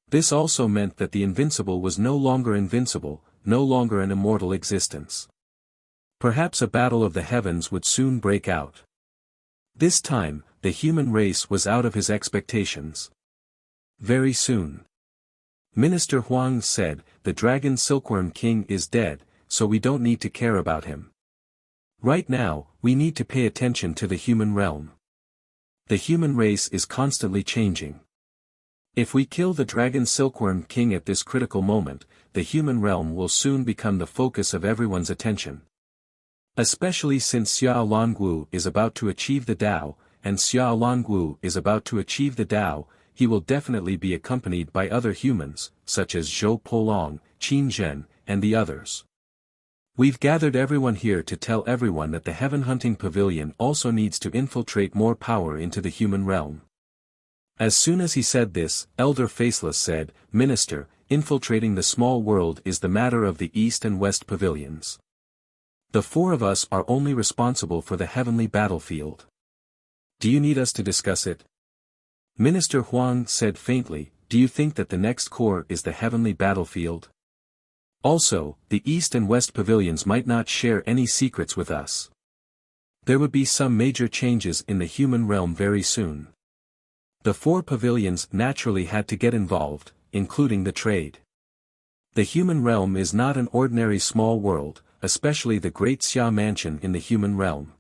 This also meant that the Invincible was no longer invincible, no longer an immortal existence. Perhaps a battle of the heavens would soon break out. This time, the human race was out of his expectations. Very soon. Minister Huang said, the Dragon Silkworm King is dead, so we don't need to care about him. Right now, we need to pay attention to the human realm. The human race is constantly changing. If we kill the Dragon Silkworm King at this critical moment, the human realm will soon become the focus of everyone's attention. Especially since Xiao Longwu is about to achieve the Tao, and Xiao Longwu is about to achieve the Tao, he will definitely be accompanied by other humans, such as Zhou Polong, Qin Zhen, and the others. We've gathered everyone here to tell everyone that the Heaven Hunting Pavilion also needs to infiltrate more power into the human realm. As soon as he said this, Elder Faceless said, Minister, infiltrating the small world is the matter of the East and West pavilions. The four of us are only responsible for the heavenly battlefield. Do you need us to discuss it? Minister Huang said faintly, do you think that the next core is the heavenly battlefield? Also, the East and West pavilions might not share any secrets with us. There would be some major changes in the human realm very soon. The four pavilions naturally had to get involved, including the trade. The human realm is not an ordinary small world, especially the Great Xia Mansion in the human realm.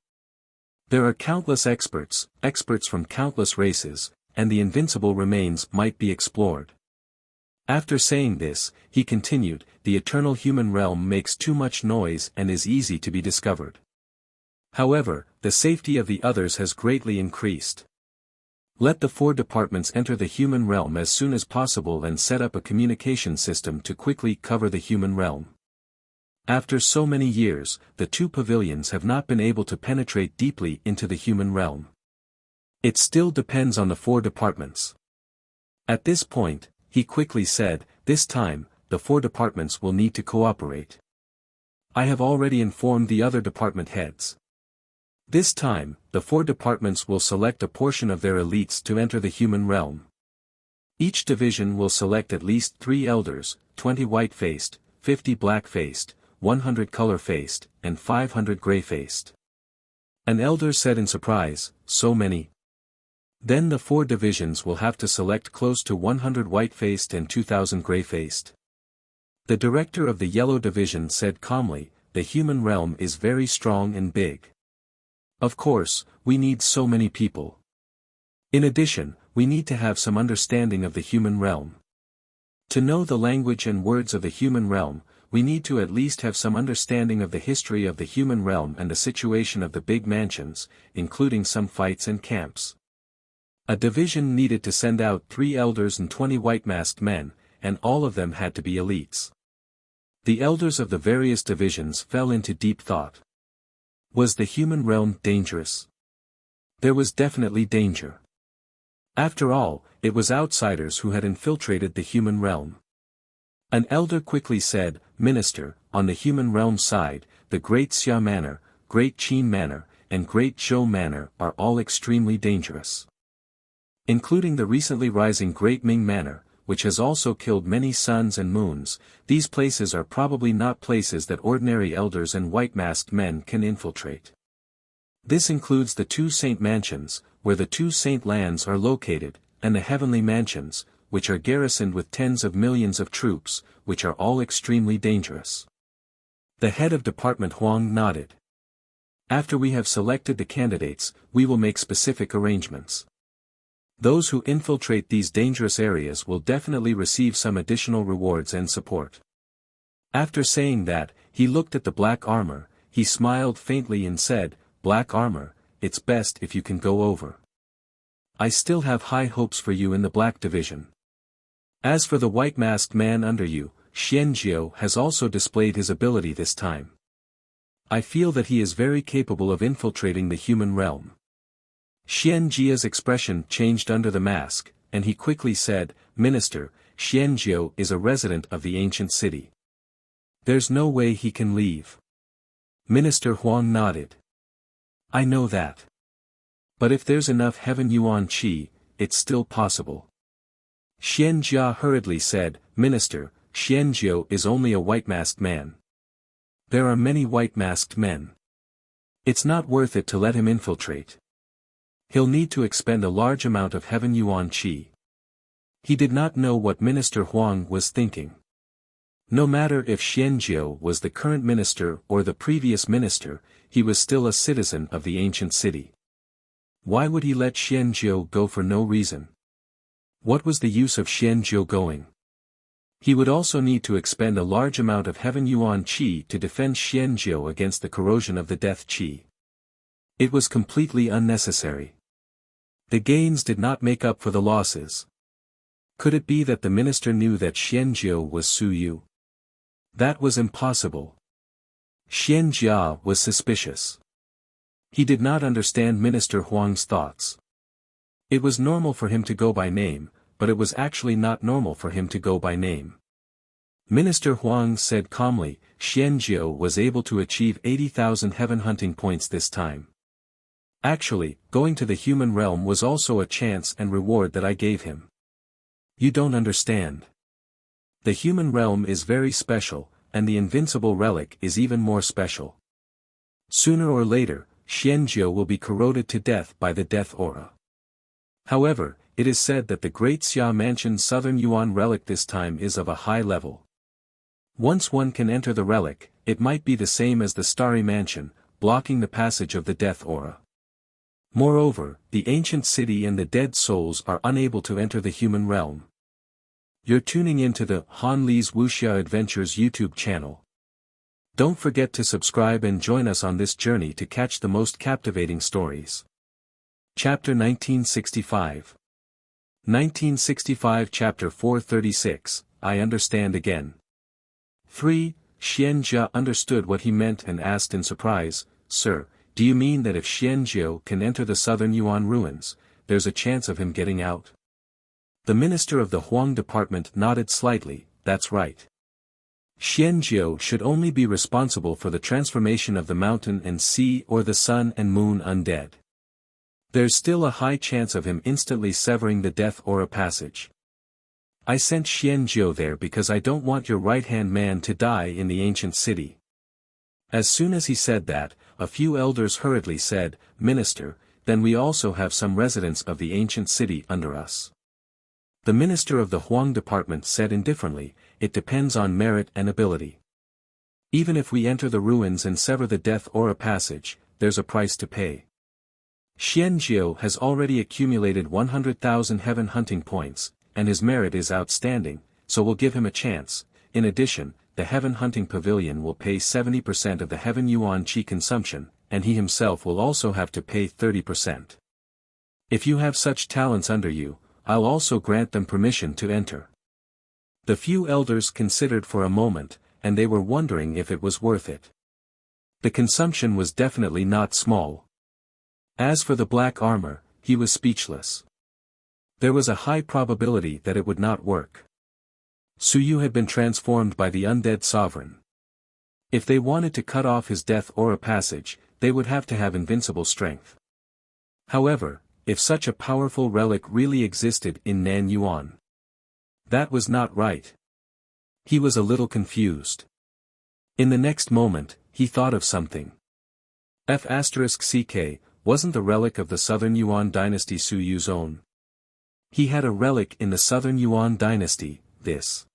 There are countless experts from countless races, and the invincible remains might be explored. After saying this, he continued, the eternal human realm makes too much noise and is easy to be discovered. However, the safety of the others has greatly increased. Let the four departments enter the human realm as soon as possible and set up a communication system to quickly cover the human realm. After so many years, the two pavilions have not been able to penetrate deeply into the human realm. It still depends on the four departments. At this point, he quickly said, this time, the four departments will need to cooperate. I have already informed the other department heads. This time, the four departments will select a portion of their elites to enter the human realm. Each division will select at least 3 elders, 20 white-faced, 50 black-faced, 100 color-faced, and 500 gray-faced. An elder said in surprise, so many? Then the 4 divisions will have to select close to 100 white-faced and 2,000 gray-faced. The director of the yellow division said calmly, the human realm is very strong and big. Of course, we need so many people. In addition, we need to have some understanding of the human realm. To know the language and words of the human realm, we need to at least have some understanding of the history of the human realm and the situation of the big mansions, including some fights and camps. A division needed to send out 3 elders and 20 white-masked men, and all of them had to be elites. The elders of the various divisions fell into deep thought. Was the human realm dangerous? There was definitely danger. After all, it was outsiders who had infiltrated the human realm. An elder quickly said, Minister, on the human realm side, the Great Xia Manor, Great Qin Manor, and Great Zhou Manor are all extremely dangerous. Including the recently rising Great Ming Manor, which has also killed many suns and moons, these places are probably not places that ordinary elders and white-masked men can infiltrate. This includes the 2 saint mansions, where the 2 saint lands are located, and the heavenly mansions, which are garrisoned with tens of millions of troops, which are all extremely dangerous. The head of Department Huang nodded. After we have selected the candidates, we will make specific arrangements. Those who infiltrate these dangerous areas will definitely receive some additional rewards and support. After saying that, he looked at the black armor, he smiled faintly and said, Black armor, it's best if you can go over. I still have high hopes for you in the black division. As for the white-masked man under you, Xianjiu has also displayed his ability this time. I feel that he is very capable of infiltrating the human realm. Xianjia's expression changed under the mask, and he quickly said, Minister, Xianjiu is a resident of the ancient city. There's no way he can leave. Minister Huang nodded. I know that. But if there's enough heaven yuan qi, it's still possible. Xianjia hurriedly said, Minister, Xianjiu is only a white-masked man. There are many white-masked men. It's not worth it to let him infiltrate. He'll need to expend a large amount of heaven yuan qi. He did not know what Minister Huang was thinking. No matter if Xianjiu was the current minister or the previous minister, he was still a citizen of the ancient city. Why would he let Xianjiu go for no reason? What was the use of Xianjiu going? He would also need to expend a large amount of heaven yuan qi to defend Xianjiu against the corrosion of the death qi. It was completely unnecessary. The gains did not make up for the losses. Could it be that the minister knew that Xianjiu was Su Yu? That was impossible. Xianjia was suspicious. He did not understand Minister Huang's thoughts. It was normal for him to go by name, but it was actually not normal for him to go by name. Minister Huang said calmly, Xianjiu was able to achieve 80,000 heaven hunting points this time. Actually, going to the human realm was also a chance and reward that I gave him. You don't understand. The human realm is very special, and the invincible relic is even more special. Sooner or later, Xianjiu will be corroded to death by the death aura. However, it is said that the Great Xia Mansion's Southern Yuan relic this time is of a high level. Once one can enter the relic, it might be the same as the Starry Mansion, blocking the passage of the death aura. Moreover, the ancient city and the dead souls are unable to enter the human realm. You're tuning into the Han Li's Wuxia Adventures YouTube channel. Don't forget to subscribe and join us on this journey to catch the most captivating stories. Chapter 1965. 1965 Chapter 436, I Understand Again. 3. Xianjia understood what he meant and asked in surprise, Sir, do you mean that if Xianjiu can enter the southern Yuan ruins, there's a chance of him getting out? The minister of the Huang department nodded slightly, that's right. Xianjiu should only be responsible for the transformation of the mountain and sea or the sun and moon undead. There's still a high chance of him instantly severing the death aura passage. I sent Xianjiu there because I don't want your right-hand man to die in the ancient city. As soon as he said that, a few elders hurriedly said, Minister, then we also have some residents of the ancient city under us. The minister of the Huang department said indifferently, it depends on merit and ability. Even if we enter the ruins and sever the death aura passage, there's a price to pay. Xianjiu has already accumulated 100,000 heaven hunting points, and his merit is outstanding, so we'll give him a chance. In addition, the heaven hunting pavilion will pay 70% of the heaven yuan qi consumption, and he himself will also have to pay 30%. If you have such talents under you, I'll also grant them permission to enter. The few elders considered for a moment, and they were wondering if it was worth it. The consumption was definitely not small. As for the black armor, he was speechless. There was a high probability that it would not work. Su Yu had been transformed by the undead sovereign. If they wanted to cut off his death aura passage, they would have to have invincible strength. However, if such a powerful relic really existed in Nan Yuan, that was not right. He was a little confused. In the next moment, he thought of something. F***ck, wasn't the relic of the Southern Yuan dynasty Su Yu's own? He had a relic in the Southern Yuan dynasty, this.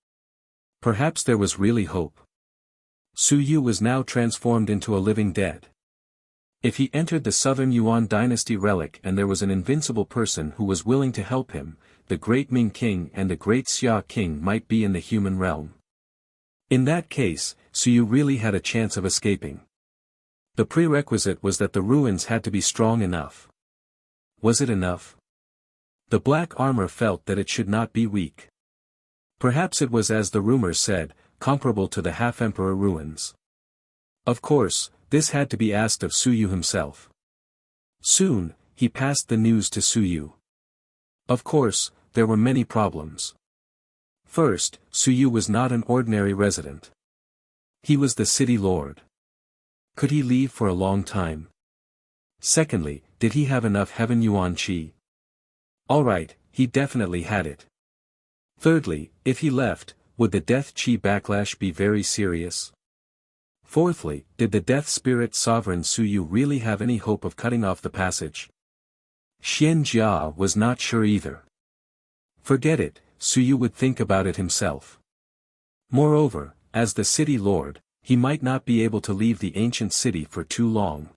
Perhaps there was really hope. Su Yu was now transformed into a living dead. If he entered the Southern Yuan dynasty relic and there was an invincible person who was willing to help him, the great Ming King and the great Xia King might be in the human realm. In that case, Su Yu really had a chance of escaping. The prerequisite was that the ruins had to be strong enough. Was it enough? The black armor felt that it should not be weak. Perhaps it was as the rumors said, comparable to the half-emperor ruins. Of course, this had to be asked of Su Yu himself. Soon, he passed the news to Su Yu. Of course, there were many problems. First, Su Yu was not an ordinary resident. He was the city lord. Could he leave for a long time? Secondly, did he have enough heaven yuan qi? Alright, he definitely had it. Thirdly, if he left, would the death qi backlash be very serious? Fourthly, did the death spirit sovereign Su Yu really have any hope of cutting off the passage? Xian Jia was not sure either. Forget it, Su Yu would think about it himself. Moreover, as the city lord, he might not be able to leave the ancient city for too long.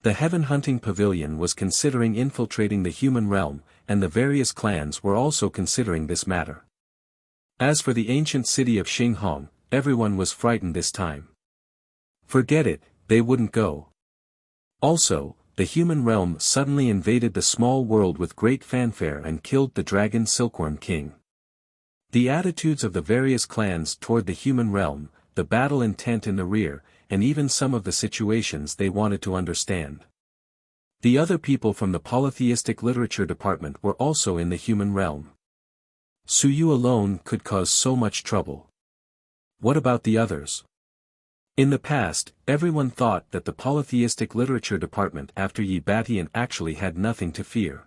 The heaven hunting pavilion was considering infiltrating the human realm, and the various clans were also considering this matter. As for the ancient city of Xinghong, everyone was frightened this time. Forget it, they wouldn't go. Also, the human realm suddenly invaded the small world with great fanfare and killed the dragon Silkworm King. The attitudes of the various clans toward the human realm, the battle intent in the rear, and even some of the situations they wanted to understand. The other people from the polytheistic literature department were also in the human realm. Su Yu alone could cause so much trouble. What about the others? In the past, everyone thought that the polytheistic literature department after Yi Batian actually had nothing to fear.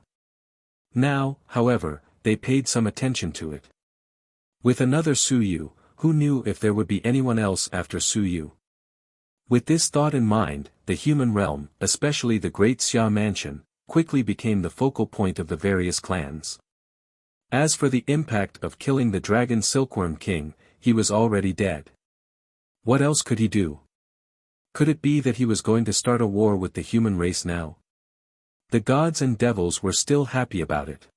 Now, however, they paid some attention to it. With another Su Yu, who knew if there would be anyone else after Su Yu? With this thought in mind, the human realm, especially the Great Xia Mansion, quickly became the focal point of the various clans. As for the impact of killing the Dragon Silkworm King, he was already dead. What else could he do? Could it be that he was going to start a war with the human race now? The gods and devils were still happy about it.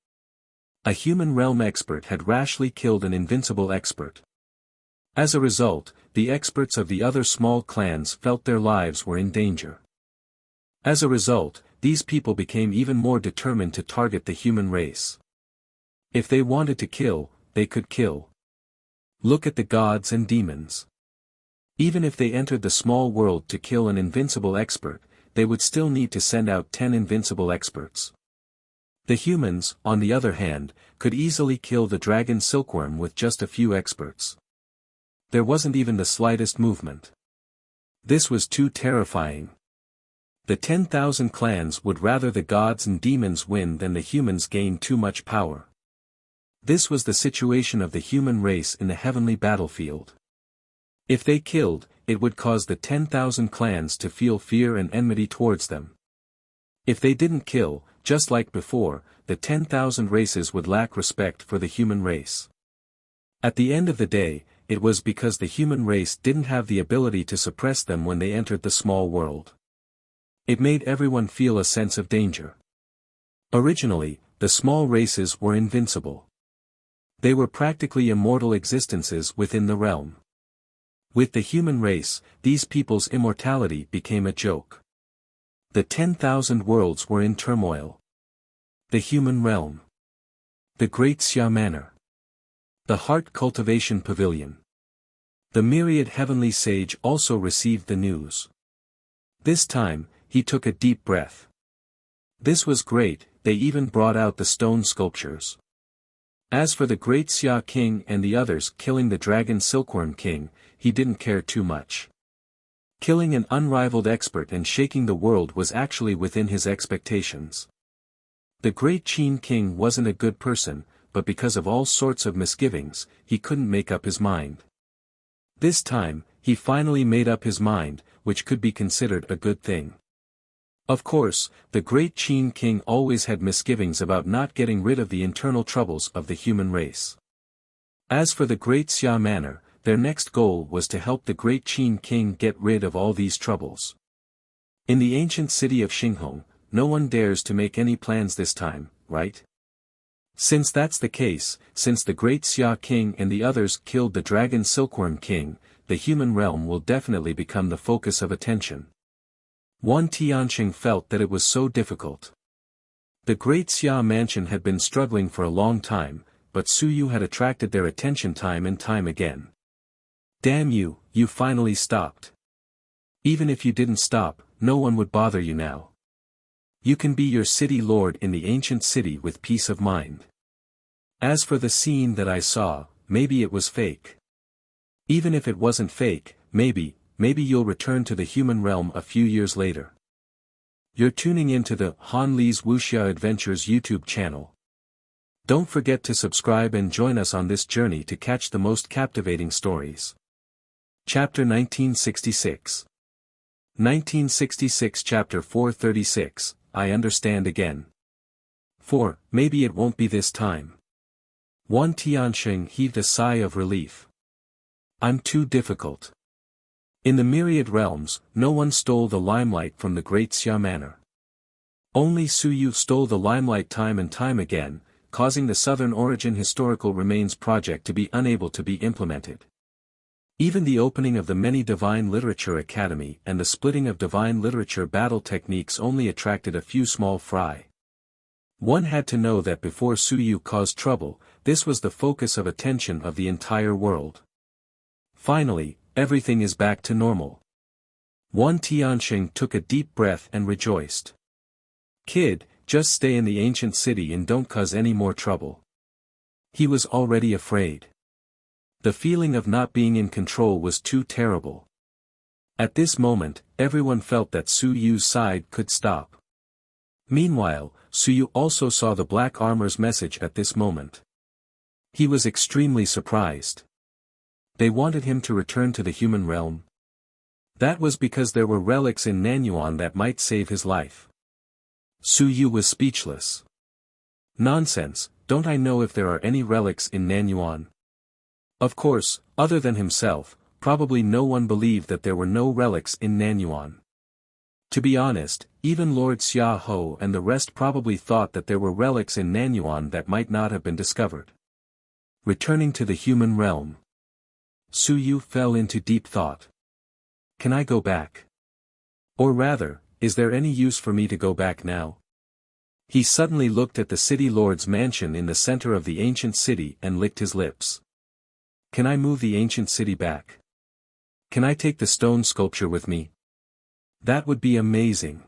A human realm expert had rashly killed an invincible expert. As a result, the experts of the other small clans felt their lives were in danger. As a result, these people became even more determined to target the human race. If they wanted to kill, they could kill. Look at the gods and demons. Even if they entered the small world to kill an invincible expert, they would still need to send out 10 invincible experts. The humans, on the other hand, could easily kill the dragon silkworm with just a few experts. There wasn't even the slightest movement. This was too terrifying. The 10,000 clans would rather the gods and demons win than the humans gain too much power. This was the situation of the human race in the heavenly battlefield. If they killed, it would cause the 10,000 clans to feel fear and enmity towards them. If they didn't kill, just like before, the 10,000 races would lack respect for the human race. At the end of the day, it was because the human race didn't have the ability to suppress them when they entered the small world. It made everyone feel a sense of danger. Originally, the small races were invincible. They were practically immortal existences within the realm. With the human race, these people's immortality became a joke. The 10,000 worlds were in turmoil. The human realm. The Great Xia Manor. The Heart Cultivation Pavilion. The myriad heavenly sage also received the news. This time, he took a deep breath. This was great, they even brought out the stone sculptures. As for the Great Xia King and the others killing the Dragon Silkworm King, he didn't care too much. Killing an unrivaled expert and shaking the world was actually within his expectations. The Great Qin King wasn't a good person, but because of all sorts of misgivings, he couldn't make up his mind. This time, he finally made up his mind, which could be considered a good thing. Of course, the Great Qin King always had misgivings about not getting rid of the internal troubles of the human race. As for the Great Xia Manor, their next goal was to help the Great Qin King get rid of all these troubles. In the ancient city of Xinghong, no one dares to make any plans this time, right? Since that's the case, since the Great Xia King and the others killed the Dragon Silkworm King, the human realm will definitely become the focus of attention. Wan Tianqing felt that it was so difficult. The Great Xia Mansion had been struggling for a long time, but Su Yu had attracted their attention time and time again. Damn you, you finally stopped. Even if you didn't stop, no one would bother you now. You can be your city lord in the ancient city with peace of mind. As for the scene that I saw, maybe it was fake. Even if it wasn't fake, maybe you'll return to the human realm a few years later. You're tuning into the Han Li's Wuxia Adventures YouTube channel. Don't forget to subscribe and join us on this journey to catch the most captivating stories. Chapter 1966. 1966 Chapter 436, I Understand Again. For, maybe it won't be this time. Wan Tianxing heaved a sigh of relief. I'm too difficult. In the myriad realms, no one stole the limelight from the great Xia manor. Only Su Yu stole the limelight time and time again, causing the Southern Origin Historical Remains project to be unable to be implemented. Even the opening of the Many Divine Literature Academy and the splitting of divine literature battle techniques only attracted a few small fry. One had to know that before Su Yu caused trouble, this was the focus of attention of the entire world. Finally, everything is back to normal. Wan Tianxing took a deep breath and rejoiced. Kid, just stay in the ancient city and don't cause any more trouble. He was already afraid. The feeling of not being in control was too terrible. At this moment, everyone felt that Su Yu's side could stop. Meanwhile, Su Yu also saw the Black Armor's message at this moment. He was extremely surprised. They wanted him to return to the human realm. That was because there were relics in Nanyuan that might save his life. Su Yu was speechless. Nonsense, don't I know if there are any relics in Nanyuan? Of course, other than himself, probably no one believed that there were no relics in Nanyuan. To be honest, even Lord Xia Ho and the rest probably thought that there were relics in Nanyuan that might not have been discovered. Returning to the human realm. Su Yu fell into deep thought. Can I go back? Or rather, is there any use for me to go back now? He suddenly looked at the city lord's mansion in the center of the ancient city and licked his lips. Can I move the ancient city back? Can I take the stone sculpture with me? That would be amazing.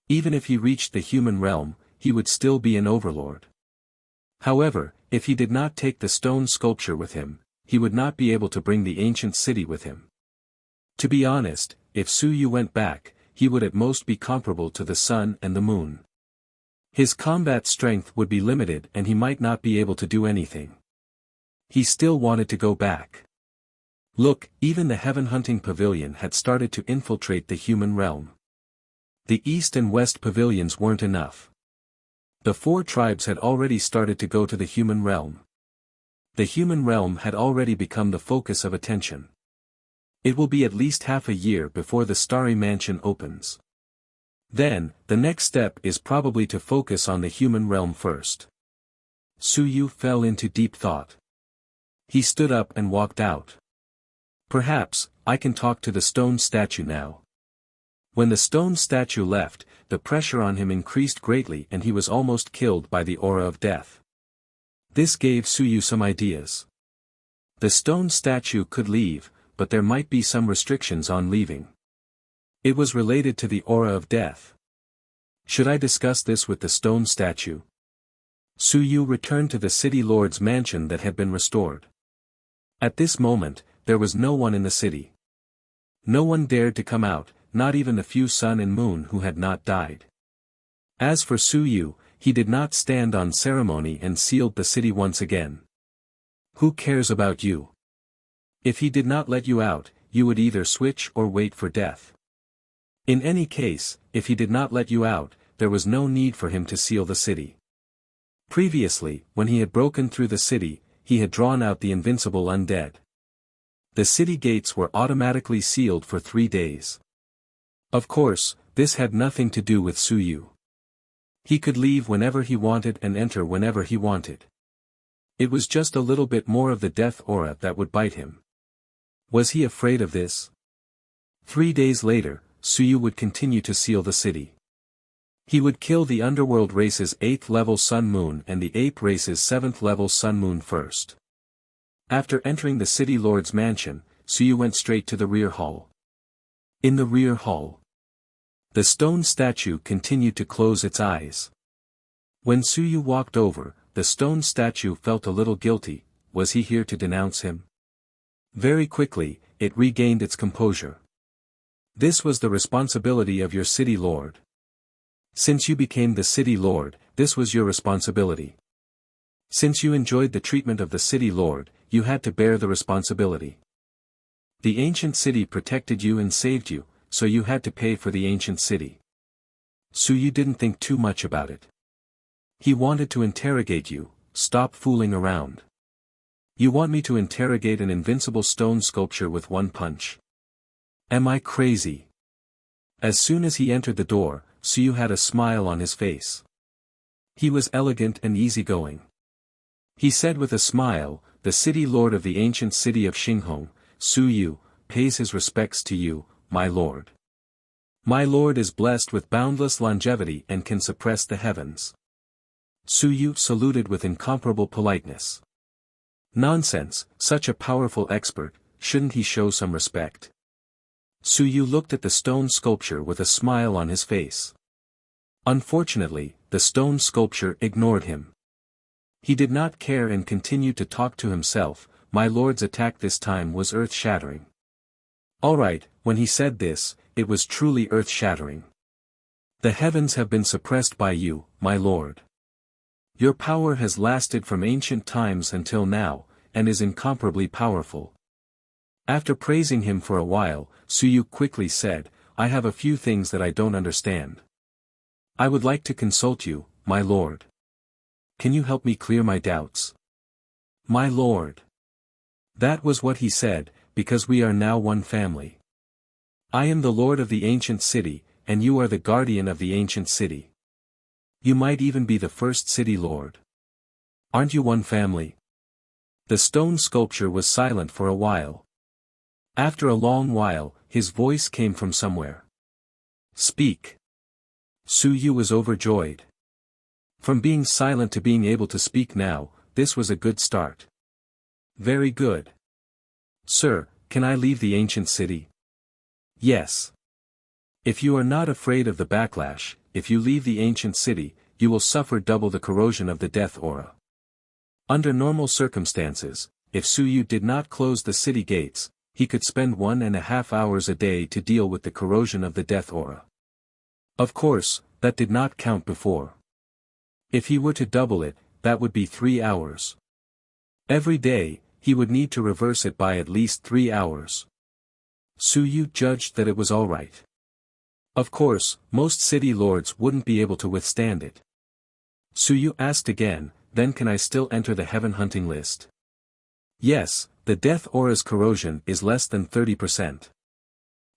Even if he reached the human realm, he would still be an overlord. However, if he did not take the stone sculpture with him, he would not be able to bring the ancient city with him. To be honest, if Su Yu went back, he would at most be comparable to the sun and the moon. His combat strength would be limited and he might not be able to do anything. He still wanted to go back. Look, even the heaven hunting pavilion had started to infiltrate the human realm. The east and west pavilions weren't enough. The 4 tribes had already started to go to the human realm. The human realm had already become the focus of attention. It will be at least half a year before the Starry Mansion opens. Then, the next step is probably to focus on the human realm first. Su Yu fell into deep thought. He stood up and walked out. Perhaps, I can talk to the stone statue now. When the stone statue left, the pressure on him increased greatly and he was almost killed by the aura of death. This gave Su Yu some ideas. The stone statue could leave, but there might be some restrictions on leaving. It was related to the aura of death. Should I discuss this with the stone statue? Su Yu returned to the city lord's mansion that had been restored. At this moment, there was no one in the city. No one dared to come out, not even the few sun and moon who had not died. As for Su Yu, he did not stand on ceremony and sealed the city once again. Who cares about you? If he did not let you out, you would either switch or wait for death. In any case, if he did not let you out, there was no need for him to seal the city. Previously, when he had broken through the city, he had drawn out the invincible undead. The city gates were automatically sealed for 3 days. Of course, this had nothing to do with Su Yu. He could leave whenever he wanted and enter whenever he wanted. It was just a little bit more of the death aura that would bite him. Was he afraid of this? 3 days later, Su Yu would continue to seal the city. He would kill the underworld race's 8th level Sun Moon and the ape race's 7th level Sun Moon first. After entering the city lord's mansion, Su Yu went straight to the rear hall. In the rear hall, the stone statue continued to close its eyes. When Su Yu walked over, the stone statue felt a little guilty. Was he here to denounce him? Very quickly, it regained its composure. This was the responsibility of your city lord. Since you became the city lord, this was your responsibility. Since you enjoyed the treatment of the city lord, you had to bear the responsibility. The ancient city protected you and saved you, so you had to pay for the ancient city. Su Yu didn't think too much about it. He wanted to interrogate you, stop fooling around. You want me to interrogate an invincible stone sculpture with one punch? Am I crazy? As soon as he entered the door, Suyu had a smile on his face. He was elegant and easygoing. He said with a smile, "The city lord of the ancient city of Xinghong, Suyu, pays his respects to you, my lord. My lord is blessed with boundless longevity and can suppress the heavens." Suyu saluted with incomparable politeness. Nonsense, such a powerful expert, shouldn't he show some respect? Suyu looked at the stone sculpture with a smile on his face. Unfortunately, the stone sculpture ignored him. He did not care and continued to talk to himself. My lord's attack this time was earth-shattering. Alright, when he said this, it was truly earth-shattering. The heavens have been suppressed by you, my lord. Your power has lasted from ancient times until now, and is incomparably powerful. After praising him for a while, Suyu quickly said, "I have a few things that I don't understand. I would like to consult you, my lord. Can you help me clear my doubts?" "My lord." That was what he said, "because we are now one family. I am the lord of the ancient city, and you are the guardian of the ancient city. You might even be the first city lord. Aren't you one family?" The stone sculpture was silent for a while. After a long while, his voice came from somewhere. "Speak." Suyu was overjoyed. From being silent to being able to speak now, this was a good start. "Very good. Sir, can I leave the ancient city?" "Yes. If you are not afraid of the backlash, if you leave the ancient city, you will suffer double the corrosion of the death aura." Under normal circumstances, if Suyu did not close the city gates, he could spend 1.5 hours a day to deal with the corrosion of the death aura. Of course, that did not count before. If he were to double it, that would be 3 hours. Every day, he would need to reverse it by at least 3 hours. Suyu judged that it was alright. Of course, most city lords wouldn't be able to withstand it. Suyu asked again, "Then can I still enter the heaven hunting list?" "Yes, the death aura's corrosion is less than 30%.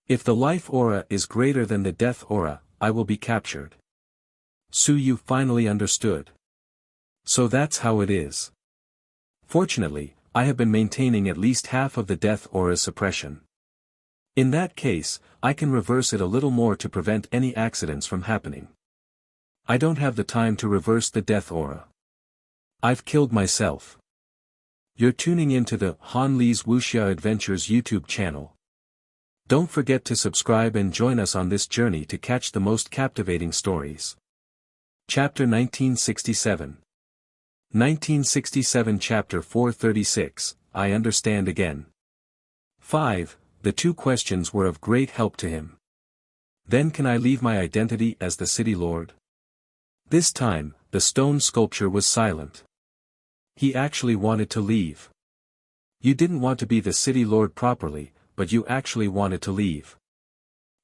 If the life aura is greater than the death aura, I will be captured." Suyu finally understood. "So that's how it is. Fortunately, I have been maintaining at least half of the death aura's suppression. In that case, I can reverse it a little more to prevent any accidents from happening. I don't have the time to reverse the death aura. I've killed myself." You're tuning into the Han Li's Wuxia Adventures YouTube channel. Don't forget to subscribe and join us on this journey to catch the most captivating stories. Chapter 1967. 1967 Chapter 436, I Understand Again. 5. The two questions were of great help to him. Then can I leave my identity as the city lord? This time, the stone sculpture was silent. He actually wanted to leave. You didn't want to be the city lord properly, but you actually wanted to leave.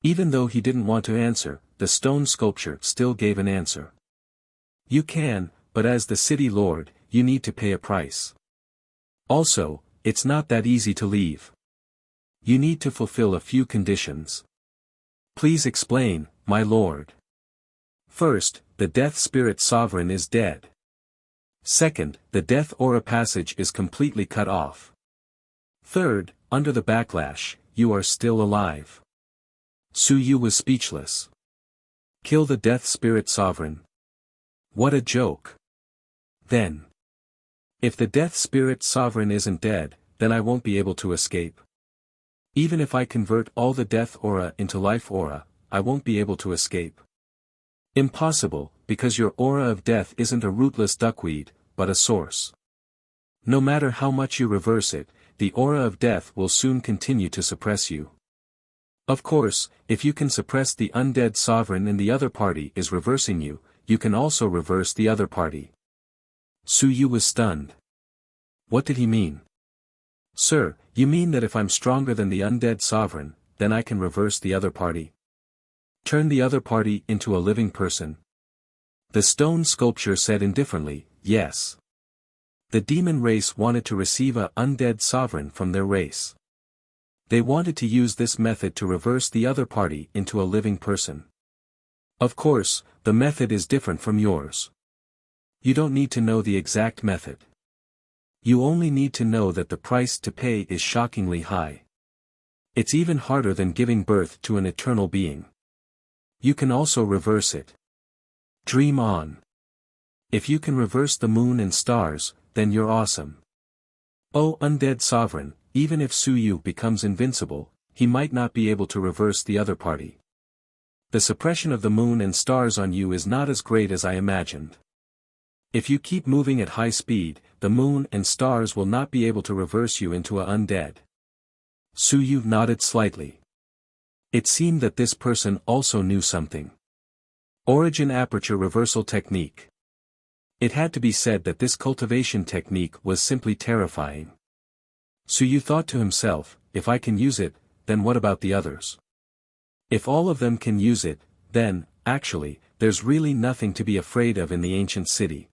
Even though he didn't want to answer, the stone sculpture still gave an answer. You can, but as the city lord, you need to pay a price. Also, it's not that easy to leave. You need to fulfill a few conditions. Please explain, my lord. First, the death spirit sovereign is dead. Second, the death aura passage is completely cut off. Third, under the backlash, you are still alive. Suyu was speechless. Kill the death spirit sovereign. What a joke. Then. If the death spirit sovereign isn't dead, then I won't be able to escape. Even if I convert all the death aura into life aura, I won't be able to escape. Impossible, because your aura of death isn't a rootless duckweed, but a source. No matter how much you reverse it, the aura of death will soon continue to suppress you. Of course, if you can suppress the undead sovereign and the other party is reversing you, you can also reverse the other party. Suyu was stunned. What did he mean? Sir, you mean that if I'm stronger than the undead sovereign, then I can reverse the other party? Turn the other party into a living person? The stone sculpture said indifferently, yes. The demon race wanted to receive a undead sovereign from their race. They wanted to use this method to reverse the other party into a living person. Of course, the method is different from yours. You don't need to know the exact method. You only need to know that the price to pay is shockingly high. It's even harder than giving birth to an eternal being. You can also reverse it. Dream on. If you can reverse the moon and stars, then you're awesome. Oh undead sovereign, even if Suyu becomes invincible, he might not be able to reverse the other party. The suppression of the moon and stars on you is not as great as I imagined. If you keep moving at high speed, the moon and stars will not be able to reverse you into a undead. Suyu nodded slightly. It seemed that this person also knew something. Origin aperture reversal technique. It had to be said that this cultivation technique was simply terrifying. Suyu thought to himself, if I can use it, then what about the others? If all of them can use it, then, actually, there's really nothing to be afraid of in the ancient city.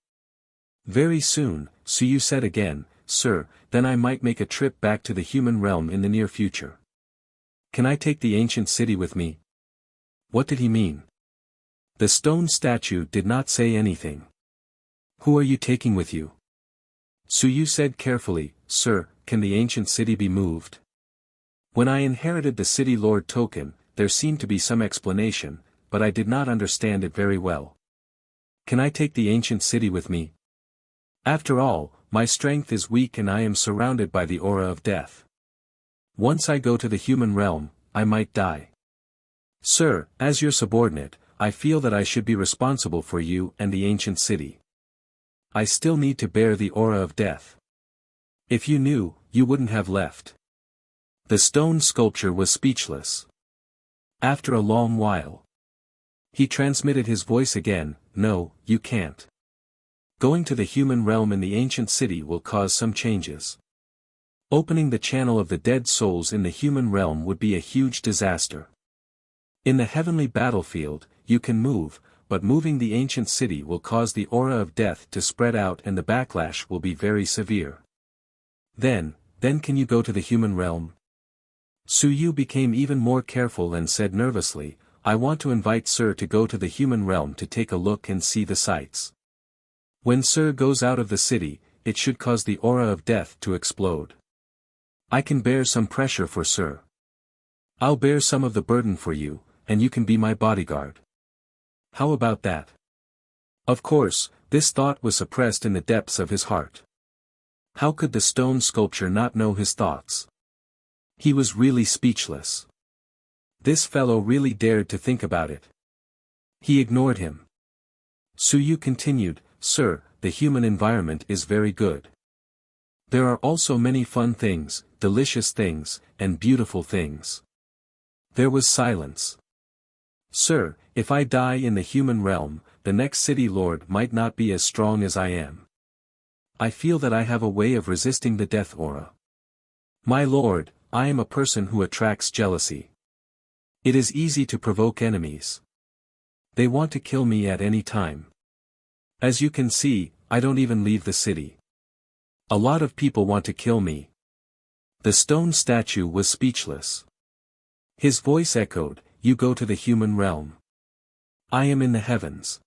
Very soon, Suyu said again, Sir, then I might make a trip back to the human realm in the near future. Can I take the ancient city with me? What did he mean? The stone statue did not say anything. Who are you taking with you? Suyu said carefully, Sir, can the ancient city be moved? When I inherited the city lord token, there seemed to be some explanation, but I did not understand it very well. Can I take the ancient city with me? After all, my strength is weak and I am surrounded by the aura of death. Once I go to the human realm, I might die. Sir, as your subordinate, I feel that I should be responsible for you and the ancient city. I still need to bear the aura of death. If you knew, you wouldn't have left. The stone sculpture was speechless. After a long while, he transmitted his voice again, No, you can't. Going to the human realm in the ancient city will cause some changes. Opening the channel of the dead souls in the human realm would be a huge disaster. In the heavenly battlefield, you can move, but moving the ancient city will cause the aura of death to spread out and the backlash will be very severe. Then can you go to the human realm? Suyu became even more careful and said nervously, I want to invite Sir to go to the human realm to take a look and see the sights. When Sir goes out of the city, it should cause the aura of death to explode. I can bear some pressure for Sir. I'll bear some of the burden for you, and you can be my bodyguard. How about that? Of course, this thought was suppressed in the depths of his heart. How could the stone sculpture not know his thoughts? He was really speechless. This fellow really dared to think about it. He ignored him. Suyu continued, Sir, the human environment is very good. There are also many fun things, delicious things, and beautiful things. There was silence. Sir, if I die in the human realm, the next city lord might not be as strong as I am. I feel that I have a way of resisting the death aura. My lord, I am a person who attracts jealousy. It is easy to provoke enemies. They want to kill me at any time. As you can see, I don't even leave the city. A lot of people want to kill me. The stone statue was speechless. His voice echoed, You go to the human realm. I am in the heavens.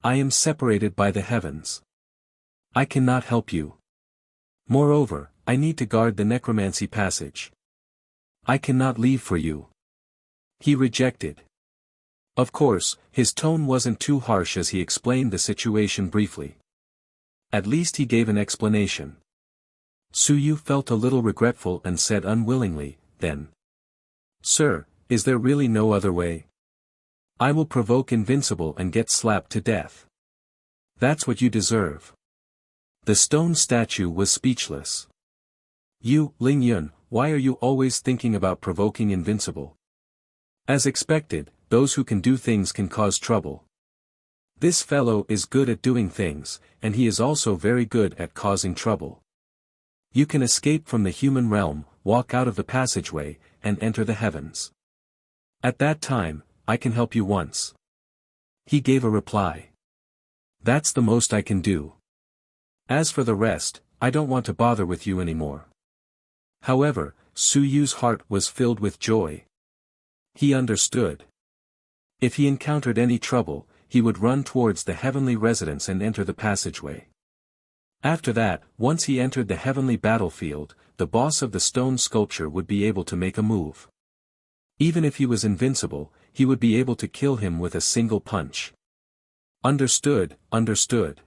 I am separated by the heavens. I cannot help you. Moreover, I need to guard the necromancy passage. I cannot leave for you. He rejected. Of course, his tone wasn't too harsh as he explained the situation briefly. At least he gave an explanation. Suyu felt a little regretful and said unwillingly, Then. Sir, is there really no other way? I will provoke Invincible and get slapped to death. That's what you deserve. The stone statue was speechless. You, Ling Yun, why are you always thinking about provoking Invincible? As expected, those who can do things can cause trouble. This fellow is good at doing things, and he is also very good at causing trouble. You can escape from the human realm, walk out of the passageway, and enter the heavens. At that time, I can help you once. He gave a reply. That's the most I can do. As for the rest, I don't want to bother with you anymore. However, Su Yu's heart was filled with joy. He understood. If he encountered any trouble, he would run towards the heavenly residence and enter the passageway. After that, once he entered the heavenly battlefield, the boss of the stone sculpture would be able to make a move. Even if he was invincible, he would be able to kill him with a single punch. Understood, understood.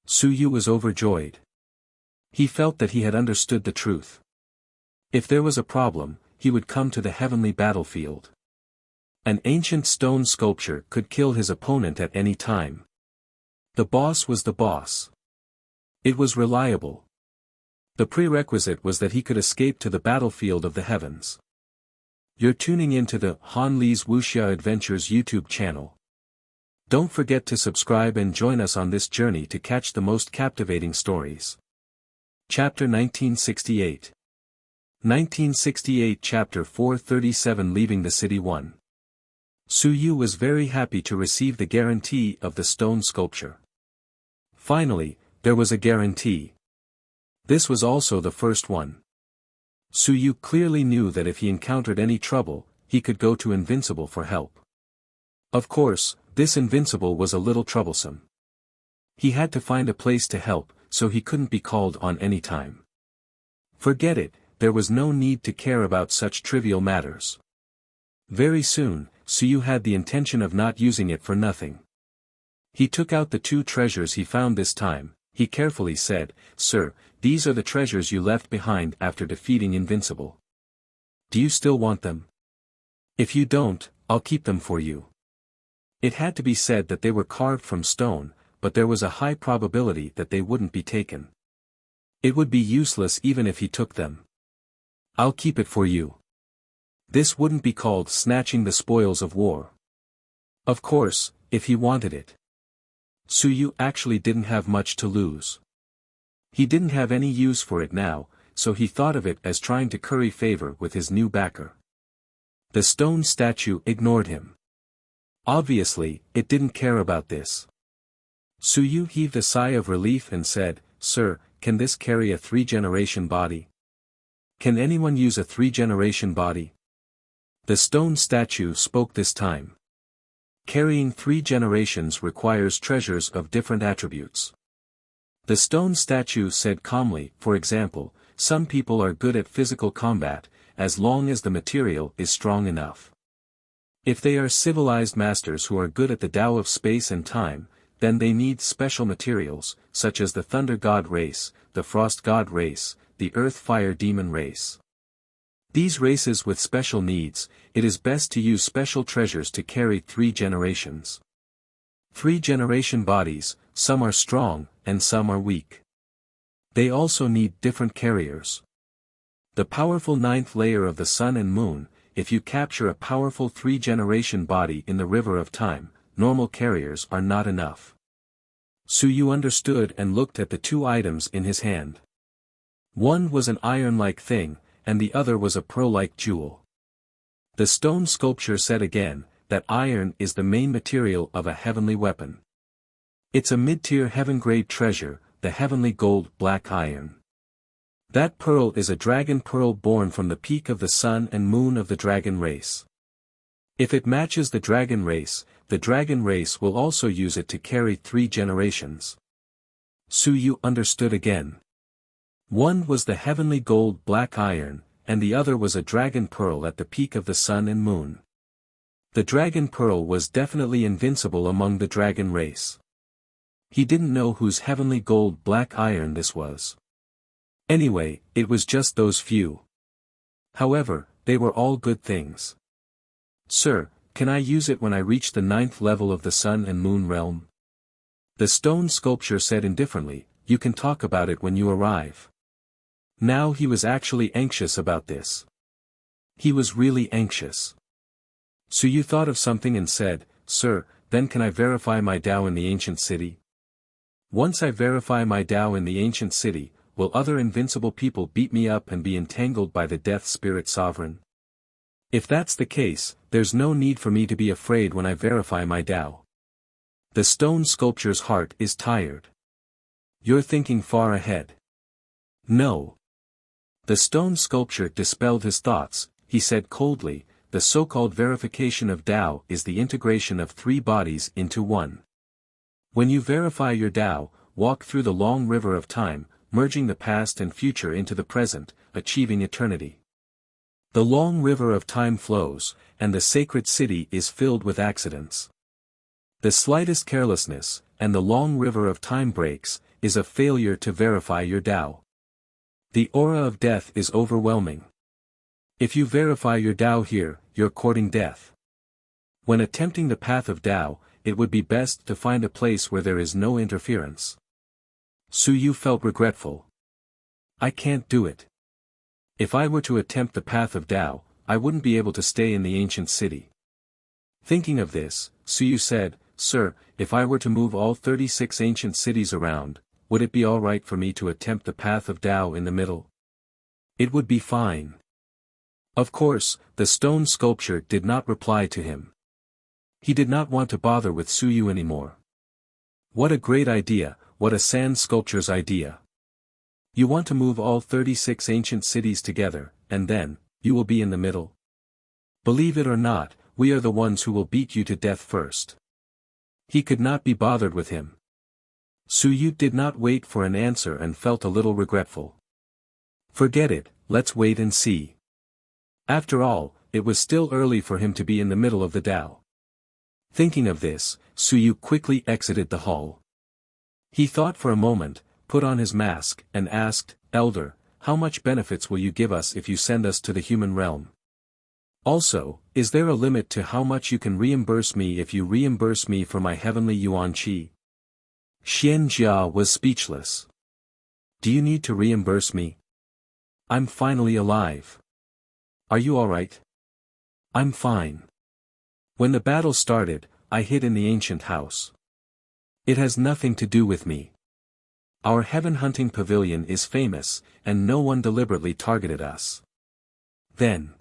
Su Yu was overjoyed. He felt that he had understood the truth. If there was a problem, he would come to the heavenly battlefield. An ancient stone sculpture could kill his opponent at any time. The boss was the boss. It was reliable. The prerequisite was that he could escape to the battlefield of the heavens. You're tuning into the Han Lee's Wuxia Adventures YouTube channel. Don't forget to subscribe and join us on this journey to catch the most captivating stories. Chapter 1968. 1968 Chapter 437 Leaving the City 1. Su Yu was very happy to receive the guarantee of the stone sculpture. Finally, there was a guarantee. This was also the first one. Su Yu clearly knew that if he encountered any trouble, he could go to Invincible for help. Of course, this Invincible was a little troublesome. He had to find a place to help, so he couldn't be called on any time. Forget it, there was no need to care about such trivial matters. Very soon, Su Yu had the intention of not using it for nothing. He took out the 2 treasures he found this time. He carefully said, "Sir, these are the treasures you left behind after defeating Invincible. Do you still want them? If you don't, I'll keep them for you." It had to be said that they were carved from stone, but there was a high probability that they wouldn't be taken. It would be useless even if he took them. "I'll keep it for you." This wouldn't be called snatching the spoils of war. Of course, if he wanted it. Su Yu actually didn't have much to lose. He didn't have any use for it now, so he thought of it as trying to curry favor with his new backer. The stone statue ignored him. Obviously, it didn't care about this. Su Yu heaved a sigh of relief and said, "Sir, can this carry a 3-generation body? Can anyone use a 3-generation body?" The stone statue spoke this time. Carrying 3 generations requires treasures of different attributes. The stone statue said calmly, for example, some people are good at physical combat, as long as the material is strong enough. If they are civilized masters who are good at the Tao of space and time, then they need special materials, such as the Thunder God race, the Frost God race, the Earth Fire Demon race. These races with special needs, it is best to use special treasures to carry 3 generations. 3-generation bodies, some are strong, and some are weak. They also need different carriers. The powerful 9th layer of the Sun and Moon, if you capture a powerful 3-generation body in the River of Time, normal carriers are not enough. Su Yu understood and looked at the 2 items in his hand. One was an iron-like thing, and the other was a pearl-like jewel. The stone sculpture said again, that iron is the main material of a heavenly weapon. It's a mid-tier heaven-grade treasure, the heavenly gold black iron. That pearl is a dragon pearl born from the peak of the sun and moon of the dragon race. If it matches the dragon race will also use it to carry 3 generations. Su Yu understood again. One was the heavenly gold black iron, and the other was a dragon pearl at the peak of the sun and moon. The dragon pearl was definitely invincible among the dragon race. He didn't know whose heavenly gold black iron this was. Anyway, it was just those few. However, they were all good things. "Sir, can I use it when I reach the 9th level of the Sun and Moon realm?" The stone sculpture said indifferently, "You can talk about it when you arrive." Now he was actually anxious about this. He was really anxious. Su Yu thought of something and said, "Sir, then can I verify my Tao in the ancient city? Once I verify my Tao in the ancient city, will other invincible people beat me up and be entangled by the Death Spirit Sovereign? If that's the case, there's no need for me to be afraid when I verify my Tao." The stone sculpture's heart is tired. You're thinking far ahead. No. The stone sculpture dispelled his thoughts. He said coldly, the so-called verification of Tao is the integration of three bodies into one. When you verify your Tao, walk through the long river of time, merging the past and future into the present, achieving eternity. The long river of time flows, and the sacred city is filled with accidents. The slightest carelessness, and the long river of time breaks, is a failure to verify your Tao. The aura of death is overwhelming. If you verify your Tao here, you're courting death. When attempting the path of Tao, it would be best to find a place where there is no interference. Su Yu felt regretful. I can't do it. If I were to attempt the path of Tao, I wouldn't be able to stay in the ancient city. Thinking of this, Su Yu said, Sir, if I were to move all 36 ancient cities around, would it be all right for me to attempt the path of Tao in the middle? It would be fine. Of course, the stone sculpture did not reply to him. He did not want to bother with Su Yu anymore. What a great idea, what a sand sculpture's idea. You want to move all 36 ancient cities together, and then, you will be in the middle. Believe it or not, we are the ones who will beat you to death first. He could not be bothered with him. Su Yu did not wait for an answer and felt a little regretful. Forget it, let's wait and see. After all, it was still early for him to be in the middle of the Tao. Thinking of this, Su Yu quickly exited the hall. He thought for a moment, put on his mask, and asked, Elder, how much benefits will you give us if you send us to the human realm? Also, is there a limit to how much you can reimburse me if you reimburse me for my heavenly yuan qi? Xian Jia was speechless. Do you need to reimburse me? I'm finally alive. Are you alright? I'm fine. When the battle started, I hid in the ancient house. It has nothing to do with me. Our heaven hunting pavilion is famous, and no one deliberately targeted us. Then,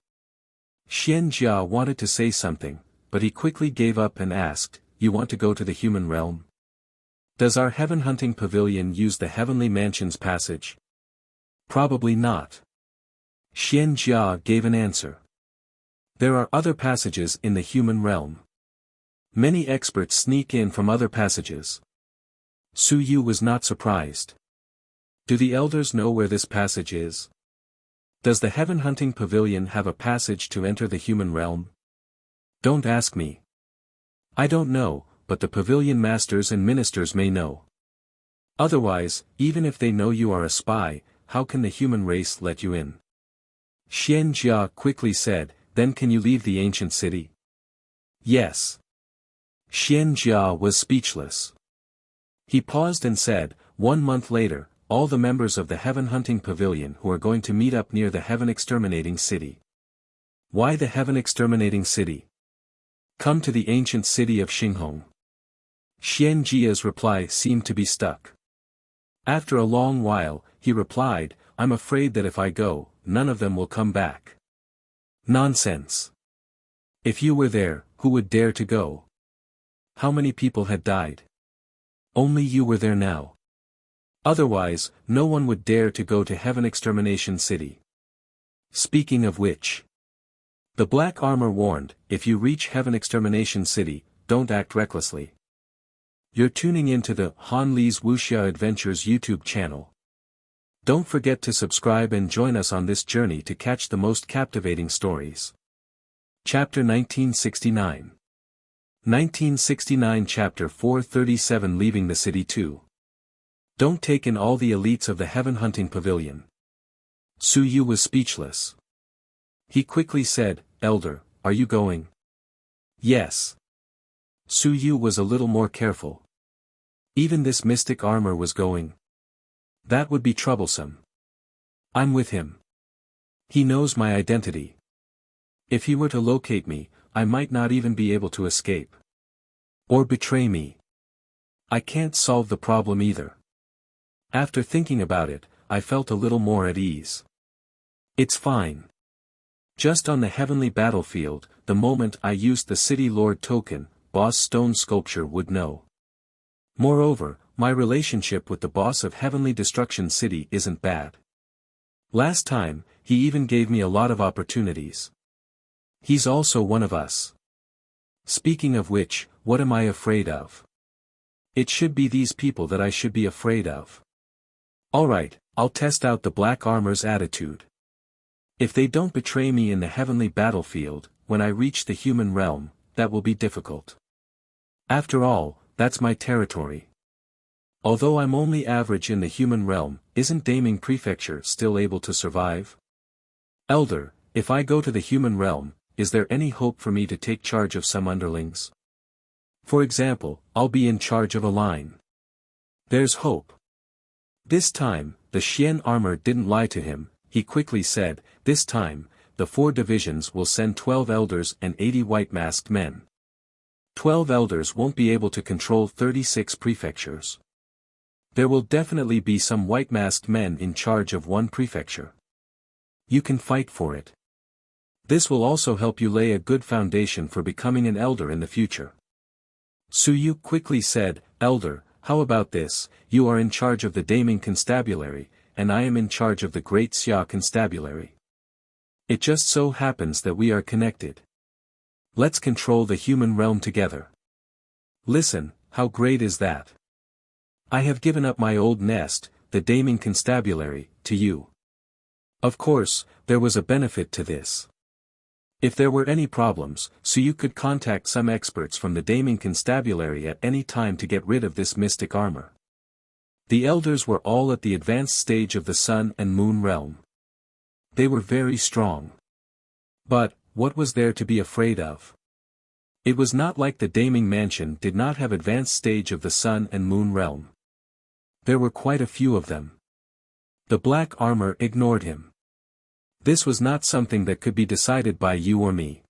Xian Jia wanted to say something, but he quickly gave up and asked, You want to go to the human realm? Does our heaven hunting pavilion use the heavenly mansion's passage? Probably not. Xian Jia gave an answer. There are other passages in the human realm. Many experts sneak in from other passages. Su Yu was not surprised. Do the elders know where this passage is? Does the heaven hunting pavilion have a passage to enter the human realm? Don't ask me. I don't know, but the pavilion masters and ministers may know. Otherwise, even if they know you are a spy, how can the human race let you in? Xian Jia quickly said, Then can you leave the ancient city? Yes. Xian Jia was speechless. He paused and said, 1 month later, all the members of the heaven hunting pavilion who are going to meet up near the heaven exterminating city. Why the heaven exterminating city? Come to the ancient city of Xinghong. Xian Jia's reply seemed to be stuck. After a long while, he replied, I'm afraid that if I go, none of them will come back. Nonsense. If you were there, who would dare to go? How many people had died? Only you were there now. Otherwise, no one would dare to go to Heaven Extermination City. Speaking of which, the black armor warned, if you reach Heaven Extermination City, don't act recklessly. You're tuning into the Han Li's Wuxia Adventures YouTube channel. Don't forget to subscribe and join us on this journey to catch the most captivating stories. Chapter 1969. 1969 Chapter 437 Leaving the City 2. Don't take in all the elites of the heaven hunting pavilion. Su Yu was speechless. He quickly said, Elder, are you going? Yes. Su Yu was a little more careful. Even this mystic armor was going. That would be troublesome. I'm with him. He knows my identity. If he were to locate me, I might not even be able to escape. Or betray me. I can't solve the problem either. After thinking about it, I felt a little more at ease. It's fine. Just on the heavenly battlefield, the moment I used the City Lord token, Boss Stone Sculpture would know. Moreover, my relationship with the boss of Heavenly Destruction City isn't bad. Last time, he even gave me a lot of opportunities. He's also one of us. Speaking of which, what am I afraid of? It should be these people that I should be afraid of. Alright, I'll test out the Black Armor's attitude. If they don't betray me in the heavenly battlefield, when I reach the human realm, that will be difficult. After all, that's my territory. Although I'm only average in the human realm, isn't Daming Prefecture still able to survive? Elder, if I go to the human realm, is there any hope for me to take charge of some underlings? For example, I'll be in charge of a line. There's hope. This time, the Xian armor didn't lie to him. He quickly said, this time, the 4 divisions will send 12 elders and 80 white-masked men. 12 elders won't be able to control 36 prefectures. There will definitely be some white-masked men in charge of one prefecture. You can fight for it. This will also help you lay a good foundation for becoming an elder in the future. Suyu quickly said, Elder, how about this? You are in charge of the Daming Constabulary, and I am in charge of the Great Xia Constabulary. It just so happens that we are connected. Let's control the human realm together. Listen, how great is that? I have given up my old nest, the Daming Constabulary, to you. Of course, there was a benefit to this. If there were any problems, so you could contact some experts from the Daming Constabulary at any time to get rid of this mystic armor. The elders were all at the advanced stage of the Sun and Moon realm. They were very strong. But, what was there to be afraid of? It was not like the Daming Mansion did not have advanced stage of the Sun and Moon realm. There were quite a few of them. The black armor ignored him. This was not something that could be decided by you or me.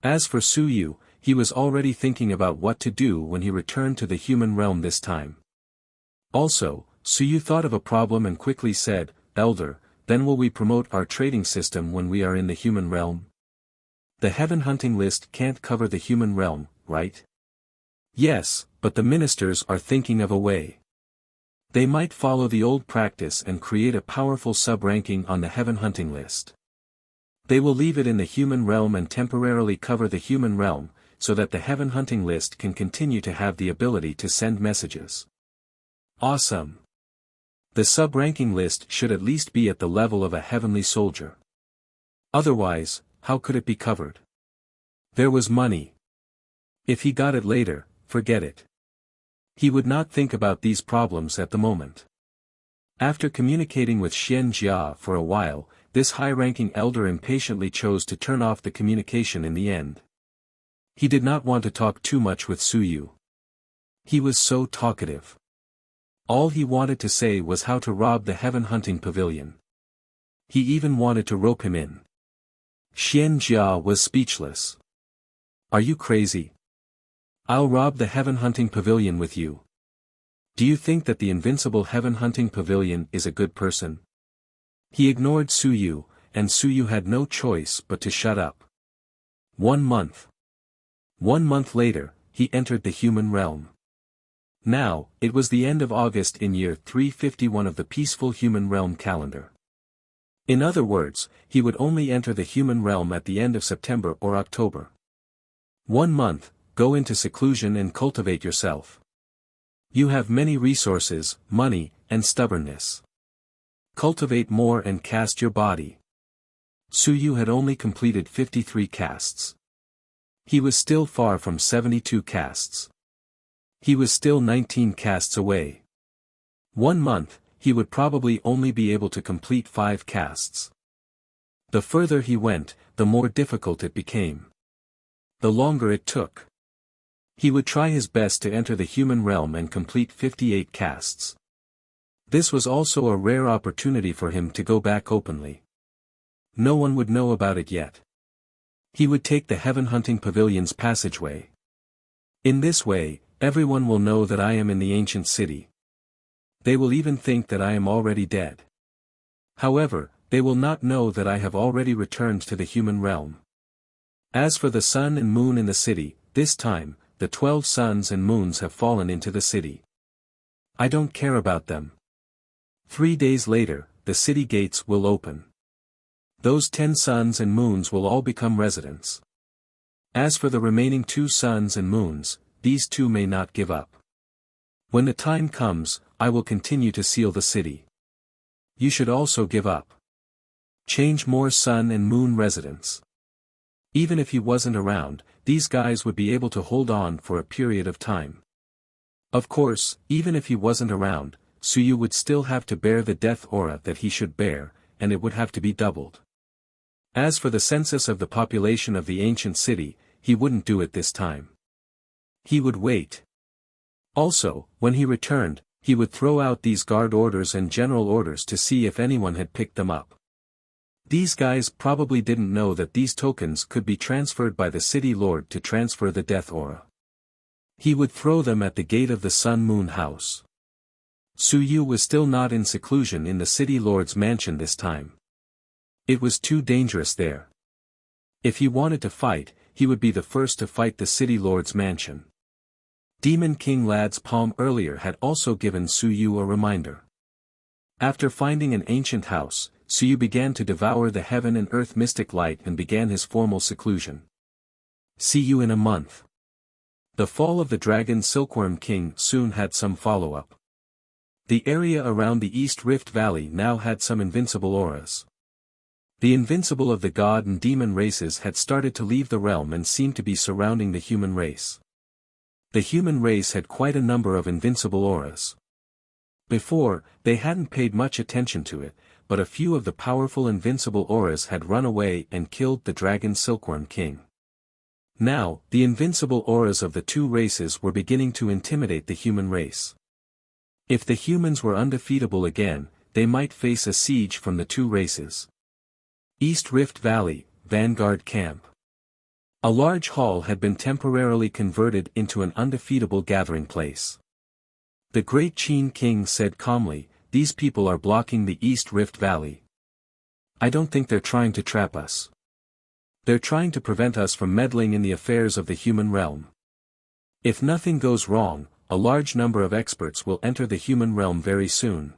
As for Suyu, he was already thinking about what to do when he returned to the human realm this time. Also, Suyu thought of a problem and quickly said, Elder, then will we promote our trading system when we are in the human realm? The heaven hunting list can't cover the human realm, right? Yes, but the ministers are thinking of a way. They might follow the old practice and create a powerful sub-ranking on the heaven hunting list. They will leave it in the human realm and temporarily cover the human realm, so that the heaven hunting list can continue to have the ability to send messages. Awesome! The sub-ranking list should at least be at the level of a heavenly soldier. Otherwise, how could it be covered? There was money. If he got it later, forget it. He would not think about these problems at the moment. After communicating with Xian Jia for a while, this high-ranking elder impatiently chose to turn off the communication in the end. He did not want to talk too much with Suyu. He was so talkative. All he wanted to say was how to rob the heaven hunting pavilion. He even wanted to rope him in. Xian Jia was speechless. Are you crazy? I'll rob the heaven hunting pavilion with you. Do you think that the invincible heaven hunting pavilion is a good person? He ignored Suyu, and Suyu had no choice but to shut up. 1 month. 1 month later, he entered the human realm. Now, it was the end of August in year 351 of the peaceful human realm calendar. In other words, he would only enter the human realm at the end of September or October. 1 month. Go into seclusion and cultivate yourself. You have many resources, money, and stubbornness. Cultivate more and cast your body. Suyu had only completed 53 casts. He was still far from 72 casts. He was still 19 casts away. 1 month, he would probably only be able to complete 5 casts. The further he went, the more difficult it became. The longer it took. He would try his best to enter the human realm and complete 58 casts. This was also a rare opportunity for him to go back openly. No one would know about it yet. He would take the heaven hunting pavilion's passageway. In this way, everyone will know that I am in the ancient city. They will even think that I am already dead. However, they will not know that I have already returned to the human realm. As for the sun and moon in the city, this time, the 12 suns and moons have fallen into the city. I don't care about them. 3 days later, the city gates will open. Those 10 suns and moons will all become residents. As for the remaining 2 suns and moons, these 2 may not give up. When the time comes, I will continue to seal the city. You should also give up. Change more sun and moon residents. Even if he wasn't around, these guys would be able to hold on for a period of time. Of course, even if he wasn't around, Suyu would still have to bear the death aura that he should bear, and it would have to be doubled. As for the census of the population of the ancient city, he wouldn't do it this time. He would wait. Also, when he returned, he would throw out these guard orders and general orders to see if anyone had picked them up. These guys probably didn't know that these tokens could be transferred by the city lord to transfer the death aura. He would throw them at the gate of the Sun-Moon house. Suyu was still not in seclusion in the city lord's mansion this time. It was too dangerous there. If he wanted to fight, he would be the first to fight the city lord's mansion. Demon King Lad's palm earlier had also given Suyu a reminder. After finding an ancient house, Suyu began to devour the heaven and earth mystic light and began his formal seclusion. See you in a month. The fall of the dragon Silkworm King soon had some follow-up. The area around the East Rift Valley now had some invincible auras. The invincible of the god and demon races had started to leave the realm and seemed to be surrounding the human race. The human race had quite a number of invincible auras. Before, they hadn't paid much attention to it, but a few of the powerful invincible auras had run away and killed the dragon Silkworm King. Now, the invincible auras of the 2 races were beginning to intimidate the human race. If the humans were undefeatable again, they might face a siege from the 2 races. East Rift Valley, Vanguard Camp. A large hall had been temporarily converted into an undefeatable gathering place. The Great Qin King said calmly, "These people are blocking the East Rift Valley. I don't think they're trying to trap us. They're trying to prevent us from meddling in the affairs of the human realm. If nothing goes wrong, a large number of experts will enter the human realm very soon.